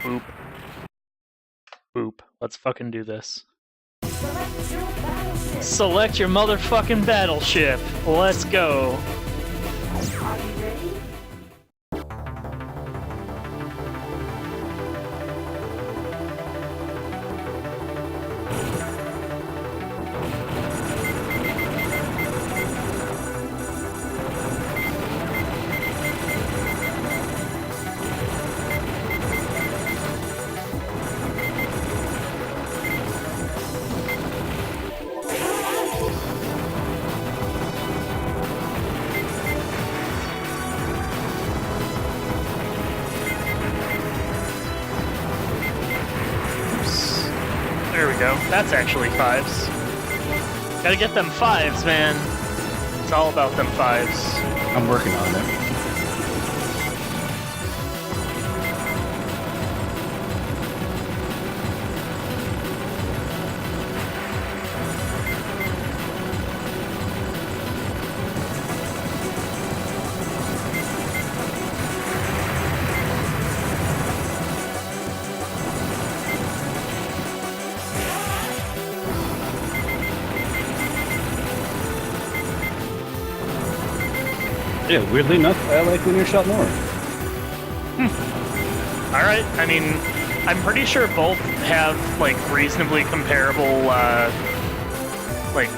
Boop. Boop. Let's fucking do this. Select your motherfucking battleship. Let's go. Are you ready? There we go. That's actually 5s. Gotta get them 5s, man. It's all about them 5s. I'm working on it. Yeah, weirdly enough, I like linear shot more. Alright, I mean, I'm pretty sure both have, like, reasonably comparable, like,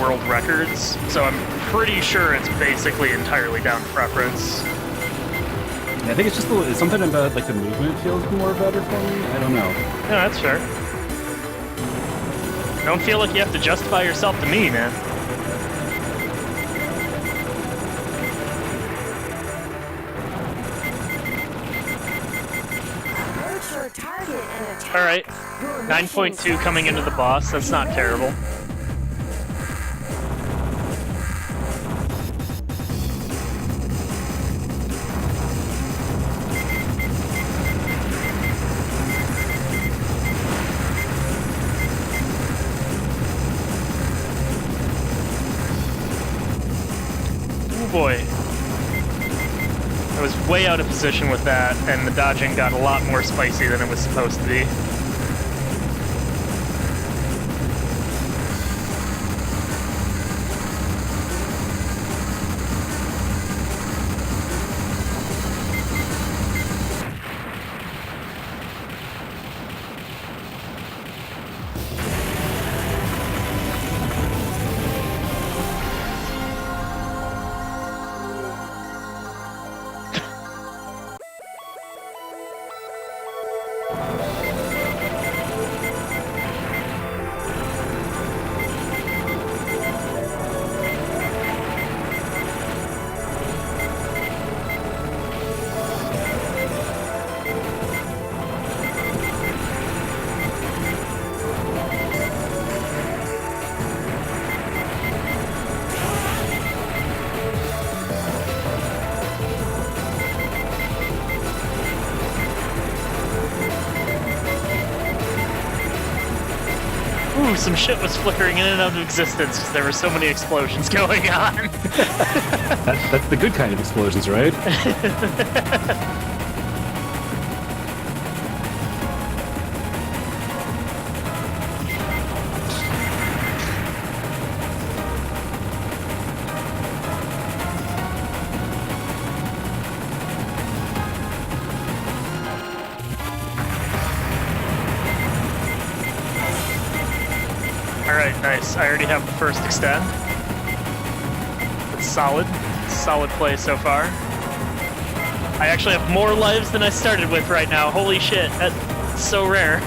world records, so I'm pretty sure it's basically entirely down to preference. Yeah, I think it's just it's something about, like, the movement feels more better for me. I don't know. Yeah, that's fair. Don't feel like you have to justify yourself to me, man. Alright, 9.2 coming into the boss, that's not terrible. Oh boy. I was way out of position with that, and the dodging got a lot more spicy than it was supposed to be. Ooh, some shit was flickering in and out of existence because there were so many explosions going on. That's the good kind of explosions, right? Alright, nice. I already have the first extend. It's solid. Solid play so far. I actually have more lives than I started with right now. Holy shit, that's so rare.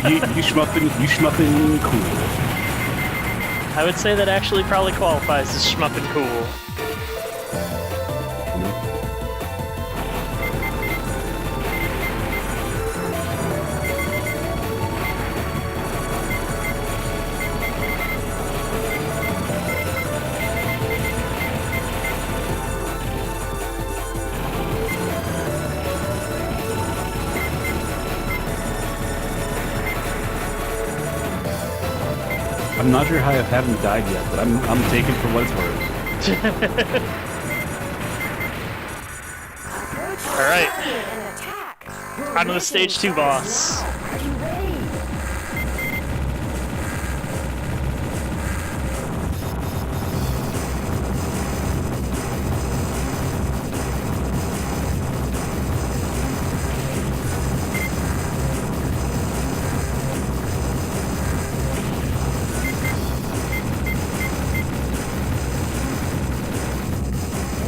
you schmuppin' cool. I would say that actually probably qualifies as schmuppin' cool. I'm not sure how I haven't died yet, but I'm taking for what it's worth. Alright. onto the stage 2 boss. Are you ready?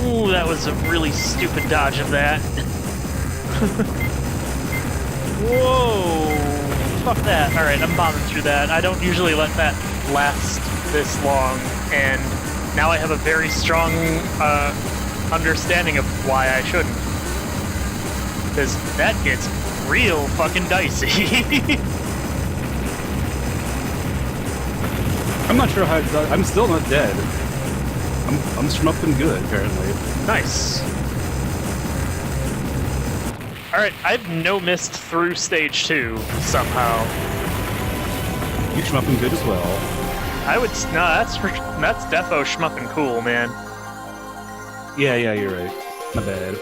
Ooh, that was a really stupid dodge of that. Whoa! Fuck that. Alright, I'm bombing through that. I don't usually let that last this long, and now I have a very strong understanding of why I shouldn't. Because that gets real fucking dicey. I'm not sure how I'm still not dead. I'm shmupping good, apparently. Nice. Alright, I've no missed through stage 2 somehow. You shmupping good as well. I would no, that's defo schmupping cool, man. Yeah, you're right. My bad.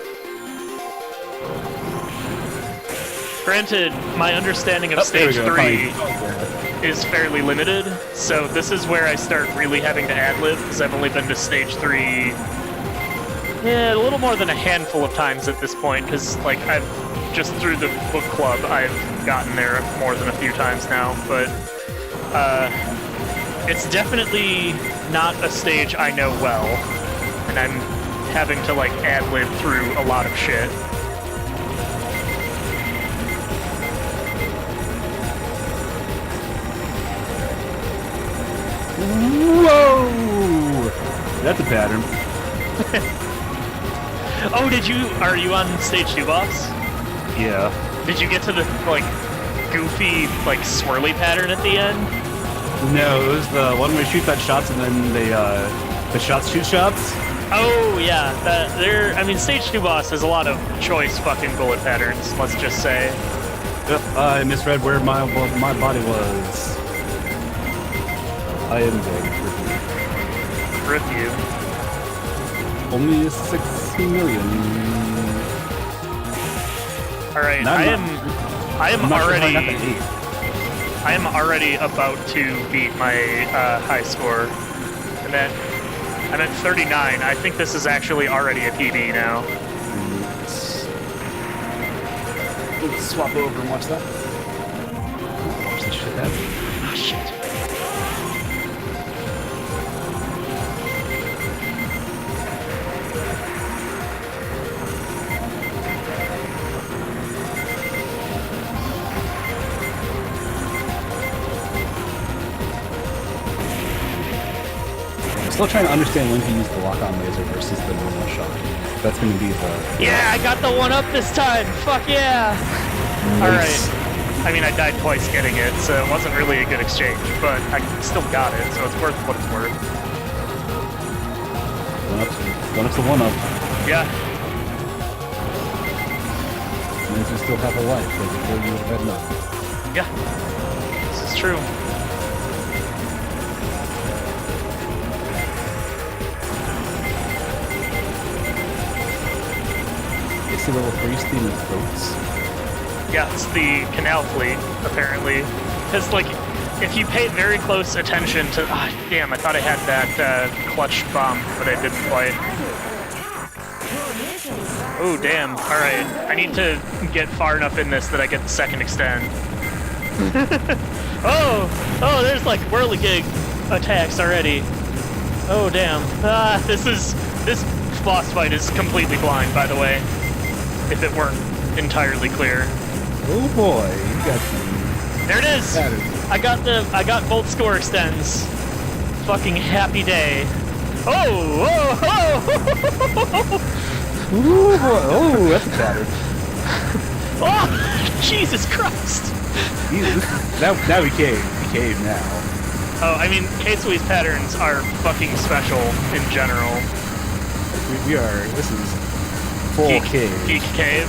Granted, my understanding of stage 3 is fairly limited, so this is where I start really having to ad-lib, because I've only been to stage 3 a little more than a handful of times at this point, because like I've just through the book club I've gotten there more than a few times now, but it's definitely not a stage I know well, and I'm having to like ad-lib through a lot of shit. Whoa! That's a pattern. Oh, are you on stage 2 boss? Yeah. Did you get to the, like, goofy, like, swirly pattern at the end? No, it was the one where you shoot that shots and then the shots shoot shots. Oh, yeah. I mean, stage 2 boss has a lot of choice fucking bullet patterns, let's just say. Yep, I misread where my body was. I am dead. Rip you. Only 6 million. Alright, I am already about to beat my high score. I'm at 39. I think this is actually already a PB now. Let's swap over and watch that. Watch this shit happen. Oh, shit. Still trying to understand when to use the lock-on laser versus the normal shot. That's going to be the... Yeah, I got the one up this time! Fuck yeah! Nice. Alright. I mean, I died twice getting it, so it wasn't really a good exchange, but I still got it, so it's worth what it's worth. One up's the one up. Yeah. Means you still have a life, but before you would have had nothing. Yeah. This is true. It's the level 3 steam with boats. Yeah, it's the canal fleet, apparently. Because, like, if you pay very close attention to... Ah, damn, I thought I had that clutch bomb, but I didn't quite. Oh, damn. Alright, I need to get far enough in this that I get the second extend. Oh, there's, like, whirligig attacks already. Oh, damn. This boss fight is completely blind, by the way. If it weren't entirely clear. Oh boy, you got some... There it is! patterns. I got both score extends. Fucking happy day. Oh! Ooh, oh, that's a pattern. Oh! Jesus Christ! Now we cave. We cave now. Oh, I mean, Ketsui's patterns are fucking special in general. We are... This is... full cave. Geek cave.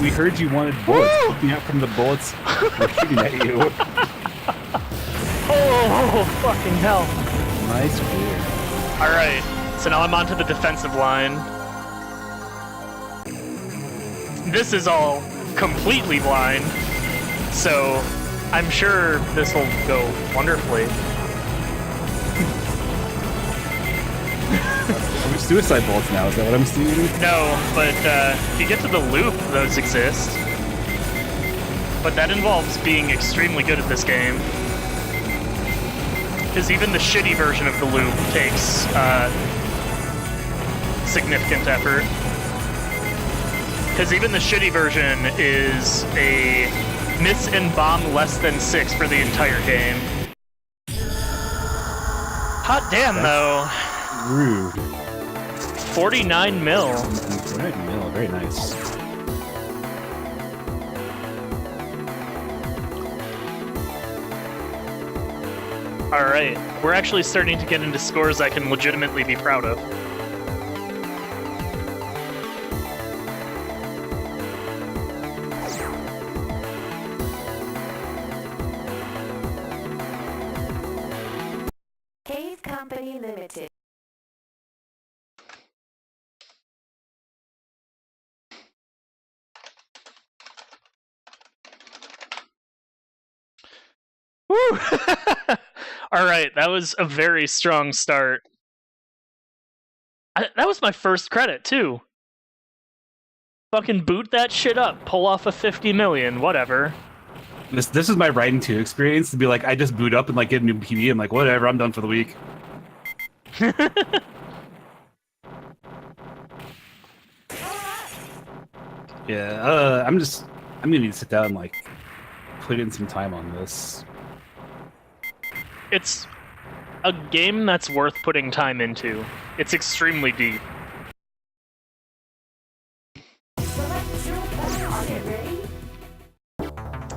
We heard you wanted bullets. Looking out from the bullets we're shooting at you. Oh, fucking hell. Nice beer. Alright, so now I'm onto the defensive line. This is all completely blind, so I'm sure this will go wonderfully. Suicide bolts now, is that what I'm seeing? No, but if you get to the loop, those exist. But that involves being extremely good at this game. Because even the shitty version of the loop takes significant effort. Because even the shitty version is a miss and bomb less than 6 for the entire game. Hot damn, though. Rude. 49 mil. 49 mil, very nice. Alright, we're actually starting to get into scores I can legitimately be proud of. Cave Company Limited. Woo! Alright, that was a very strong start. That was my first credit, too. Fucking boot that shit up, pull off a 50 million, whatever. This is my Writing 2 experience, to be like, I just boot up and like get a new PB, I'm like, whatever, I'm done for the week. Yeah, I'm gonna need to sit down and like put in some time on this. It's a game that's worth putting time into. It's extremely deep. Select your battle. Get ready.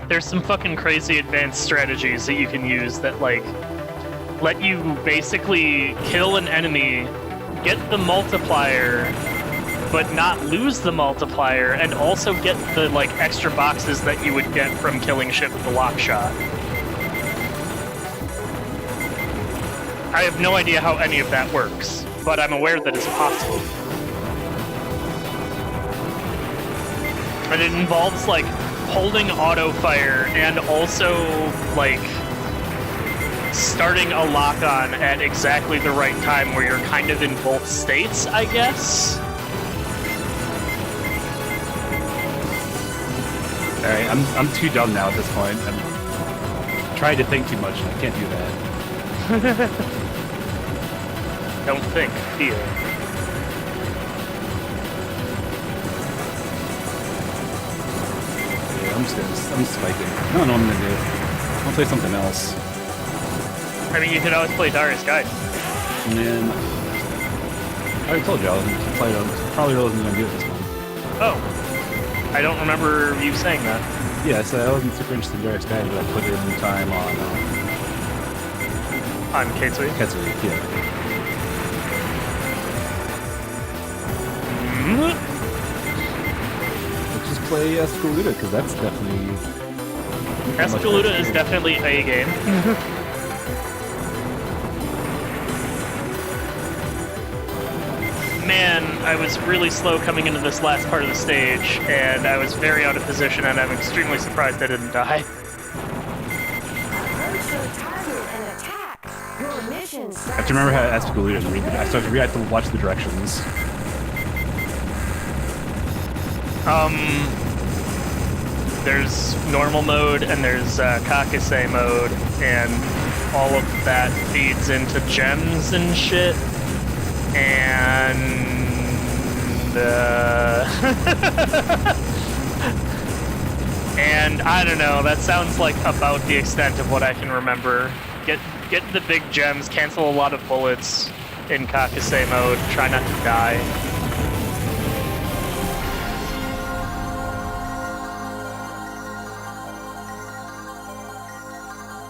There's some fucking crazy advanced strategies that you can use that, like, let you basically kill an enemy, get the multiplier, but not lose the multiplier, and also get the, like, extra boxes that you would get from killing shit with the lock shot. I have no idea how any of that works, but I'm aware that it's possible. And it involves, like, holding auto fire and also, like, starting a lock-on at exactly the right time where you're kind of in both states, I guess? Alright, I'm too dumb now at this point. I'm trying to think too much, and I can't do that. Don't think, feel. Yeah, I'm spiking. I don't know what I'm gonna do. I'll play something else. I mean, you could always play Darius Guide. And then I already told you I probably wasn't gonna do it this one. Oh. I don't remember you saying that. Yeah, so I wasn't super interested in Darius Guide, but I put in time on On Ketsui? Ketsui, yeah. Let's just play Escaluda, because that's definitely... Escaluda is definitely a game. Man, I was really slow coming into this last part of the stage, and I was very out of position, and I'm extremely surprised I didn't die. Approach your target and attack. Your mission starts. I have to remember how to Escaluda and read. I have to watch the directions. There's normal mode, and there's Kakase mode, and all of that feeds into gems and shit. And and I don't know, that sounds like about the extent of what I can remember. Get the big gems, cancel a lot of bullets in Kakase mode, try not to die.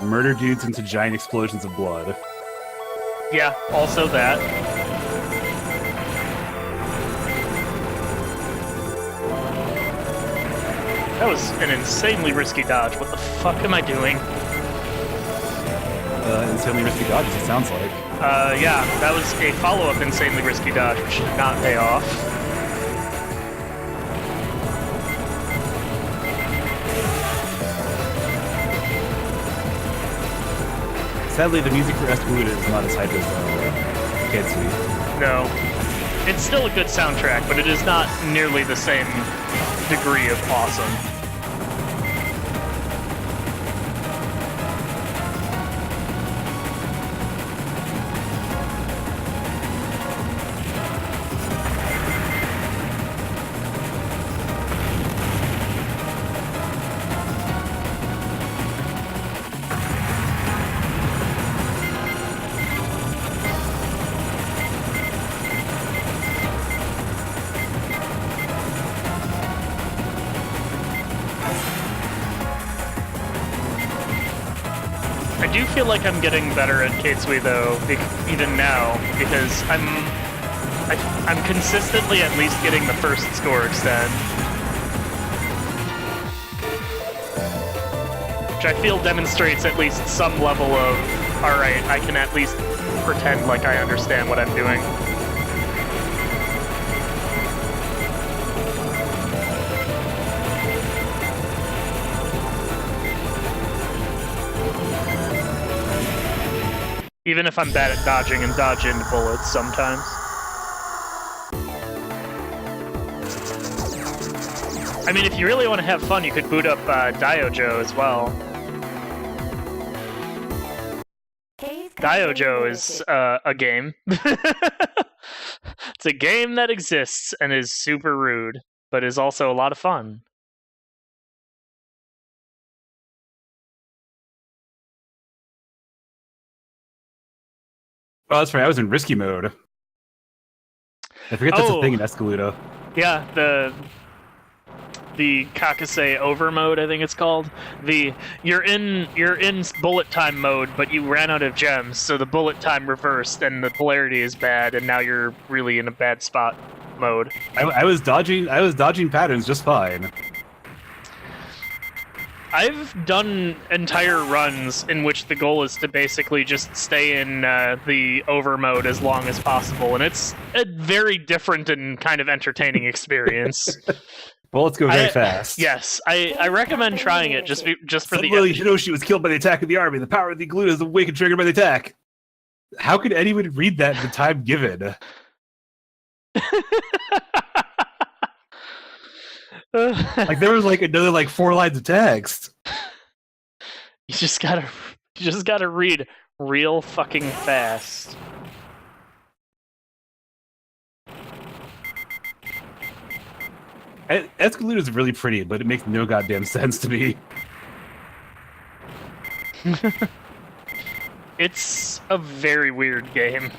Murder dudes into giant explosions of blood. Yeah, also that. That was an insanely risky dodge. What the fuck am I doing? Insanely Risky Dodges, it sounds like. Yeah, that was a follow-up Insanely Risky Dodge, which did not pay off. Sadly, the music for Escalade is not as hype as Ketsui. No. It's still a good soundtrack, but it is not nearly the same degree of awesome. I do feel like I'm getting better at Ketsui though, even now, because I'm consistently at least getting the first score extend. Which I feel demonstrates at least some level of, alright, I can at least pretend like I understand what I'm doing. Even if I'm bad at dodging and dodge into bullets sometimes. I mean, if you really want to have fun, you could boot up viewtyjoe as well. Viewtyjoe is a game. It's a game that exists and is super rude, but is also a lot of fun. Oh, that's right. I was in risky mode. I forget that's a thing in Escalade. Yeah, the Kakase over mode, I think it's called. You're in bullet time mode, but you ran out of gems, so the bullet time reversed and the polarity is bad, and now you're really in a bad spot mode. I was dodging patterns just fine. I've done entire runs in which the goal is to basically just stay in the over mode as long as possible, and it's a very different and kind of entertaining experience. Bullets go very fast. Yes, I recommend trying it just for the. Suddenly, Hiroshi was killed by the attack of the army. The power of the glue is awakened, triggered by the attack. How could anyone read that in the time given? Like there was like another 4 lines of text. You just gotta read real fucking fast. Escalade is really pretty, but it makes no goddamn sense to me. It's a very weird game.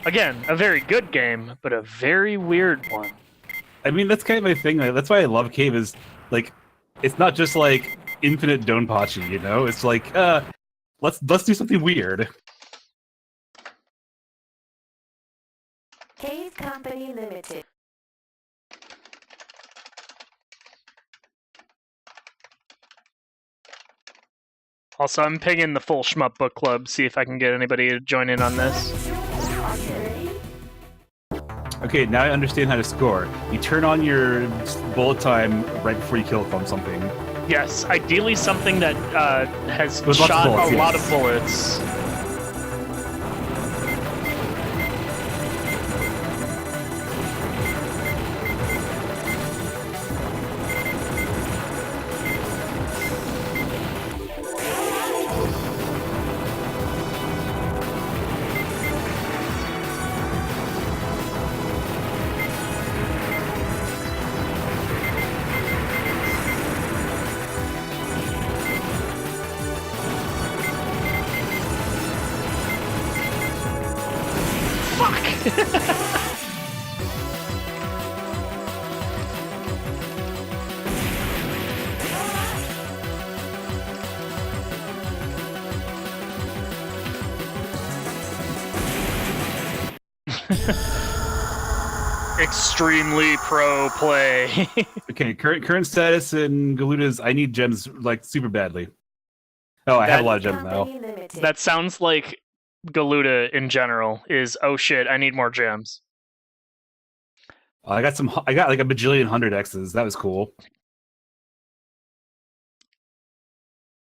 Again, a very good game, but a very weird one. I mean, that's kind of my thing. That's why I love Cave. Is like, it's not just like infinite Donpachi, you know? It's like, let's do something weird. Cave Company Limited. Also, I'm pinging the full Shmup Book Club, see if I can get anybody to join in on this. Okay, now I understand how to score. You turn on your bullet time right before you kill from something. Yes, ideally something that has With shot bullets, a lot yes. of bullets. Extremely pro play. Okay, current status in Galuda's I need gems like super badly. Oh, I have a lot of gems now. Company Limited. That sounds like Galuda in general is, oh shit, I need more gems. I got like a bajillion 100Xs. That was cool.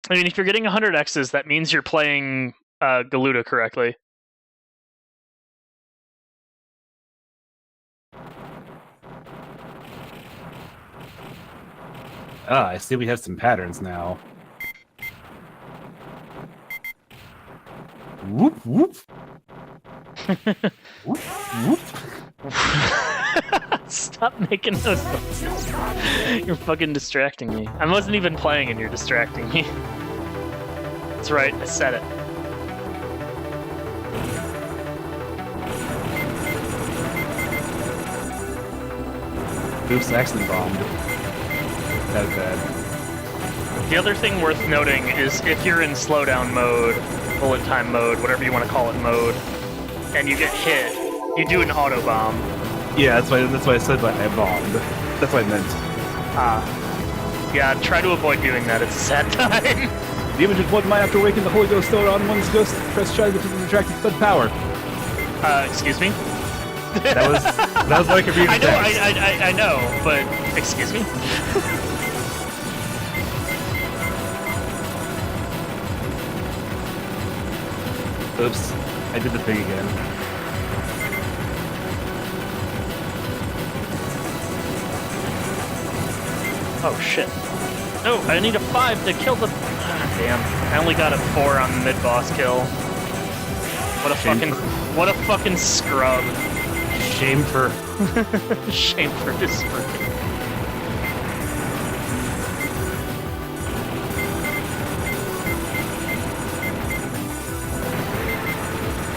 I mean, if you're getting 100 X's, that means you're playing Galuda correctly. Ah, I see we have some patterns now. Whoop, whoop. Whoop, whoop. Stop making those noises. You're fucking distracting me. I wasn't even playing and you're distracting me. That's right, I said it. Oops, I accidentally bombed. That was bad. The other thing worth noting is if you're in slowdown mode, bullet time mode, whatever you want to call it mode, and you get hit, you do an auto bomb. Yeah, that's why I said I bombed. That's what I meant. Yeah, try to avoid doing that. It's a sad time. The image of one might after awakening the Holy Ghost stone on one's ghost press triangle to attract its power. Excuse me? That was what I could read. I know, I know, but excuse me? Oops, I did the thing again. Oh shit. No, I need a 5 to kill the... Ah, damn. I only got a 4 on the mid-boss kill. What a fucking scrub. Shame for... Shame for this freaking...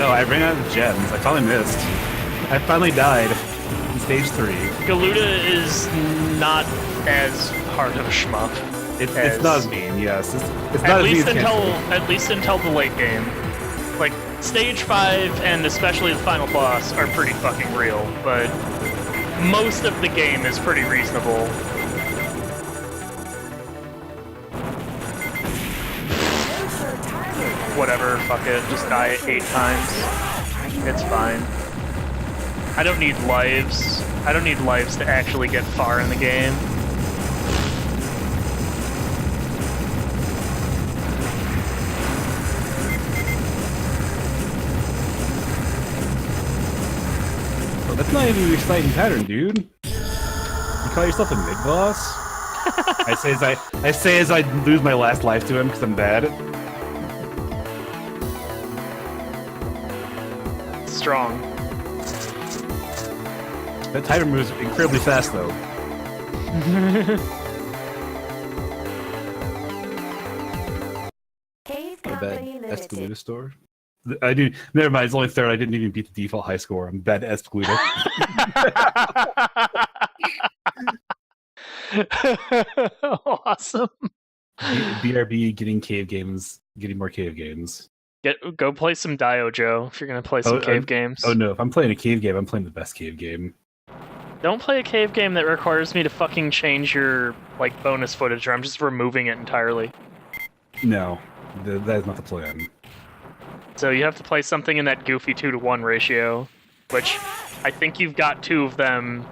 No, I ran out of gems. I finally missed. I finally died in stage 3. Galuda is not as hard of a shmup. It's not as mean, yes. It's not as mean as at least until the late game. Like, stage 5 and especially the final boss are pretty fucking real, but most of the game is pretty reasonable. Whatever, fuck it, just die 8 times. It's fine. I don't need lives. I don't need lives to actually get far in the game. Well, that's not even an exciting pattern, dude. You call yourself a mid-boss? I say as I lose my last life to him because I'm bad. Strong. That timer moves incredibly fast, though. Cave I bet Company that's the Limited. store. I do. Never mind. It's only third. I didn't even beat the default high score. I'm bad at Espluda. Awesome. BRB getting cave games, getting more cave games. Go play some Dio-Joe if you're gonna play some cave games. Oh no, if I'm playing a cave game, I'm playing the best cave game. Don't play a cave game that requires me to fucking change your like bonus footage, or I'm just removing it entirely. No, that is not the plan. So you have to play something in that goofy 2-to-1 ratio, which I think you've got 2 of them,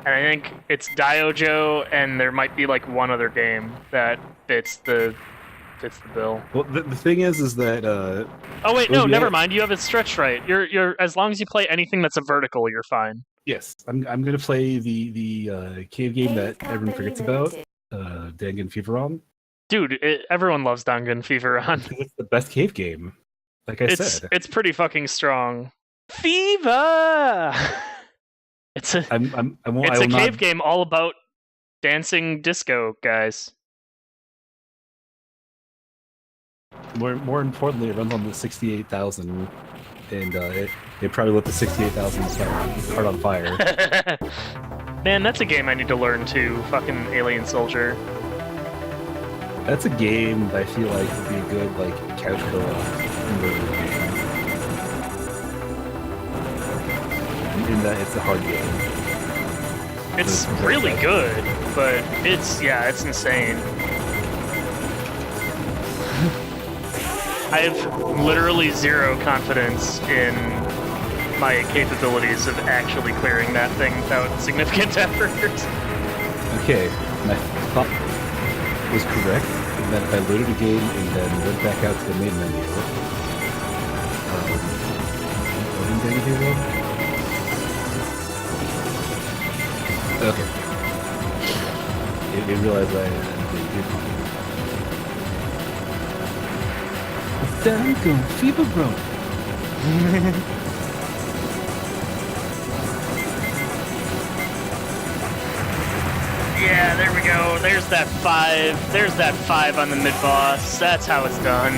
and I think it's Dio-Joe, and there might be like one other game that fits the bill. Well, the thing is that Oh wait, no, never mind. You have it stretched right. You're as long as you play anything that's a vertical, you're fine. yes, I'm gonna play the cave game that everyone forgets about, Danganronpa. Dude, everyone loves Danganronpa. It's the best cave game. Like I said, it's pretty fucking strong. Fever. It's a cave game all about dancing disco, guys. More importantly, it runs on the 68,000, and it probably lit the 68,000 heart on fire. Man, that's a game I need to learn too. Fucking Alien Soldier. That's a game that I feel like would be a good like couch co-op murder game. In that it's a hard game. It's really good, but it's insane. I have literally zero confidence in my capabilities of actually clearing that thing without significant effort. Okay, my thought was correct in that if I loaded a game and then went back out to the main menu, loading game hero? Okay. You realize I did go fever bro. Yeah, there we go. There's that 5. There's that 5 on the mid-boss. That's how it's done.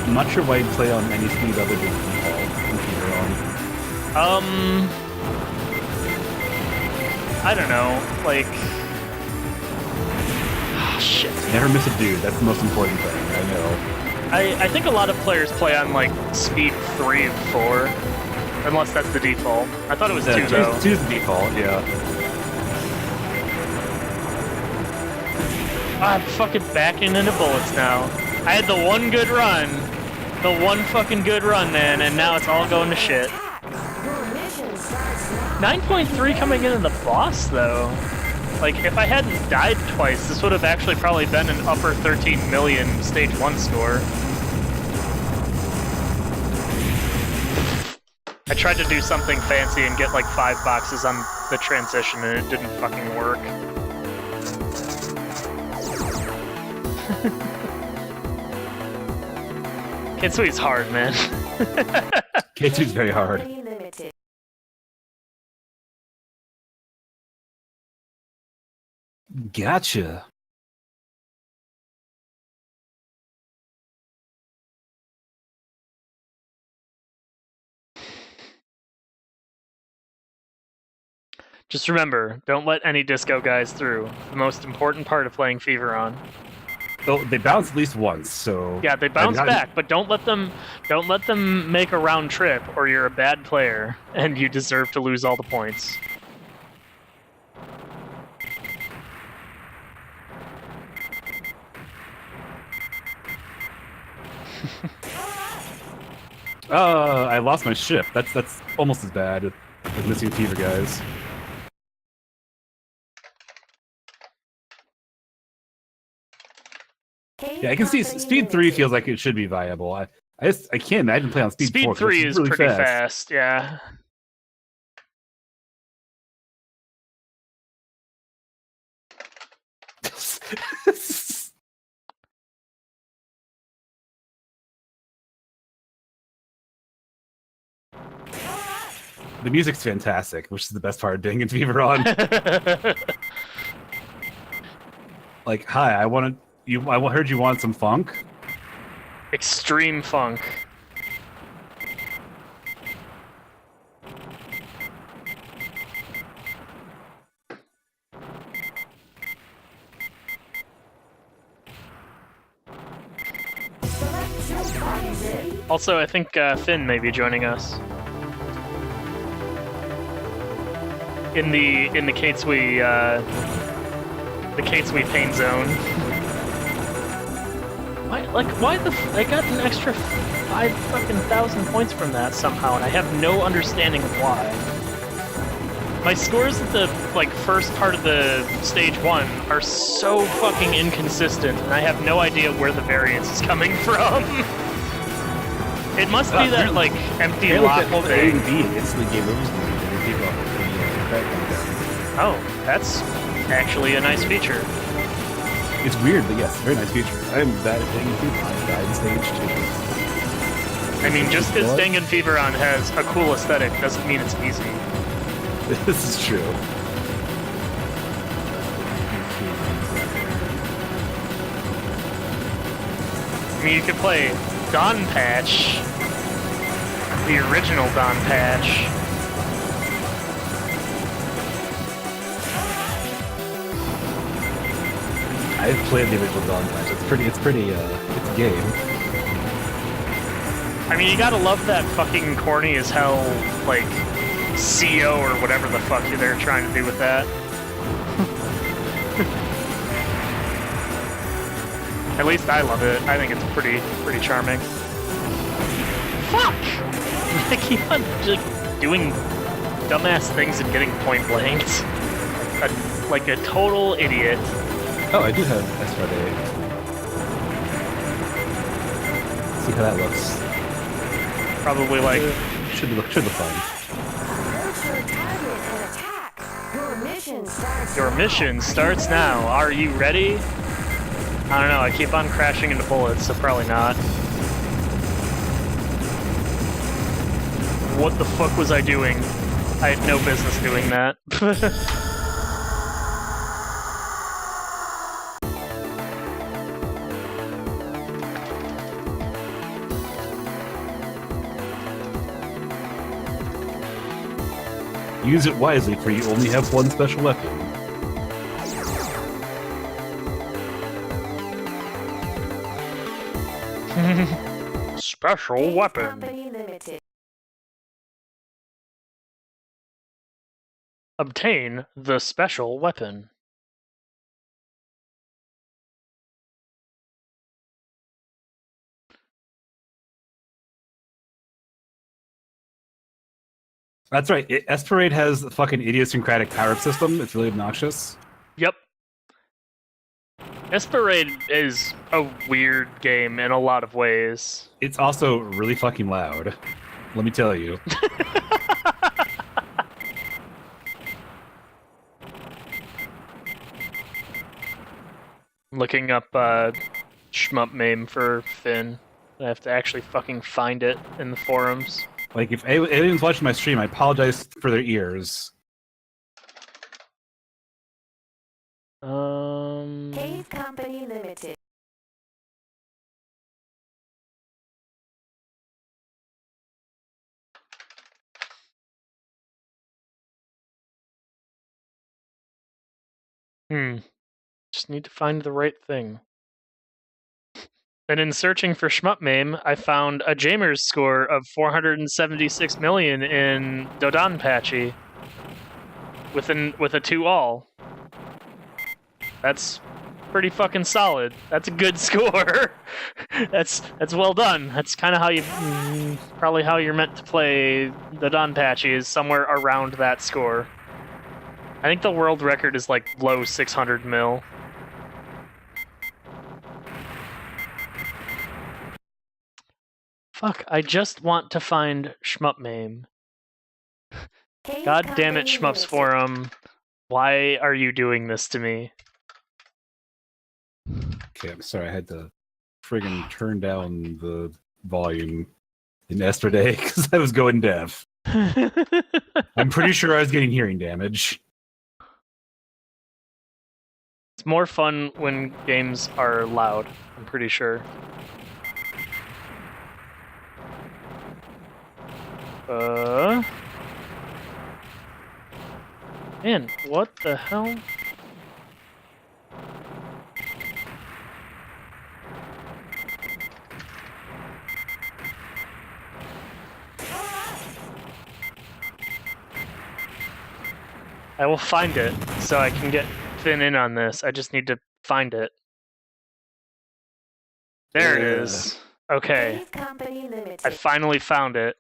I'm not sure why you play on any speed other than default. I don't know. Like, oh, shit. Never miss a dude. That's the most important thing. I know. I think a lot of players play on like speed 3 and 4, unless that's the default. I thought it was 2 though. 2 is the default, yeah. I'm fucking backing into bullets now. I had the one good run, the one fucking good run, man, and now it's all going to shit. 9.3 coming into the boss though. Like, if I hadn't died twice, this would have actually probably been an upper 13 million stage 1 score. I tried to do something fancy and get like 5 boxes on the transition and it didn't fucking work. Ketsui's hard, man. Ketsui's very hard. Gotcha. Just remember, don't let any disco guys through. The most important part of playing Fever on. Oh, they bounce at least once, so yeah, they bounce back, but don't let them make a round trip, or you're a bad player and you deserve to lose all the points. I lost my ship. That's almost as bad as missing Fever guys. Yeah, I can see Speed 3 feels like it should be viable. I can't imagine playing on Speed 4. Speed 3 is really pretty fast, yeah. The music's fantastic, which is the best part of being in Fever on. Like, hi, I heard you want some funk. Extreme funk. Also, I think Finn may be joining us in the Ketsui pain zone. Why I got an extra 5,000 points from that somehow, and I have no understanding of why. My scores at the first part of the stage 1 are so fucking inconsistent, and I have no idea where the variance is coming from. It must be that empty lock thing. Instantly gave over people Oh, that's actually a nice feature. It's weird, but yes, very nice feature. I'm bad at Dangan Fever. I died in stage 2. I mean, just because Dangan Fever on has a cool aesthetic doesn't mean it's easy. This is true. I mean, you could play Dawn Patch, the original Dawn Patch. I've played the original Dawn Patch. It's a game. I mean, you gotta love that fucking corny as hell, CO or whatever the fuck they're trying to do with that. At least I love it. I think it's pretty charming. Fuck! I keep on just doing dumbass things and getting point blanked. Like a total idiot. Oh, I do have S-Friday. See how that looks. Probably like... Should look fine. Approach your target and attack. Your mission starts Your now. mission starts now. Are you ready? I don't know, I keep on crashing into bullets, so probably not. What the fuck was I doing? I had no business doing that. Use it wisely, for you only have one special weapon. Special weapon. Company Limited. Obtain the special weapon. That's right. S-Parade has a fucking idiosyncratic power-up system. It's really obnoxious. Yep. Esperade is a weird game in a lot of ways. It's also really fucking loud. Let me tell you. Looking up shmup meme for Finn. I have to actually fucking find it in the forums. Like, if anyone's watching my stream, I apologize for their ears. Cave Company Limited. Just need to find the right thing. And in searching for shmup meme, I found a Jamer's score of 476 million in Dodonpachi with a 2-all. That's pretty fucking solid. That's a good score. That's well done. That's kind of how you probably how you're meant to play Dodonpachi, is somewhere around that score. I think the world record is like low 600 mil. Fuck, I just want to find shmup meme. Cave God damn it, Company Shmups Limited. Forum. Why are you doing this to me? Okay, I'm sorry. I had to friggin' turn down the volume in yesterday because I was going deaf. I'm pretty sure I was getting hearing damage. It's more fun when games are loud, I'm pretty sure. Man, what the hell? I will find it, so I can get Finn in on this. I just need to find it. There it is. Okay, Cave Company Limited. I finally found it.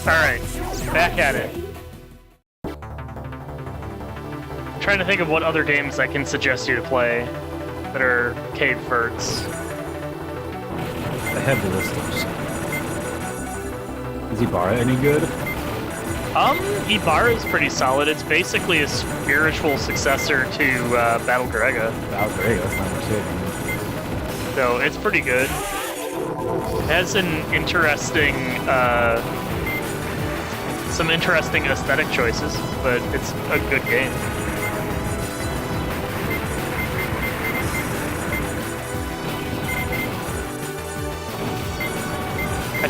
Alright, back at it. I'm trying to think of what other games I can suggest you to play that are cave verts. I have the list. Is Ibarra any good? Ibarra is pretty solid. It's basically a spiritual successor to Battle Grega. Oh, great. That's not mistaken. So it's pretty good. It has an interesting, some interesting aesthetic choices, but it's a good game.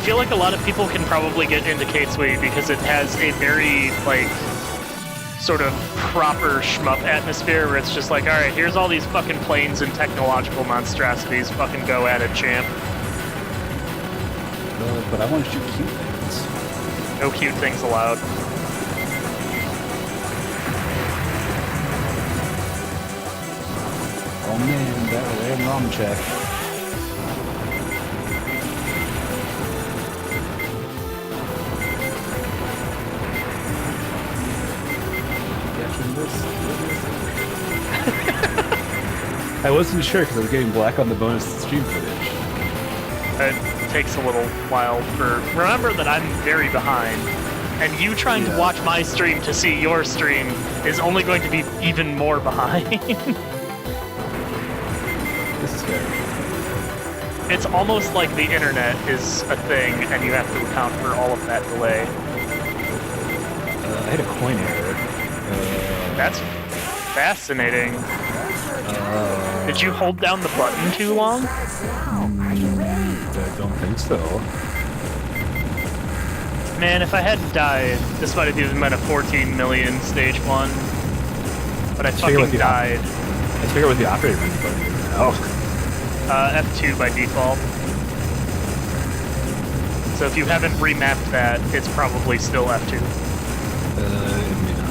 feel like a lot of people can probably get into Ketsui because it has a very, like, sort of proper shmup atmosphere where it's just like, alright, here's all these fucking planes and technological monstrosities, fucking go at it, champ. But I want to shoot cute things. No cute things allowed. Oh man, that ran wrong check. I wasn't sure because I was getting black on the bonus stream footage. It takes a little while for... Remember that I'm very behind, and you trying to watch my stream to see your stream is only going to be even more behind. This is fair. It's almost like the internet is a thing, and you have to account for all of that delay. I had a coin error. That's fascinating. Did you hold down the button too long? I don't think so. Man, if I hadn't died, this might have even been a 14 million stage 1. But I fucking died. Let's figure out what the operator button is now. F2 by default. So if you haven't remapped that, it's probably still F2. It may not.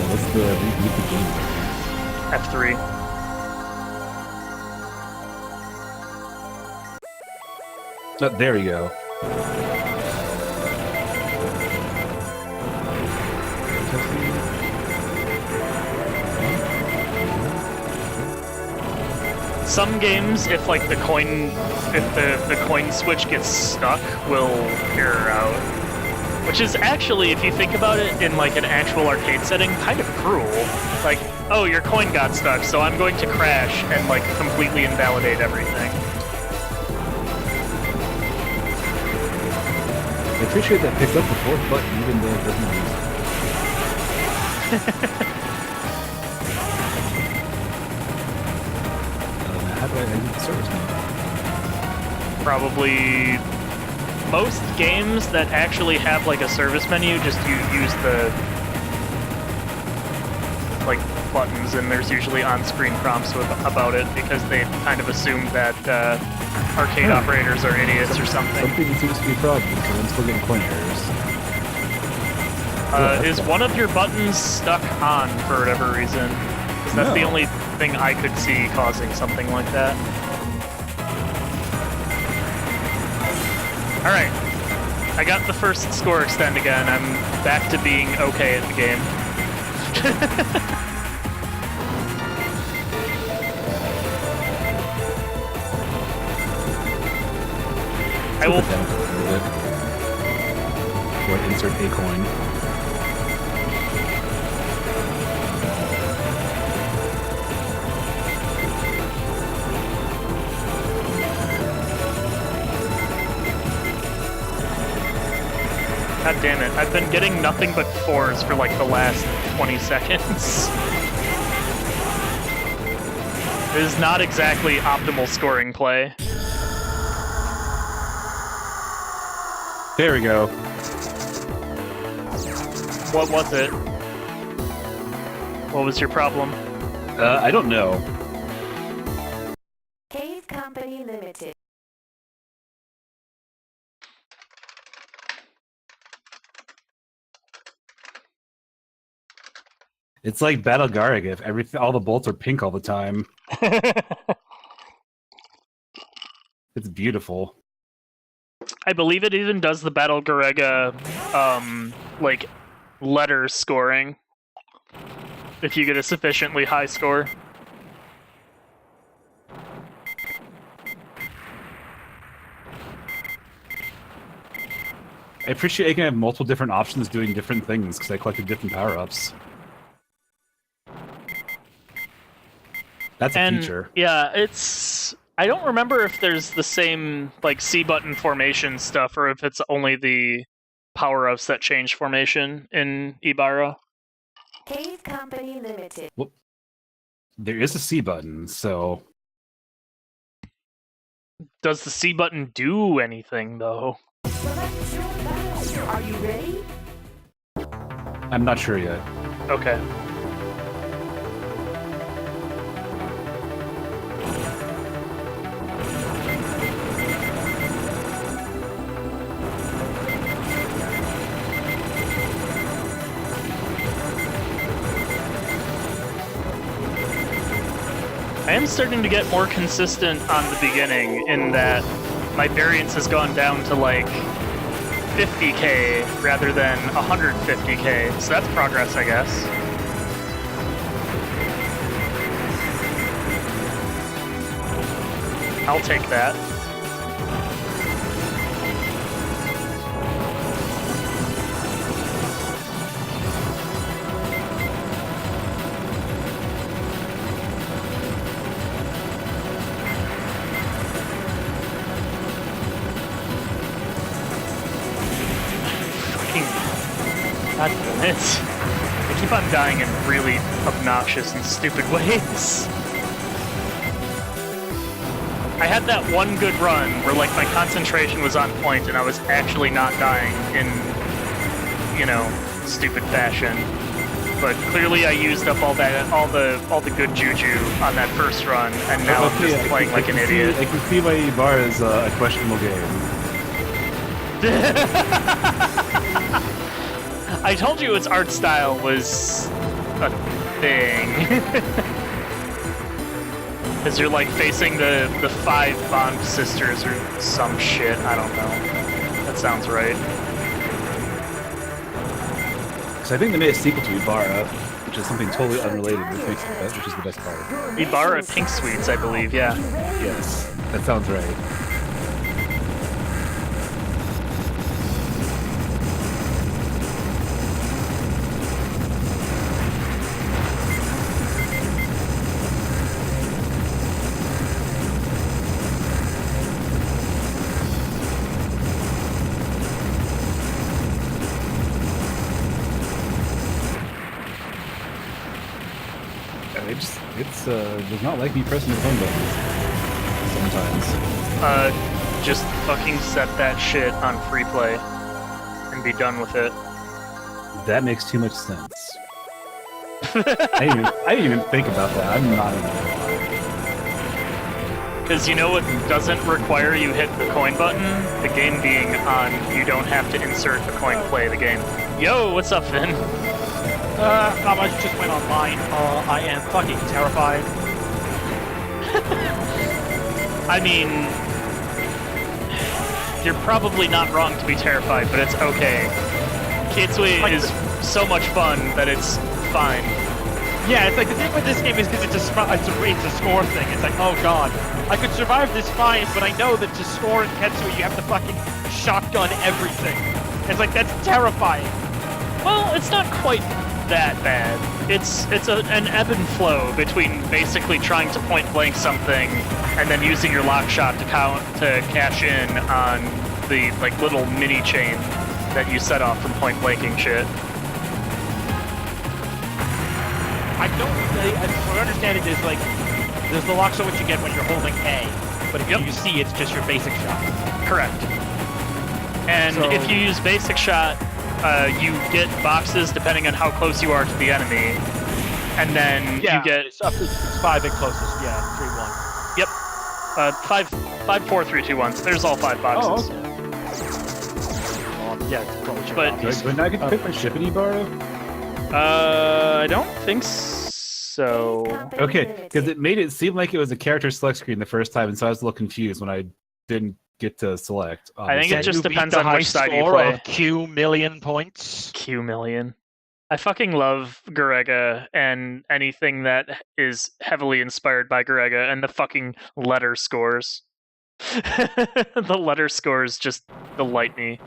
What's the reboot the game? F3. Oh, there we go. Some games, if like the coin switch gets stuck, will error out. Which is actually, if you think about it in like an actual arcade setting, kind of cruel. Like, oh, your coin got stuck, so I'm going to crash and like completely invalidate everything. I appreciate that picks up the fourth button even though it doesn't use it. How do I use the service menu? Probably most games that actually have like a service menu just use the like buttons, and there's usually on-screen prompts about it because they kind of assume that arcade operators are idiots or something. Something that seems to be a problem because I'm still getting coin errors. Is one of your buttons stuck on for whatever reason? Because that's the only thing I could see causing something like that. Alright. I got the first score extend again. I'm back to being okay at the game. I will... Or insert a coin. God damn it, I've been getting nothing but 4s for like the last 20 seconds. It is not exactly optimal scoring play. There we go. What was it? What was your problem? I don't know. Cave Company Limited. It's like Battle Garrick if all the bolts are pink all the time. It's beautiful. I believe it even does the Battle Garega, like, letter scoring. If you get a sufficiently high score. I appreciate I can have multiple different options doing different things because I collected different power-ups. That's a feature. Yeah, it's... I don't remember if there's the same, like, C-button formation stuff, or if it's only the power-ups that change formation in Ibarra. Cave Company Limited. There is a C button, so Does the C button do anything, though? Select your battle. Are you ready? I'm not sure yet. Okay. I am starting to get more consistent on the beginning in that my variance has gone down to like 50k rather than 150k, so that's progress, I guess. I'll take that. God damn it. I keep on dying in really obnoxious and stupid ways. I had that one good run where like my concentration was on point and I was actually not dying in, you know, stupid fashion. But clearly I used up all the good juju on that first run, and now I'm just playing like an idiot. I can see why Ibarra is a questionable game. I told you its art style was a thing. Because you're like facing the 5 Bond sisters or some shit. I don't know. That sounds right. So I think they made a sequel to Ibarra, which is something totally unrelated, which is the best part. Ibarra Pink Sweets, I believe, yeah. Yes, that sounds right. It does not like me pressing the phone buttons sometimes. Just fucking set that shit on free play and be done with it. That makes too much sense. I didn't even think about that. I'm not in that. Because you know what doesn't require you hit the coin button? The game being on, you don't have to insert the coin to play the game. Yo, what's up, Finn? Not much, just went online. I am fucking terrified. I mean, you're probably not wrong to be terrified, but it's okay. Ketsui is so much fun that it's fine. Yeah, it's like the thing with this game is because it's a score thing. It's like, oh god, I could survive this fine, but I know that to score in Ketsui you have to fucking shotgun everything. It's like, that's terrifying. Well, it's not quite that bad. It's an ebb and flow between basically trying to point blank something and then using your lock shot to cash in on the like little mini chain that you set off from point blanking shit. I don't really, what I understand it is like, there's the lock shot which you get when you're holding A, but if you see it's just your basic shot. Correct. And So- if you use basic shot, you get boxes depending on how close you are to the enemy, and then Yeah, you get it's up to 5 at closest, yeah, 3-1. yep, 5, 4, 3, 2, 1. There's all 5 boxes. Oh, Yeah, it's probably your But- box. when I get to pick my ship in Ibarra? I don't think so. Okay, because it made it seem like it was a character select screen the first time, and so I was a little confused when I didn't get to select. I think it Can just you beat depends the on high which side you score play. of Q million points. Q million. I fucking love Garega and anything that is heavily inspired by Garega, and the fucking letter scores. The letter scores just delight me.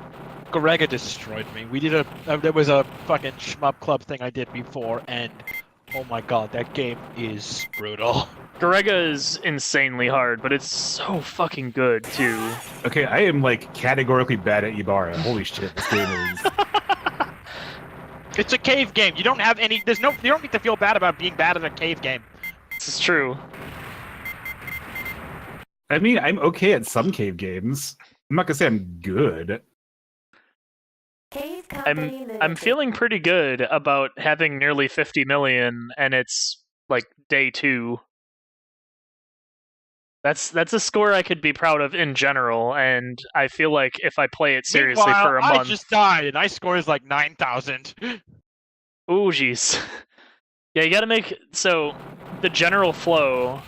Garega destroyed me. We did there was a fucking shmup club thing I did before, and oh my god, that game is brutal. Garega is insanely hard, but it's so fucking good too. Okay, I am like categorically bad at Ibarra. Holy shit, this game is. It's a cave game. You don't have any. You don't need to feel bad about being bad at a cave game. This is true. I mean, I'm okay at some cave games. I'm not gonna say I'm good. Cave Company I'm Limited. feeling pretty good about having nearly 50 million, and it's like day 2. That's a score I could be proud of in general, and I feel like if I play it seriously Meanwhile, for a month. I just died, and my score is like 9,000. Ooh, jeez. Yeah, you gotta make so the general flow.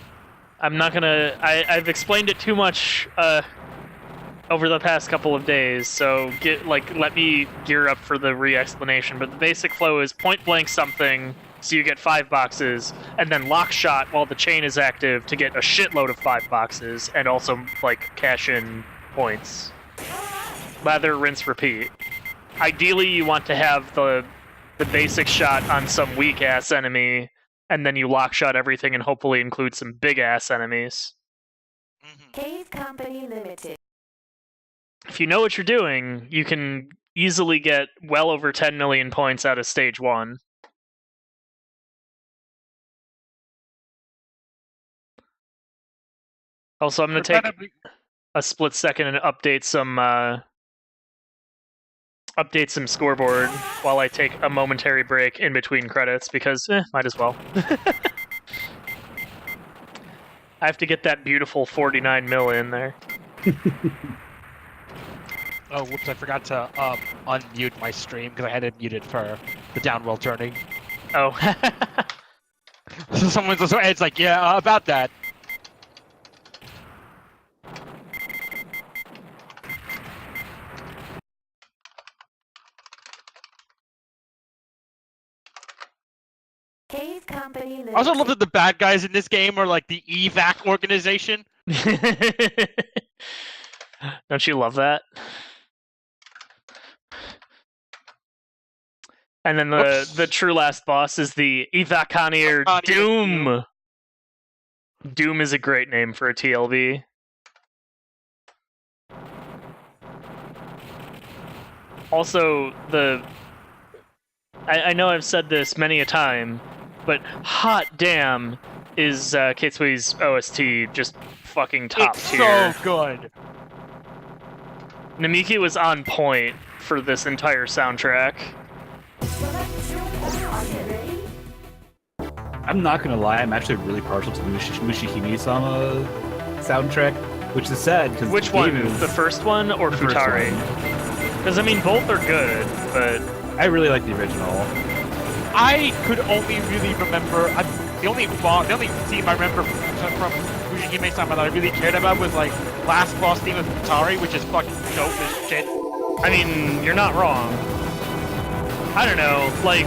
I'm not gonna. I've explained it too much over the past couple of days, so let me gear up for the re-explanation. But the basic flow is point blank something, so you get 5 boxes, and then lock shot while the chain is active to get a shitload of 5 boxes, and also like cash in points. Lather, rinse, repeat. Ideally, you want to have the basic shot on some weak ass enemy, and then you lock shot everything and hopefully include some big ass enemies. Cave Company Limited. If you know what you're doing, you can easily get well over 10 million points out of stage 1. Also, I'm going to take a split second and update some scoreboard while I take a momentary break in between credits, because might as well. I have to get that beautiful 49 mil in there. Oh, whoops! I forgot to unmute my stream because I had it muted for the downwell turning. Oh. So it's like, yeah, about that. Cave Company Limited. I also love that the bad guys in this game are like the evac organization. Don't you love that? And then the true last boss is the Evaconier Doom. Doom is a great name for a TLB. Also, I know I've said this many a time, but hot damn is Ketsui's OST just fucking top tier. So good. Namiki was on point for this entire soundtrack. I'm not gonna lie, I'm actually really partial to the Mushihime-sama soundtrack, which is sad because Which one? The first one or Futari? Because I mean, both are good, but I really like the original. I could only really remember the only theme I remember from Mushihime-sama that I really cared about was like last boss theme of Futari, which is fucking dope as shit. I mean, you're not wrong. I don't know, like,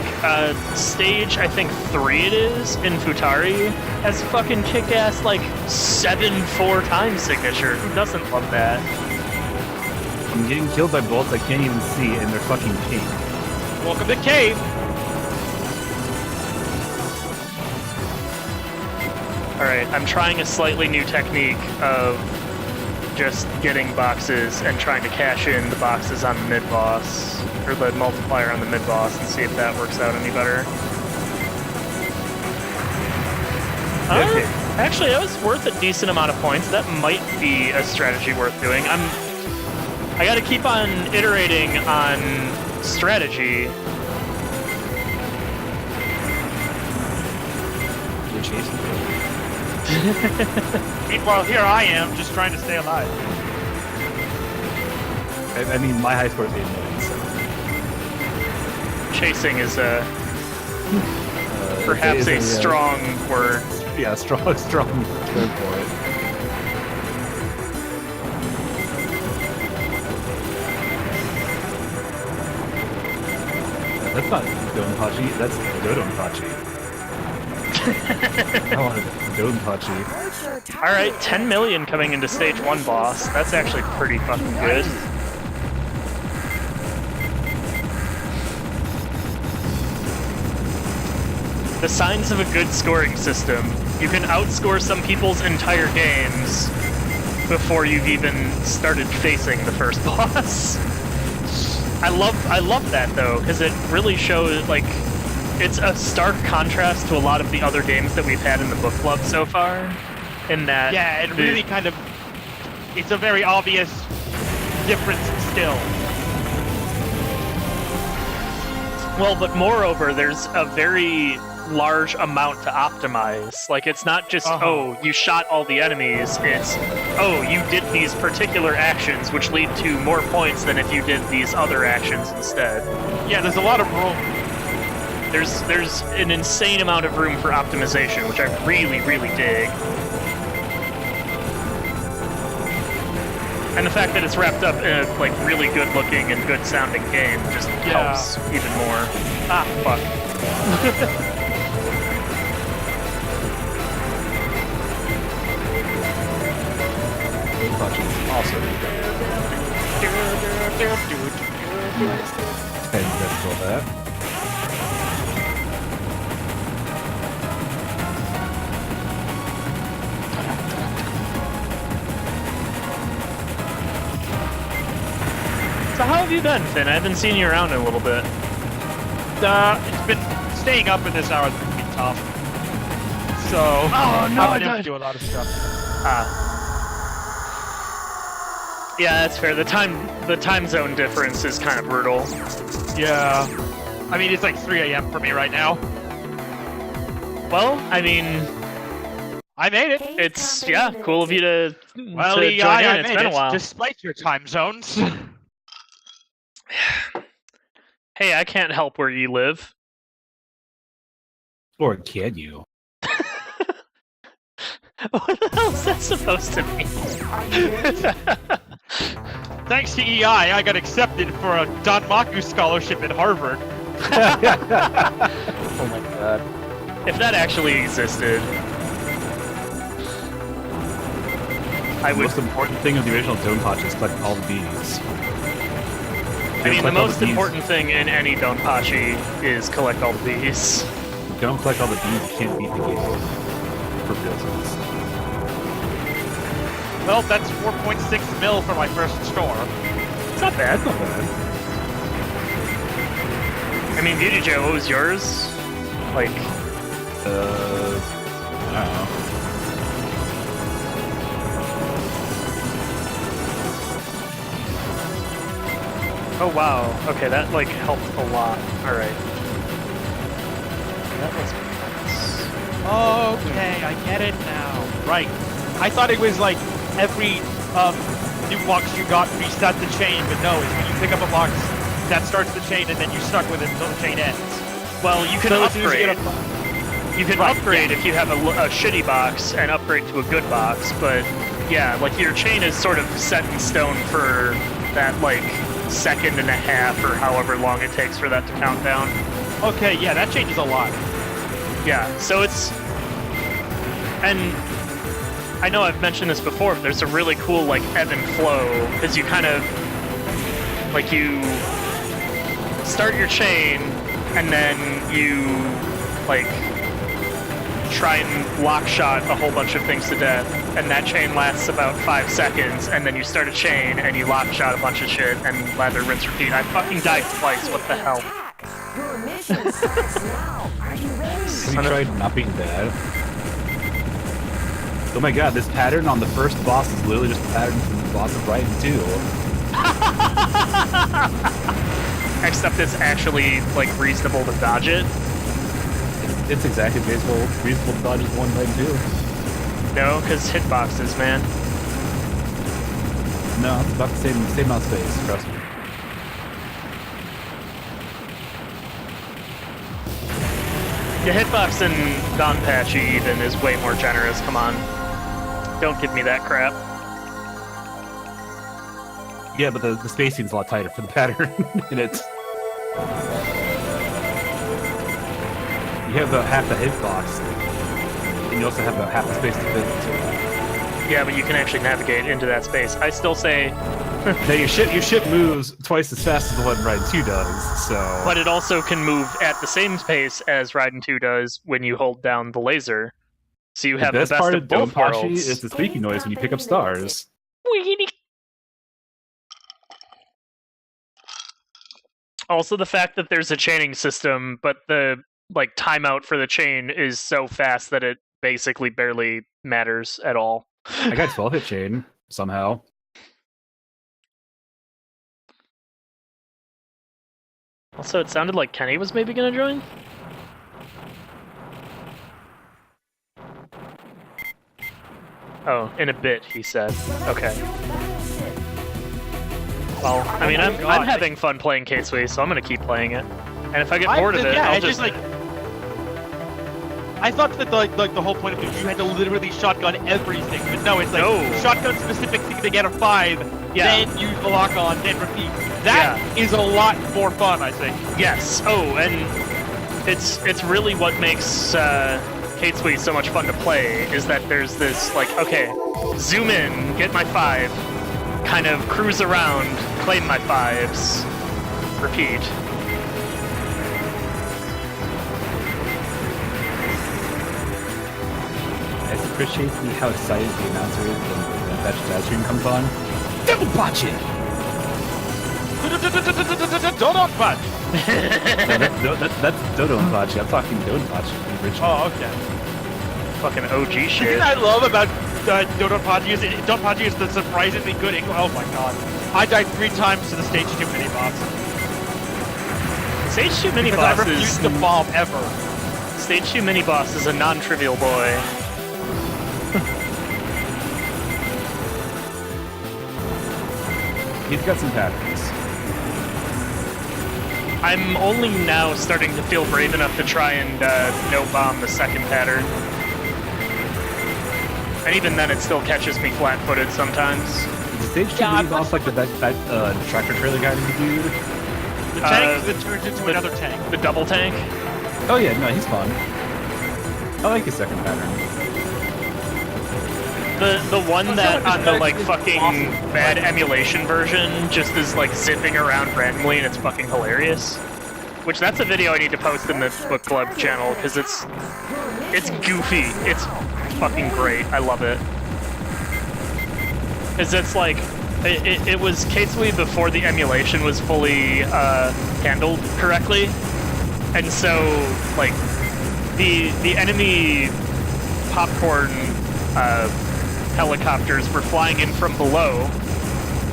stage, I think 3 it is, in Futari, has fucking kick-ass, like, 7/4 time signature. Who doesn't love that? I'm getting killed by bolts I can't even see, and they're fucking pink. Welcome to Cave! Alright, I'm trying a slightly new technique of just getting boxes and trying to cash in the boxes on the mid-boss, or the multiplier on the mid-boss, and see if that works out any better. Okay. Actually, that was worth a decent amount of points. That might be a strategy worth doing. I gotta keep on iterating on strategy. You're chasing me. Meanwhile, here I am, just trying to stay alive. I mean, my high score is 8 million, so... Chasing is perhaps a strong word. Yeah, strong word for it. That's not Donpachi, that's Dodonpachi. I wanted Donpachi. Alright, 10 million coming into stage 1 boss. That's actually pretty fucking good. The signs of a good scoring system. You can outscore some people's entire games before you've even started facing the first boss. I love that though, because it really shows like it's a stark contrast to a lot of the other games that we've had in the book club so far. In that, Yeah, it really kind of, it's a very obvious difference in skill. Well, but moreover, there's a very large amount to optimize. Like, it's not just, oh, you shot all the enemies, it's, oh, you did these particular actions, which lead to more points than if you did these other actions instead. Yeah, there's a lot of room. There's an insane amount of room for optimization, which I really, really dig. And the fact that it's wrapped up in a like really good looking and good sounding game just helps even more. Ah, fuck. Also, nice. And that's all that. So how have you been, Finn? I haven't seen you around in a little bit. It's been staying up in this hour has been tough. So I've been able to do a lot of stuff. Yeah, that's fair. The time zone difference is kind of brutal. Yeah. I mean, it's like 3 a.m. for me right now. Well, I mean, I made it. it's cool of you to Well, to EI, join in. I It's made been a it, while. despite your time zones. Hey, I can't help where you live. Or can you? What the hell is that supposed to mean? Thanks to EI, I got accepted for a Danmaku scholarship at Harvard. Oh my god. If that actually existed, I The would. most important thing of the original Donpachi is collect all the bees. I mean, the most important thing in any Donpachi is collect all the bees. If you don't collect all the bees, you can't beat the game. For business. Well, that's 4.6 mil for my first score. It's not bad. Not bad. I mean, viewtyjoe, what was yours? Like, I don't know. oh wow. Okay, that like helped a lot. All right. That was nice. Okay, I get it now. Right. I thought it was like every new box you got reset the chain, but no, it's when you pick up a box that starts the chain and then you're stuck with it until the chain ends. Well, you can So as soon as you upgrade. get You can upgrade if you have a shitty box and upgrade to a good box, but yeah, like your chain is sort of set in stone for that like second and a half or however long it takes for that to count down. Okay, yeah, that changes a lot. Yeah, so it's... And I know I've mentioned this before, but there's a really cool like ebb and flow, because you kind of... Like you start your chain, and then you like try and lock shot a whole bunch of things to death, and that chain lasts about 5 seconds, and then you start a chain and you lock shot a bunch of shit and lather, rinse, repeat. I fucking died twice, what the hell? Your mission starts now. Are you ready? Have you tried not being bad? Oh my god, this pattern on the first boss is literally just a pattern from the boss of Raiden 2. Except it's actually like reasonable to dodge it. It's exactly reasonable to dodge as one Raiden 2. No, because hitboxes, man. No, it's about the same amount of space, trust me. Yeah, hitbox in Donpachi even is way more generous, come on. Don't give me that crap. Yeah, but the spacing's a lot tighter for the pattern in it. You have about half the hitbox, and you also have about half the space to fit into. Yeah, but you can actually navigate into that space. I still say... Now your ship moves twice as fast as the one Raiden 2 does, so... But it also can move at the same pace as Raiden 2 does when you hold down the laser. So you have the best part of of both Donpachi worlds. is the squeaky noise when you pick up stars. Also, the fact that there's a chaining system, but the like timeout for the chain is so fast that it basically barely matters at all. I got 12-hit chain somehow. Also, it sounded like Kenny was maybe gonna join. Oh, in a bit, he said. Okay. Well, I mean, I'm having fun playing Ketsui, so I'm gonna keep playing it. And if I get bored of it, yeah, I'll it's just like. I thought that the whole point of it, you had to literally shotgun everything, but no, it's like shotgun specific thing to get a 5, then use the lock on, then repeat. That is a lot more fun, I think. Yes. Oh, and it's really what makes Ketsui so much fun to play is that there's this like, okay, zoom in, get my 5, kind of cruise around, claim my 5s, repeat. I just appreciate how excited the announcer is when that jazz stream comes on. Double punch it! Donut punch! That's Dodo and Pachi. I'm talking Dodo Pachi, the original. Oh, okay. Fucking OG The shit. thing I love about Donut Pachi is the surprisingly good English. Oh my god. I died 3 times to the stage 2 mini-boss. Stage 2 mini Because I boss refuse is to bomb ever. Stage 2 mini boss is a non-trivial boy. He's got some patterns. I'm only now starting to feel brave enough to try and no-bomb the second pattern. And even then, it still catches me flat-footed sometimes. Is the stage 2 mini boss like that tractor trailer guy to the dude? The tank that turns into another tank. The double tank? Oh yeah, no, he's fun. I like his second pattern. The one that on the like fucking bad emulation version just is like zipping around randomly and it's fucking hilarious. Which that's a video I need to post in the book club channel because it's goofy. It's fucking great. I love it. Cause it's like it was Ketsui before the emulation was fully handled correctly, and so like the enemy popcorn helicopters were flying in from below,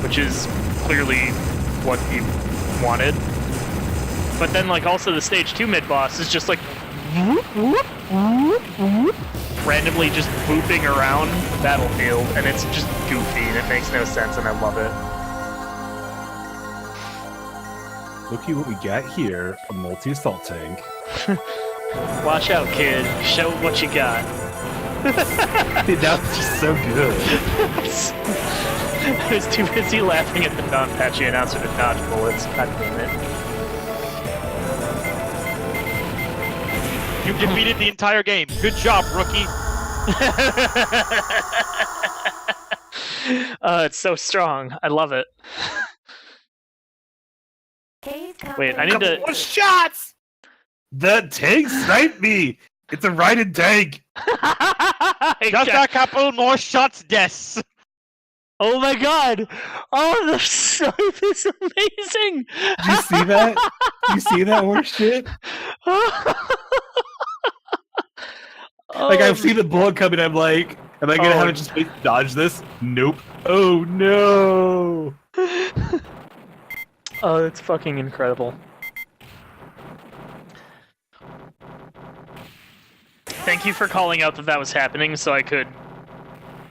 which is clearly what you wanted. But then, like, also the stage 2 mid-boss is just like whoop, whoop, whoop, whoop, randomly just booping around the battlefield, and it's just goofy and it makes no sense, and I love it. Looky what we got here, a multi-assault tank. Watch out, kid. Show what you got. Dude, that was just so good. I was too busy laughing at the non-patchy announcer to dodge bullets. God damn it. You defeated the entire game. Good job, rookie. It's so strong. I love it. Wait, I need to... More shots! The tank sniped me! It's a righted tank! Just a couple more shots, Des. Oh my god! Oh, the snipe is amazing! Did you see that? You see that horse shit? Like, I see the bullet coming, I'm like, am I gonna have it just dodge this? Nope. Oh no! Oh, it's fucking incredible. Thank you for calling out that that was happening so I could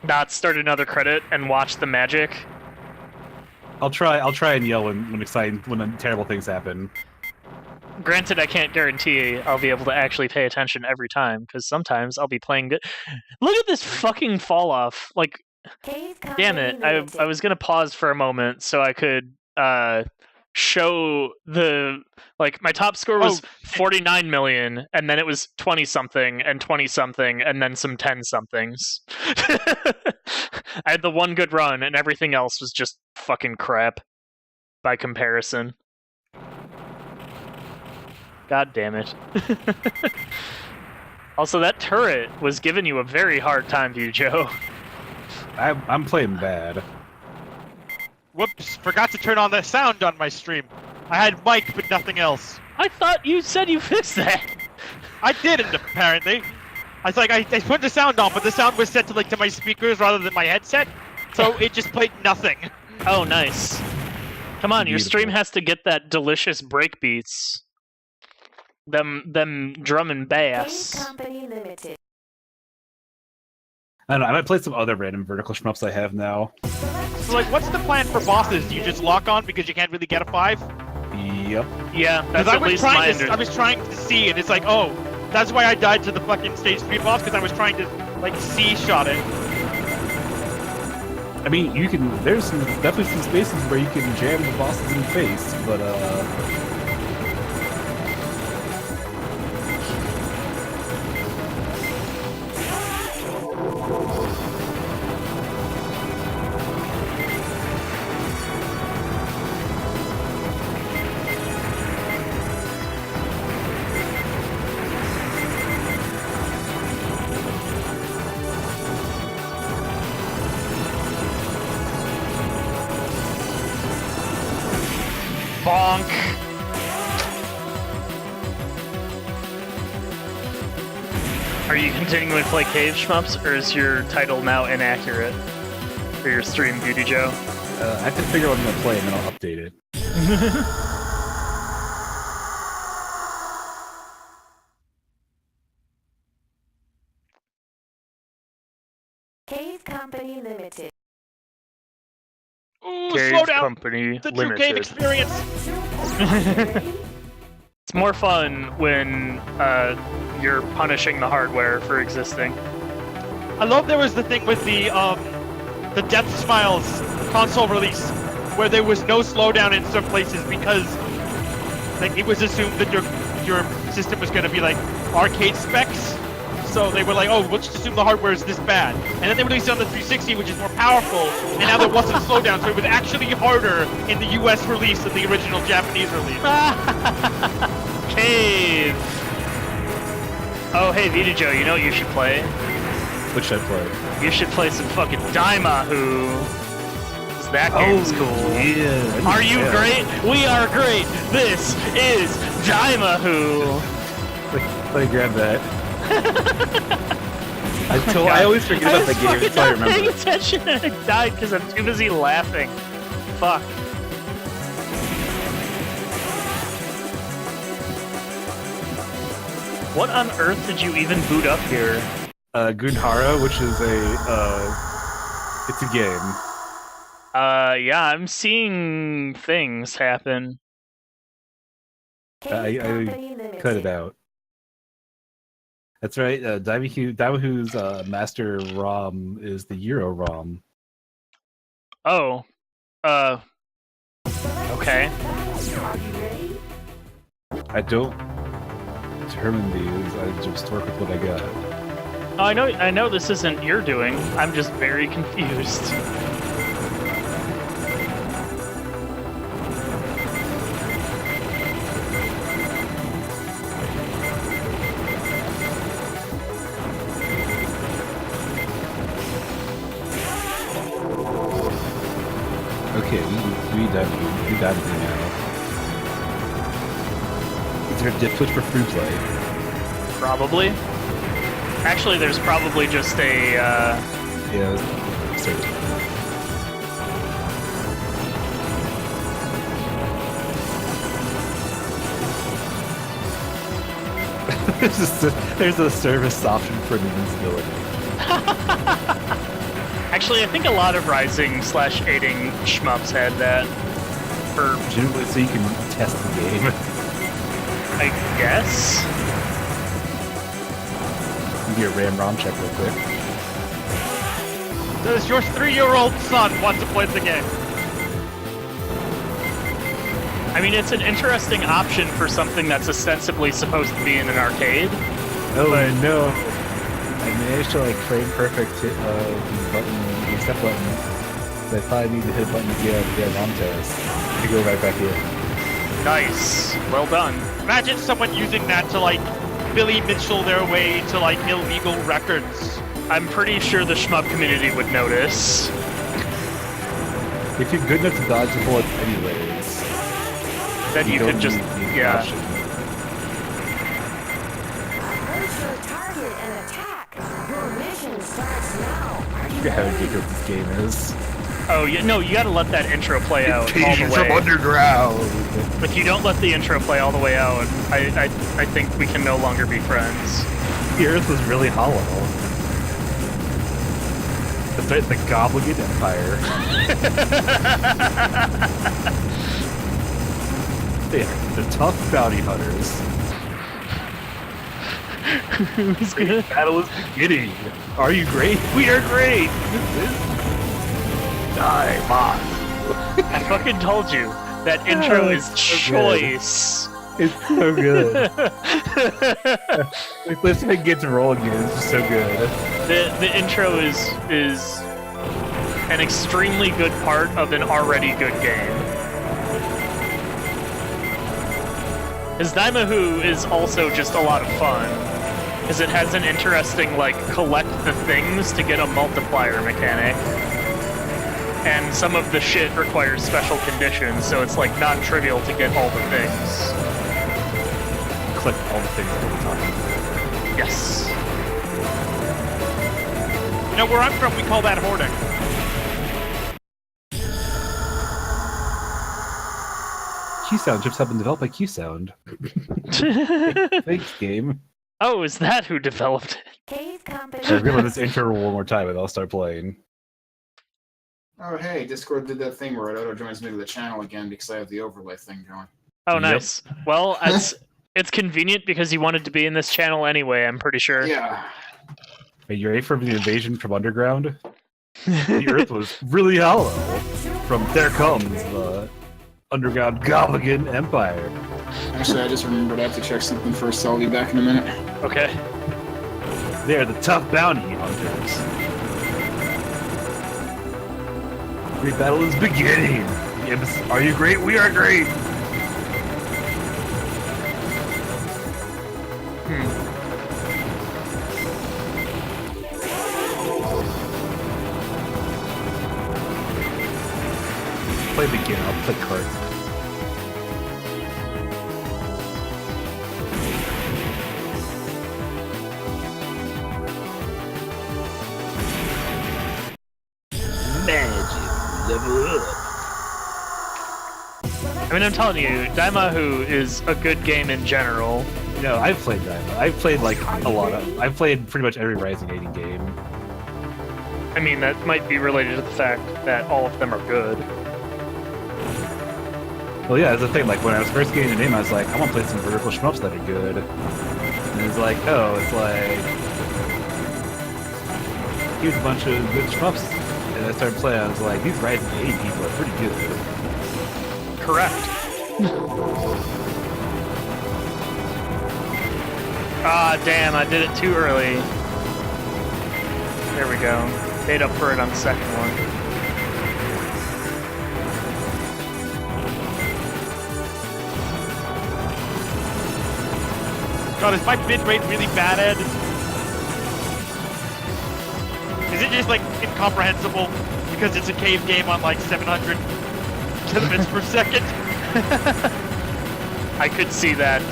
not start another credit and watch the magic. I'll try and yell when terrible things happen. Granted, I can't guarantee I'll be able to actually pay attention every time, because sometimes I'll be playing good. Look at this fucking fall off. Like, damn it. I was gonna pause for a moment so I could show the, like, my top score was 49 million, and then it was 20 something and 20 something and then some 10 somethings. I had the one good run and everything else was just fucking crap by comparison. God damn it. Also, that turret was giving you a very hard time, viewtyjoe. I'm playing bad. Whoops, forgot to turn on the sound on my stream. I had mic, but nothing else. I thought you said you fixed that. I didn't, apparently. I was like, I put the sound on, but the sound was set to like to my speakers rather than my headset, so it just played nothing. Oh, nice. Come on, your stream Beautiful. has to get that delicious break beats. Them drum and Game bass. Company Limited. I don't know. I might play some other random vertical shmups I have now. So like, what's the plan for bosses? Do you just lock on because you can't really get a 5? Yep. Yeah, Because that's I at was least my trying to, I was trying to see, and it's like, oh, that's why I died to the fucking stage 3 boss, because I was trying to like C-shot it. I mean, you can. There's definitely some spaces where you can jam the bosses in the face, but bonk. Are you continuing to play Cave Shmups, or is your title now inaccurate for your stream, Beauty Joe? I have to figure out what I'm gonna play and then I'll update it. Cave Company Limited. Ooh, Cave slow down! Company The true cave Limited. experience! It's more fun when you're punishing the hardware for existing. I love there was the thing with the Death Smiles console release, where there was no slowdown in some places because like it was assumed that your system was gonna be like arcade specs. So they were like, oh, let's just assume the hardware is this bad. And then they released it on the 360, which is more powerful, and now there wasn't slowdown, so it was actually harder in the US release than the original Japanese release. Cave! Oh, hey, Vita Joe, you know what you should play? What should I play? You should play some fucking Daimahoo. 'Cause that game's cool. Yeah. Are you great? We are great! This is Daimahoo! Let me grab that. I always forget about the game. That's all I I was paying remember. attention and I died because I'm too busy laughing. Fuck. What on earth did you even boot up here? Gunhara, which is it's a game. Yeah, I'm seeing things happen. Cave I Company Limited. cut it out. That's right. Daimahoo's master ROM is the Euro ROM. Oh. Okay. Are you ready? I don't determine these. I just work with what I got. Oh, I know this isn't your doing. I'm just very confused. Okay, we done now. Is there a dip switch for free play? Probably. Actually, there's probably just a, Yeah. So, there's a service option for invincibility. Actually, I think a lot of Rising/aiding shmups had that. For, Presumably so you can test the game. I guess? Do a RAM ROM check real quick. Does your 3-year-old son want to play the game? I mean, it's an interesting option for something that's ostensibly supposed to be in an arcade. Oh no! I managed to like frame perfect hit the button, the step button. So I probably need to hit a button to get a ROM test to go right back in. Nice. Well done. Imagine someone using that to like Billy Mitchell their way to like illegal records. I'm pretty sure the shmup community would notice. If you're good enough to dodge the bullets anyways. then you could just, yeah. Approach your target and attack. Your mission starts now. Are you Look at how ready? ridiculous this game is. Oh, no, you gotta let that intro play out all the way. underground. If you don't let the intro play all the way out, I think we can no longer be friends. The Earth was really hollow. The Goblin Empire. The tough bounty hunters. Who's good? Battle is beginning. Are you great? We are great. Die, boss. I fucking told you that intro is choice. It's so good. Like, let's make get to roll again. It's just so good. The intro is an extremely good part of an already good game. His Daimahu is also just a lot of fun, because it has an interesting, like, collect the things to get a multiplier mechanic. And some of the shit requires special conditions, so it's, like, not trivial to get all the things. Collect all the things all the time. Yes. You know, where I'm from, we call that hoarding. Q-Sound chips have been developed by Q-Sound. Thanks, game. Oh, is that who developed it? Cave company. I'm gonna let this intro one more time and I'll start playing. Oh, hey, Discord did that thing where it auto-joins me to the channel again because I have the overlay thing going. Oh, Yep. nice. Well, it's convenient because you wanted to be in this channel anyway, I'm pretty sure. Yeah. Are you ready for the invasion from underground? The Earth was really hollow. From there comes the underground Goblin Empire. Actually, I just remembered I have to check something first, so I'll be back in a minute. Okay. They are the tough bounty hunters. Great battle is beginning. The imps, are you great? We are great. Play begin. I'll play cards. Magic level up. I mean, I'm telling you, Daimahu is a good game in general. You know, I've played Diamond. I've played like a lot of. I've played pretty much every Rising 80 game. I mean, that might be related to the fact that all of them are good. Well, yeah, that's the thing. Like when I was first getting the name, I was like, I want to play some vertical shmups that are good. And it's like, oh, it's like here's a bunch of good shmups. And I started playing. I was like, these Rising 80 people are pretty good. Correct. Ah, damn, I did it too early. There we go. Made up for it on the second one. God, is my bitrate really bad, Ed? Is it just, like, incomprehensible because it's a cave game on, like, 700 kilobits per second? I could see that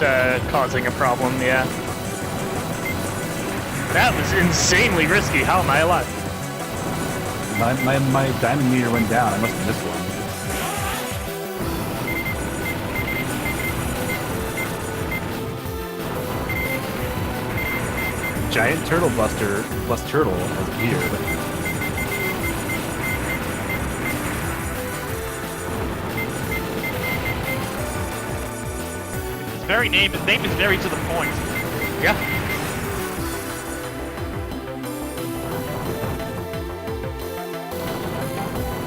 causing a problem, yeah. That was insanely risky. How am I alive? My diamond meter went down. I must have missed one. Giant turtle buster plus turtle has appeared. His name is very to the point. Yeah.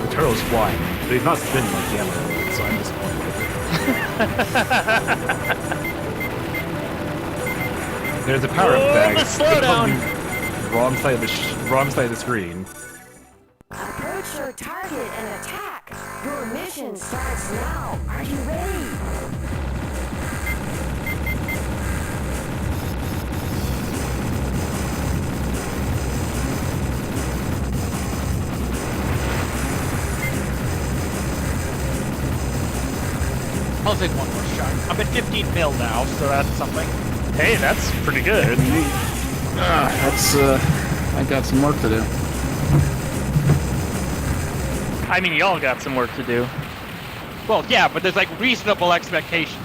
The turtle's flying, but he's not spinning like the emerald, so I'm disappointed. There's a power-up bag. The slowdown. Wrong side of the wrong side of the screen. Approach your target and attack. Your mission starts now. Are you ready? I'll take one more shot. I'm at 15 mil now, so that's something. Hey, that's pretty good. I got some work to do. I mean, y'all got some work to do. Well, yeah, but there's like reasonable expectations.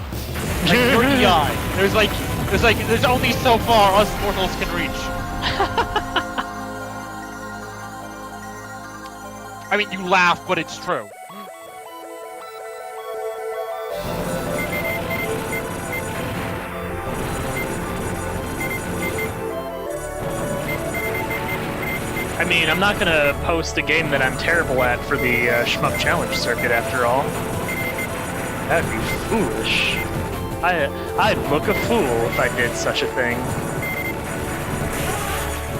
Like your EI, there's only so far us mortals can reach. I mean, you laugh, but it's true. I mean, I'm not gonna post a game that I'm terrible at for the Shmup Challenge circuit after all. That'd be foolish. I'd look a fool if I did such a thing.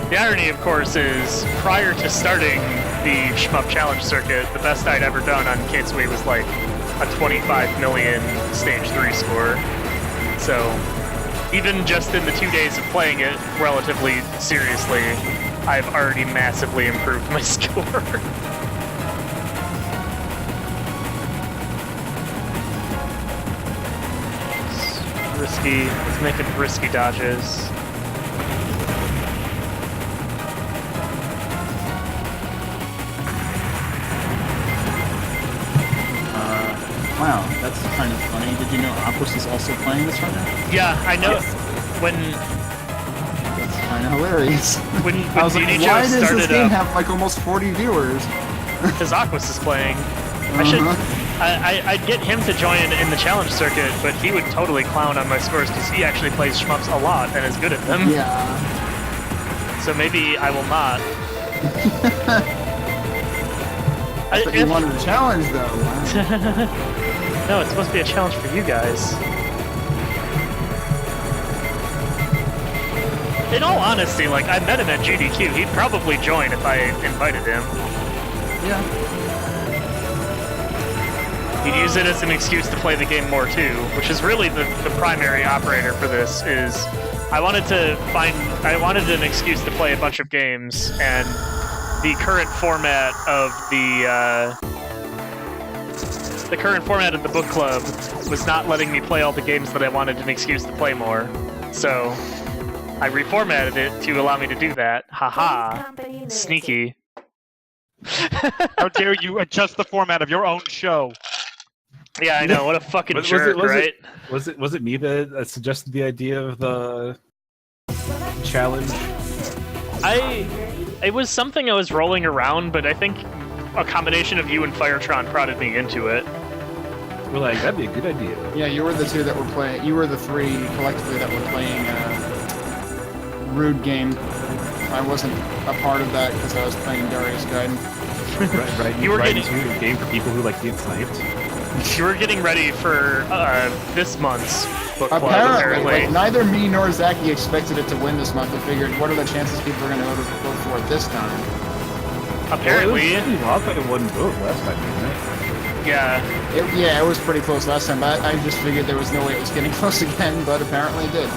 The irony, of course, is prior to starting the Shmup Challenge circuit, the best I'd ever done on Ketsui was like a 25 million stage 3 score. So, even just in the 2 days of playing it relatively seriously, I've already massively improved my score. Risky. Let's make it risky dodges. Wow, that's kind of funny. Did you know Aquas is also playing this right now? Yeah, I know. When That's kind of hilarious. when I was like, VDJ why does this started game up, have like almost 40 viewers? because Aquas is playing. I'd get him to join in the challenge circuit, but he would totally clown on my scores because he actually plays shmups a lot and is good at them. Yeah. So maybe I will not. I thought you wanted a challenge though. Wow. No, it's supposed to be a challenge for you guys. In all honesty, like, I met him at GDQ. He'd probably join if I invited him. Yeah. He'd use it as an excuse to play the game more too, which is really the primary operator for this. Is I wanted an excuse to play a bunch of games, and the current format of the book club was not letting me play all the games that I wanted an excuse to play more. So I reformatted it to allow me to do that. Haha. Sneaky. How dare you adjust the format of your own show? Yeah, I know. What a fucking jerk, right? Was it me that suggested the idea of the challenge? It was something I was rolling around, but I think a combination of you and Firetron prodded me into it. We're like, that'd be a good idea. Yeah, you were the two that were playing. You were the three collectively that were playing Rude Game. I wasn't a part of that because I was playing Darius Gaiden. Right. You were getting getting- a game for people who like get sniped. You were getting ready for this month's book club, Apparently, apparently. like, neither me nor Zachy expected it to win this month. We figured, what are the chances people are going to vote for it this time? Apparently, Well, it was like it wasn't vote last time, didn't it? yeah. Yeah, it was pretty close last time, but I just figured there was no way it was getting close again, but apparently it did.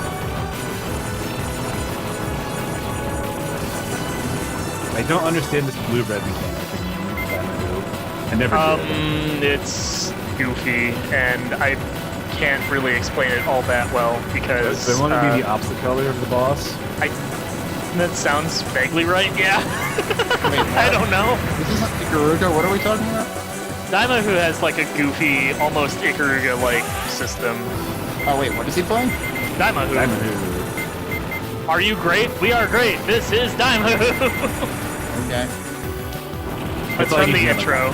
I don't understand this blue-red mechanic. I never did. It's goofy, and I can't really explain it all that well because They want to be the opposite color of the boss. that sounds vaguely right. Yeah. Wait, I don't know. This isn't Ikaruga, what are we talking about? Daima, who has like a goofy, almost Ikaruga-like system. Oh wait, what is he playing? Daima, who? Are you great? We are great. This is Daima. Okay. It's from the intro.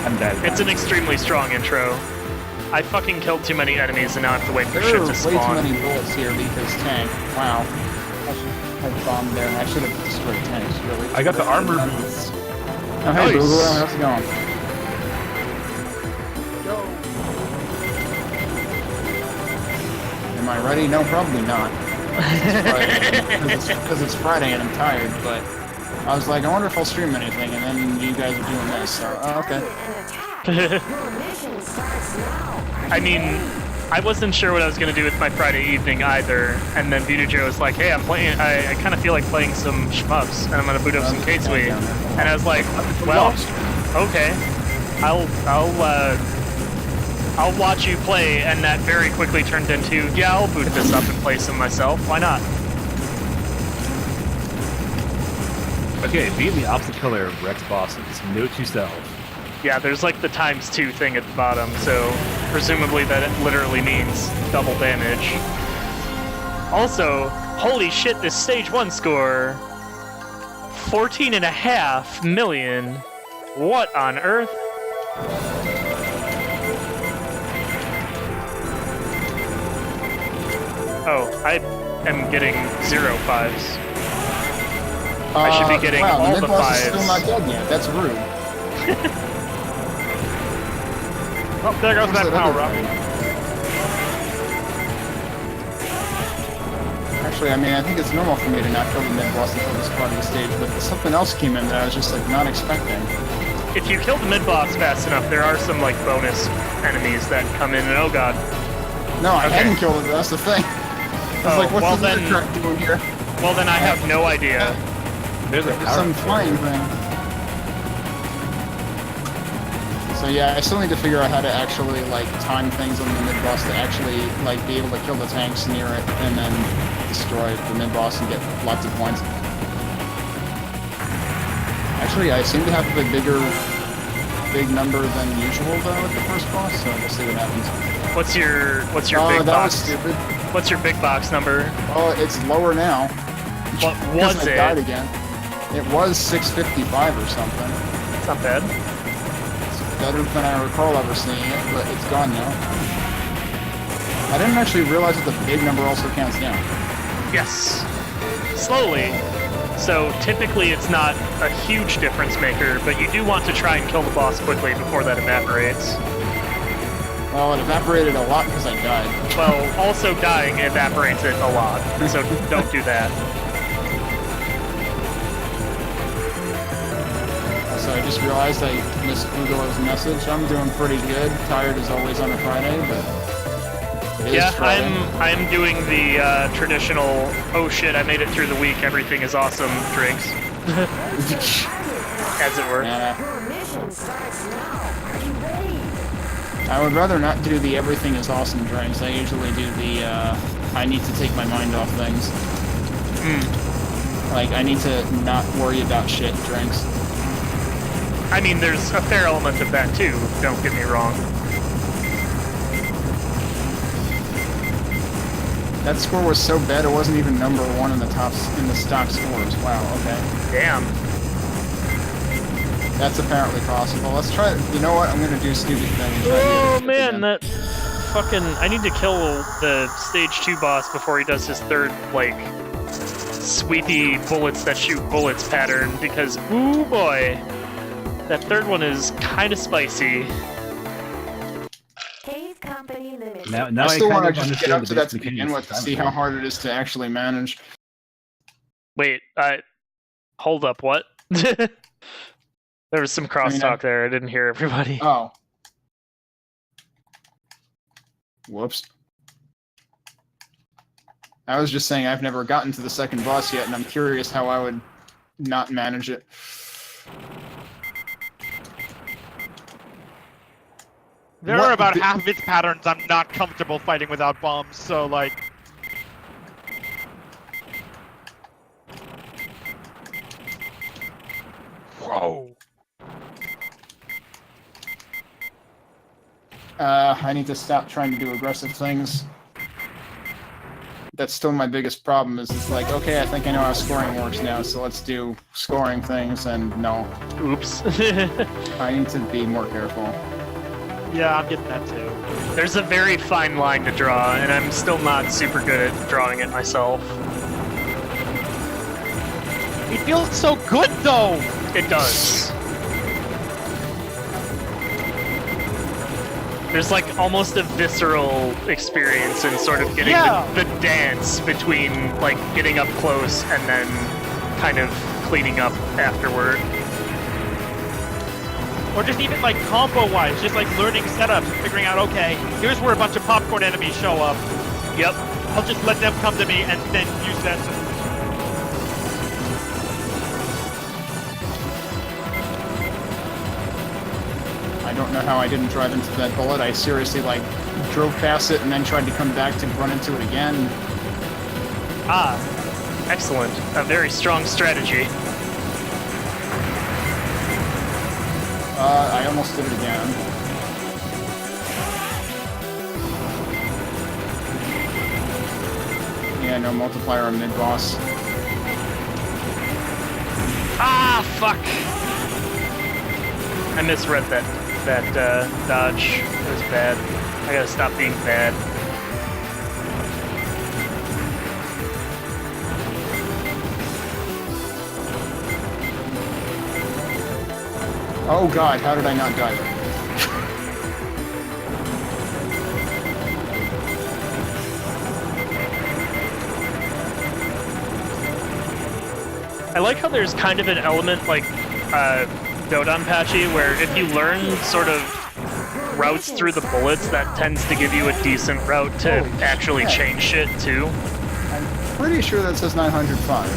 I'm dead. It's an extremely strong intro. I fucking killed too many enemies and now I have to wait for There shit are to way too spawn. many bullets here because tank. Wow. I should have bombed there. I should have destroyed tanks, really. I got the armor boots. Oh, hey, Nice. Google, how's it going? Am I ready? No, probably not. Because it's Friday and I'm tired, but I was like, I wonder if I'll stream anything, and then you guys are doing this, so, oh, okay. I mean, I wasn't sure what I was going to do with my Friday evening either, and then viewtyjoe was like, hey, I'm playing, I kind of feel like playing some shmups, and I'm going to boot up some Ketsui. And I was like, well, okay. I'll watch you play, and that very quickly turned into, yeah, I'll boot this up and play some myself. Why not? Okay, being the opposite color of Rex bosses. Note to self. Yeah, there's like the ×2 thing at the bottom, so presumably that it literally means double damage. Also, holy shit, this stage 1 score, 14.5 million. What on earth? Oh, I am getting 0 5s. I should be getting wow, all the the mid-boss is 5s. still not dead yet. That's rude. Oh, there goes that power up. Actually, I mean, I think it's normal for me to not kill the mid-boss until this part of the stage, but something else came in that I was just, like, not expecting. If you kill the mid-boss fast enough, there are some, like, bonus enemies that come in, and oh god. No, I Okay. hadn't killed it, that's the thing. I was Oh, like, what's well the then- truck doing here? Well, then I have no idea. There's a There's power some flying thing. So yeah, I still need to figure out how to actually, like, time things on the mid-boss to actually, like, be able to kill the tanks near it and then destroy the mid-boss and get lots of points. Actually, I seem to have a big number than usual, though, at the first boss, so we'll see what happens. What's your Oh, big that box? was stupid. What's your big box number? Oh, it's lower now. What Because was I it? died again. It was 655 or something. It's not bad. It's better than I recall ever seeing it, but it's gone now. I didn't actually realize that the big number also counts down. Yes. Slowly. So typically it's not a huge difference maker, but you do want to try and kill the boss quickly before that evaporates. Well, it evaporated a lot because I died. Well, also dying evaporates it a lot, so don't do that. So I just realized I missed Ugo's message. I'm doing pretty good. Tired as always on a Friday, but it is Yeah, Friday. I'm doing the traditional, oh shit, I made it through the week, everything is awesome drinks, as it were. Nah, Your mission starts now. Are you ready? I would rather not do the everything is awesome drinks. I usually do the I need to take my mind off things. Like, I need to not worry about shit drinks. I mean, there's a fair element of that too, don't get me wrong. That score was so bad it wasn't even number 1 in the stock scores. Wow, okay. Damn. That's apparently possible. Let's try it. You know what? I'm gonna do stupid things. Try to Oh do it man, again. that fucking... I need to kill the stage 2 boss before he does his third, like, sweepy bullets that shoot bullets pattern, because, ooh boy, that third one is kind of spicy. Cave Company Limited. Now I still kind want of to just get up understand to the that to basic begin with mechanics to of see time how travel. hard it is to actually manage. Wait, hold up, what? There was some crosstalk there, I didn't hear everybody. Oh. Whoops. I was just saying I've never gotten to the second boss yet, and I'm curious how I would not manage it. There What are about the- half of its patterns I'm not comfortable fighting without bombs, so like... Whoa. I need to stop trying to do aggressive things. That's still my biggest problem, is it's like, okay, I think I know how scoring works now, so let's do scoring things, and no. Oops. I need to be more careful. Yeah, I'm getting that too. There's a very fine line to draw, and I'm still not super good at drawing it myself. It feels so good though! It does. There's like almost a visceral experience in sort of getting Yeah. the dance between like getting up close and then kind of cleaning up afterward. Or just even like combo-wise, just like learning setups and figuring out, okay, here's where a bunch of popcorn enemies show up. Yep. I'll just let them come to me and then use that to... I don't know how I didn't drive into that bullet. I seriously, like, drove past it and then tried to come back to run into it again. Ah, excellent. A very strong strategy. I almost did it again. Yeah, no multiplier on mid-boss. Ah, fuck! I misread that dodge. It was bad. I gotta stop being bad. Oh god, how did I not die there? I like how there's kind of an element like Dodon Patchy, where if you learn sort of routes through the bullets, that tends to give you a decent route to Holy actually shit. change shit too. I'm pretty sure that says 905.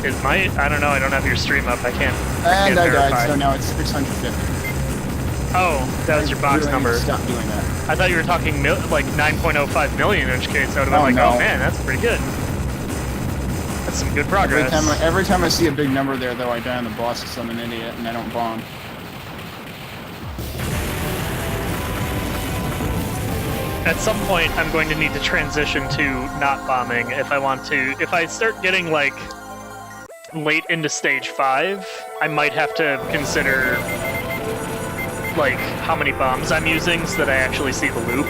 It might. I don't know. I don't have your stream up. I can't. And I verify. died, so now it's 650. Oh, that was your box Really number. Stop doing that. I thought you were talking like 9.05 million, in which case I would have been Oh, like, no. oh man, that's pretty good. That's some good progress. Every time I see a big number there, though, I die on the boss because I'm an idiot and I don't bomb. At some point, I'm going to need to transition to not bombing if I want to. If I start getting like late into stage 5, I might have to consider like how many bombs I'm using so that I actually see the loop.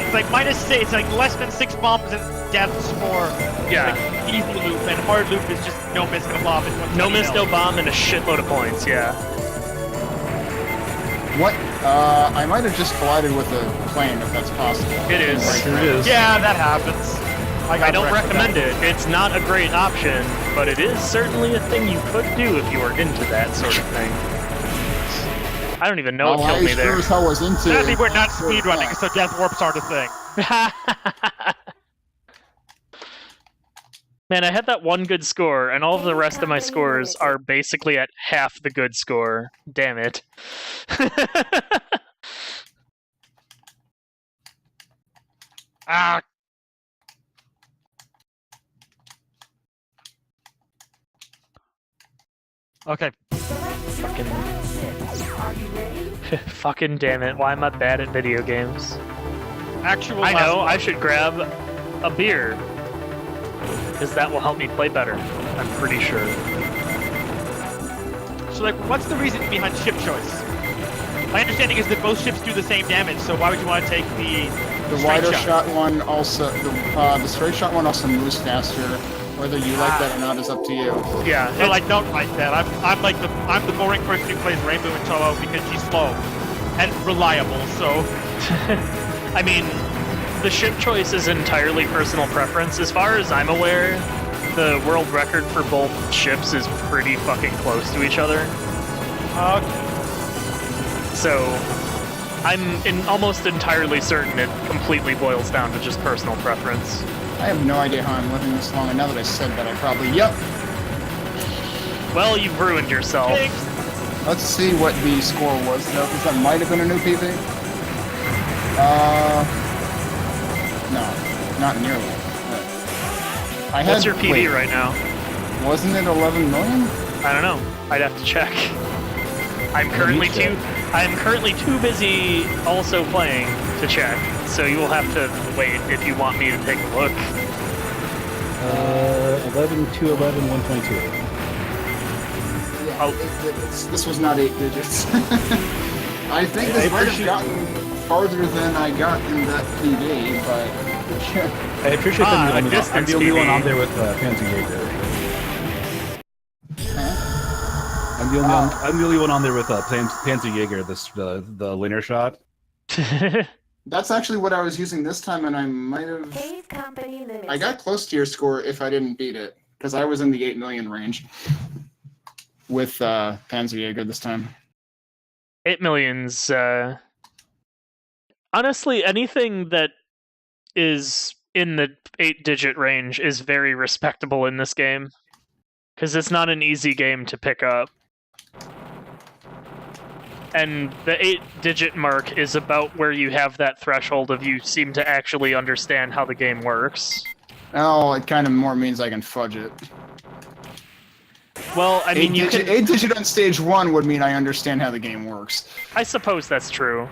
It's like -6, it's like less than 6 bombs and deaths for Yeah. like, easy loop, and hard loop is just no miss, no bomb. It's No miss, no 120 bomb, and a shitload of points, yeah. What? I might have just collided with a plane, if that's possible. It is. Sure it is. Yeah, that happens. I don't wrecked with recommend that. it. It's not a great option, but it is certainly a thing you could do if you were into that sort of thing. I don't even know what killed me I there. sure as hell was into Sadly, we're not sort of speedrunning, that. so death warps aren't a thing. Man, I had that one good score, and all of the rest of my scores are basically at half the good score. Damn it. Ah, okay. Select your battleships. Are you ready? Fucking damn it, why am I bad at video games? Actual I know, last I should grab a beer. Because that will help me play better. I'm pretty sure. So, like, what's the reason behind ship choice? My understanding is that both ships do the same damage, so why would you want to take the The straight wider shot one also, the straight shot one also moves faster. Whether you like that or not is up to you. Yeah, Well, I don't like that. I'm the boring person who plays Rainbow and Toho because she's slow and reliable. So I mean, the ship choice is entirely personal preference. As far as I'm aware, the world record for both ships is pretty fucking close to each other. So, I'm almost entirely certain it completely boils down to just personal preference. I have no idea how I'm living this long, and now that I said that, I probably, yep. Well, you've ruined yourself. Let's see what the score was, though, because that might have been a new PB. No, not nearly. I What's your had, PB wait, right now? Wasn't it 11 million? I don't know. I'd have to check. I'm currently too busy also playing to check, so you will have to wait if you want me to take a look. 11, 211, 122. Yeah, Oh. 8 digits. This was not 8 digits. I think I this might have appreciate- gotten farther than I got in that PB, but... I appreciate Ah, that a I'm the distance only one PB. on there with Panzer Jaeger. Huh? I'm the only one on there with Panzer Jaeger, the linear shot. That's actually what I was using this time, and I might have... Cave Company Limited. I got close to your score if I didn't beat it, because I was in the 8 million range with Panzer Jaeger this time. 8 million's, honestly, anything that is in the 8-digit range is very respectable in this game. Because it's not an easy game to pick up. And the 8-digit mark is about where you have that threshold of you seem to actually understand how the game works. Oh, it kind of more means I can fudge it. Well, I mean, you can... 8-digit on stage 1 would mean I understand how the game works. I suppose that's true.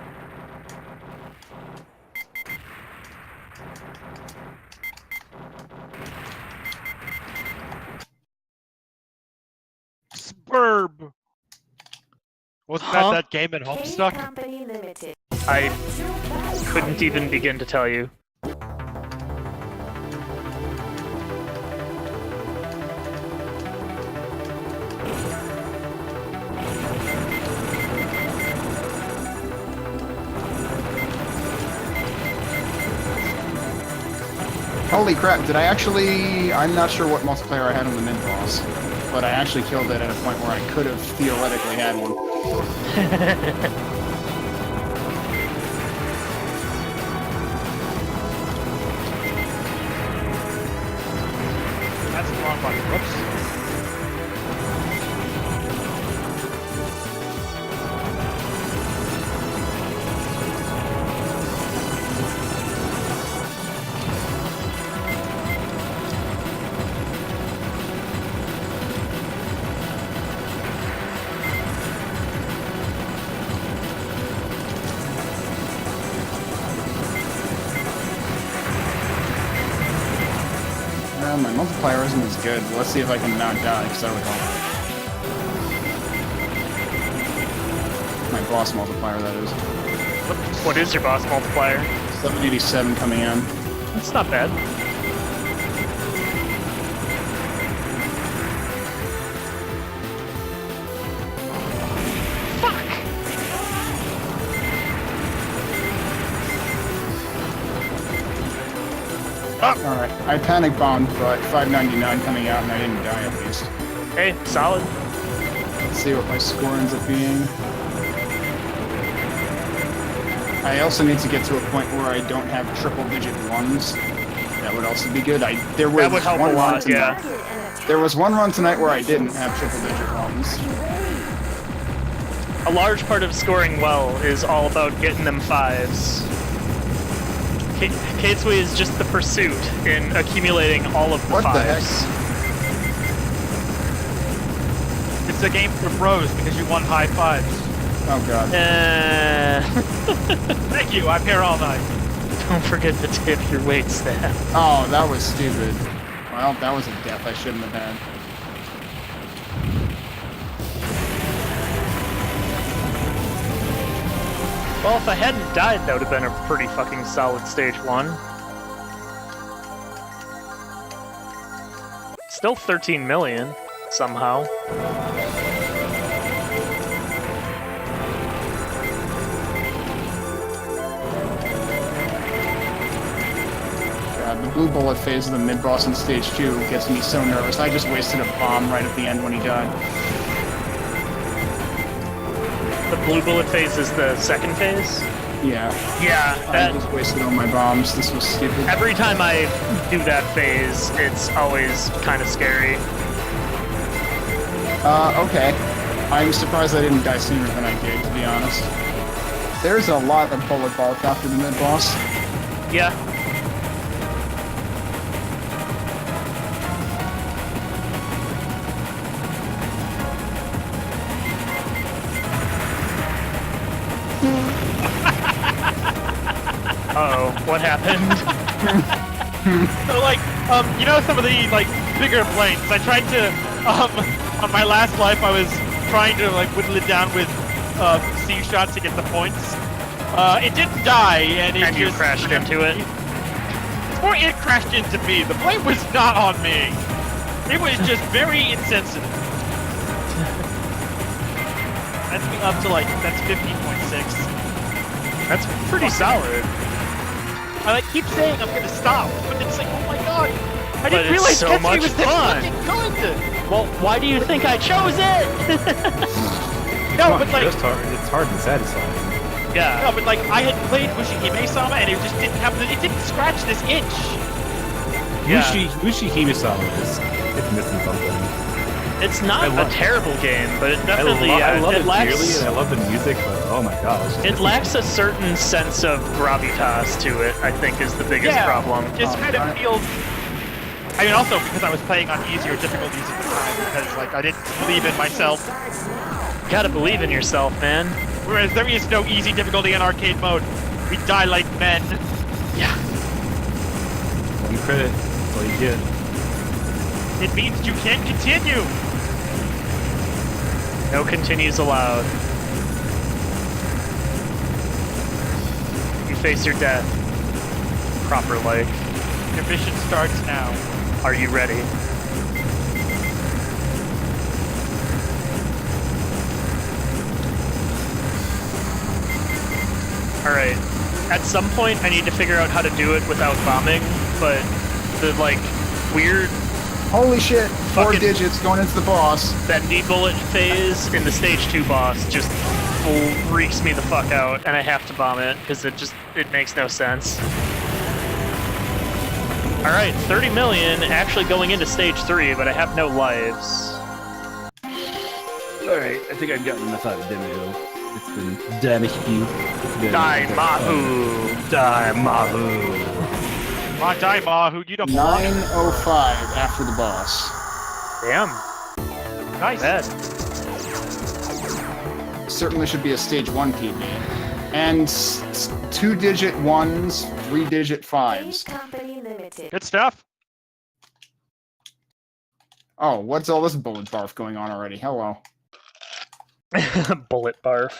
Spurb! Wasn't Huh? that game at Homestuck? Company Limited. I couldn't even begin to tell you. Holy crap, did I actually... I'm not sure what multiplayer I had on the mid-boss, but I actually killed it at a point where I could have theoretically had one. That's the wrong button. Whoops. My multiplier isn't as good. Let's see if I can not die, because that would help. My boss multiplier, that is. What is your boss multiplier? 787 coming in. That's not bad. Alright, I panic bombed, but 599 coming out and I didn't die at least. Hey, solid. Let's see what my score ends up being. I also need to get to a point where I don't have triple-digit ones. That would also be good. There was That would help a one run lot, tonight. yeah. There was one run tonight where I didn't have triple-digit ones. A large part of scoring well is all about getting them 5s. Ketsui is just the pursuit in accumulating all of the What the 5s. It's a game for bros because you won high fives. Oh god. Thank you, I'm here all night. Don't forget to tip your wait staff. Oh, that was stupid. Well, that was a death I shouldn't have had. Well, if I hadn't died, that would have been a pretty fucking solid stage 1. Still 13 million, somehow. God, the blue bullet phase of the mid-boss in stage 2 gets me so nervous. I just wasted a bomb right at the end when he died. The blue bullet phase is the second phase? Yeah. Yeah, I that, just wasted all my bombs. This was stupid. every time I do that phase, it's always kind of scary. Okay. I'm surprised I didn't die sooner than I did, to be honest. There's a lot of bullet barf after the mid-boss. Yeah. Uh-oh, what happened? So like, you know some of the like bigger planes. I tried to, on my last life, I was trying to like whittle it down with C shots to get the points. It didn't die, and it And you just crashed into it? Or it crashed into me. The plane was not on me. It was just very insensitive. That's me up to like that's 15.6. That's pretty solid. I like keep saying I'm gonna stop, but it's like, oh my god, I But didn't it's realize so Ketsui much was this fun. fucking good. Well, why do you think I chose it? No, but like, It's hard and satisfying. Yeah. no, but like I had played Mushihime-sama and it just didn't have it didn't scratch this itch. Yeah. Mushi Hime-sama is it's missing something. It's not I love a it. terrible game, but it definitely I love it it lacks dearly, and I love the music, but oh my gosh. it lacks a certain sense of gravitas to it. I think is the biggest problem. Just kind of feels. I mean, also because I was playing on easier difficulties at the time, because like I didn't believe in myself. You gotta believe in yourself, man. Whereas there is no easy difficulty in arcade mode. We die like men. Yeah. One credit. That's all you get. It means you can't continue. No continues allowed. You face your death. Proper like. Your mission starts now. Are you ready? Alright. At some point I need to figure out how to do it without bombing, but the like weird Holy shit! 4 Fucking- digits going into the boss. bendy bullet phase in the stage 2 boss just freaks me the fuck out, and I have to bomb it because it makes no sense. Alright, 30 million actually going into stage 3, but I have no lives. Alright, I think I've gotten enough out of Demu. It's been damaging. Die Mahu! Die Mahu! Come on, die, Mahu. You don't belong. 9:05 after the boss. Damn, Nice. bad. Certainly should be a stage 1 PB. And 2-digit 1s, 3-digit 5s. Company Limited. Good stuff. Oh, what's all this bullet barf going on already? Hello. Bullet barf.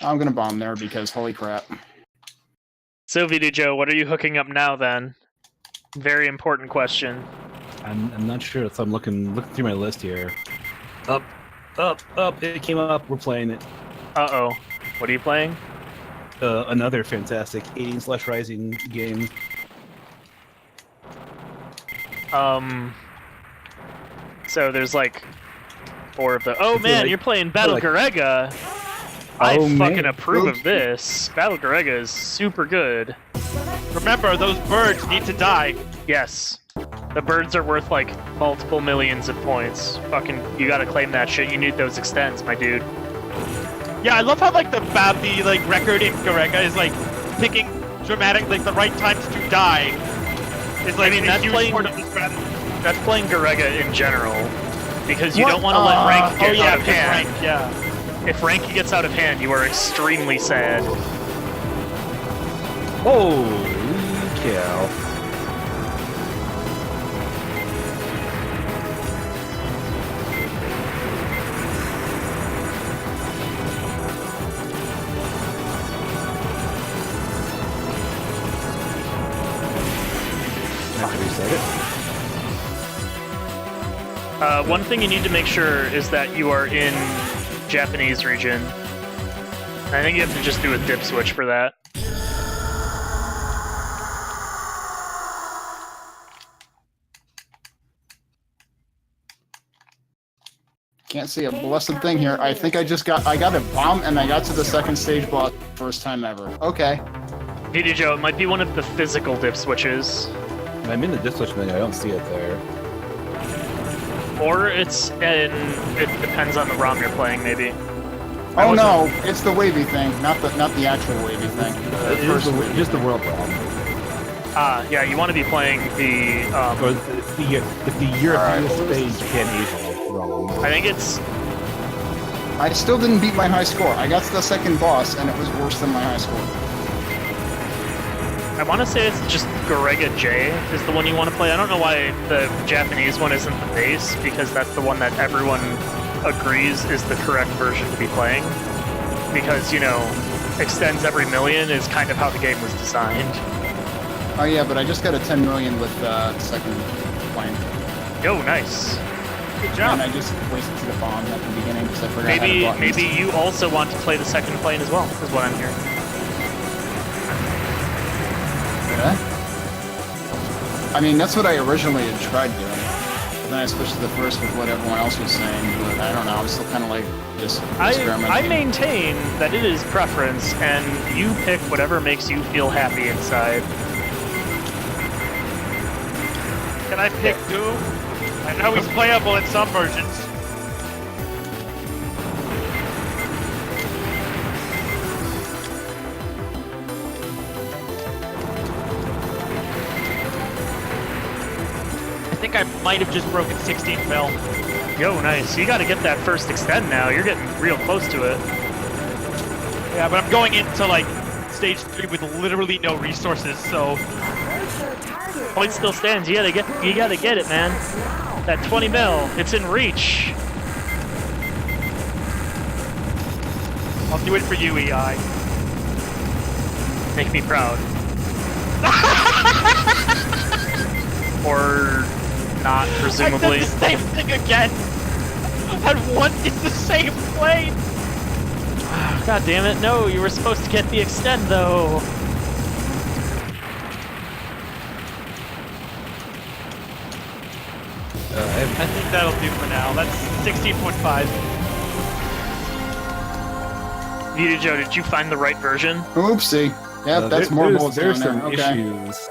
I'm gonna bomb there because holy crap. So, viewtyjoe, what are you hooking up now then? Very important question. I'm not sure if I'm looking through my list here. Up, it came up, we're playing it. Uh-oh. What are you playing? Another fantastic 18/Rising game. So there's like 4 of the. Oh It's man, like- you're playing Battle like- Garega. I Oh, fucking man. approve of this. Battle Garega is super good. Remember, those birds need to die. Yes. The birds are worth like multiple millions of points. Fucking, you gotta claim that shit. You need those extends, my dude. Yeah, I love how like the like record in Garega is like picking dramatic like the right times to die. Is like I mean, a that's huge playing- part of the strategy. That's playing Garega in general. Because you What? don't want to let rank Oh get yeah, out of good hand. rank, yeah. If rank gets out of hand, you are extremely sad. Holy cow. I have to reset it. One thing you need to make sure is that you are in Japanese region. I think you have to just do a dip switch for that. Can't see a blessed thing here. I think I got a bomb and I got to the second stage boss first time ever. Okay. viewtyjoe, it might be one of the physical dip switches. I'm in the dip switch menu, I don't see it there. Or it depends on the ROM you're playing, maybe. Oh no, it's the wavy thing, not the actual wavy thing. The It is first the, wavy just the thing. world ROM. Yeah, you want to be playing the, Or it's the European Space Japan Asia ROM. I think it's, I still didn't beat my high score. I got to the second boss and it was worse than my high score. I want to say it's just Garega J is the one you want to play. I don't know why the Japanese one isn't the base, because that's the one that everyone agrees is the correct version to be playing. Because, you know, extends every million is kind of how the game was designed. Oh yeah, but I just got a 10 million with the second plane. Yo, nice. Good job. And I just wasted the bomb at the beginning because I forgot how to buttons. Maybe you also want to play the second plane as well, is what I'm hearing. Yeah? I mean, that's what I originally had tried doing. But then I switched to the first with what everyone else was saying, but I don't know, I was still kind of like just experimenting. I maintain that it is preference, and you pick whatever makes you feel happy inside. Can I pick Doom? I know he's playable in some versions. I think I might have just broken 16 mil. Yo, nice. You got to get that first extend now. You're getting real close to it. Yeah, but I'm going into like stage 3 with literally no resources, so Approach your target. Point still stands. You gotta get it, man. That 20 mil. It's in reach. I'll do it for you, EI. Make me proud. Or not, presumably. I did the same thing again. Had one in the same plane. God damn it, no, you were supposed to get the extend though. I think that'll do for now. That's 16.5. viewtyjoe, did you find the right version? Oopsie. Yep, that's more bullets There's down some there. Okay. issues.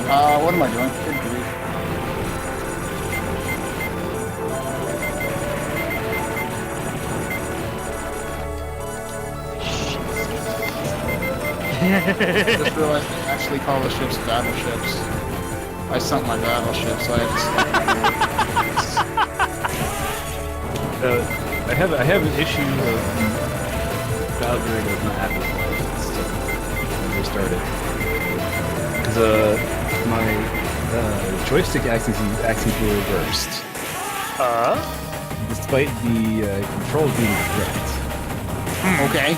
What am I doing? Good grief. Just realized they actually call the ships battleships. I sunk my battleship, so I had to I have an issue of Valkyrie does not have to restart it because my joystick axis were reversed, despite the controls being correct. Okay.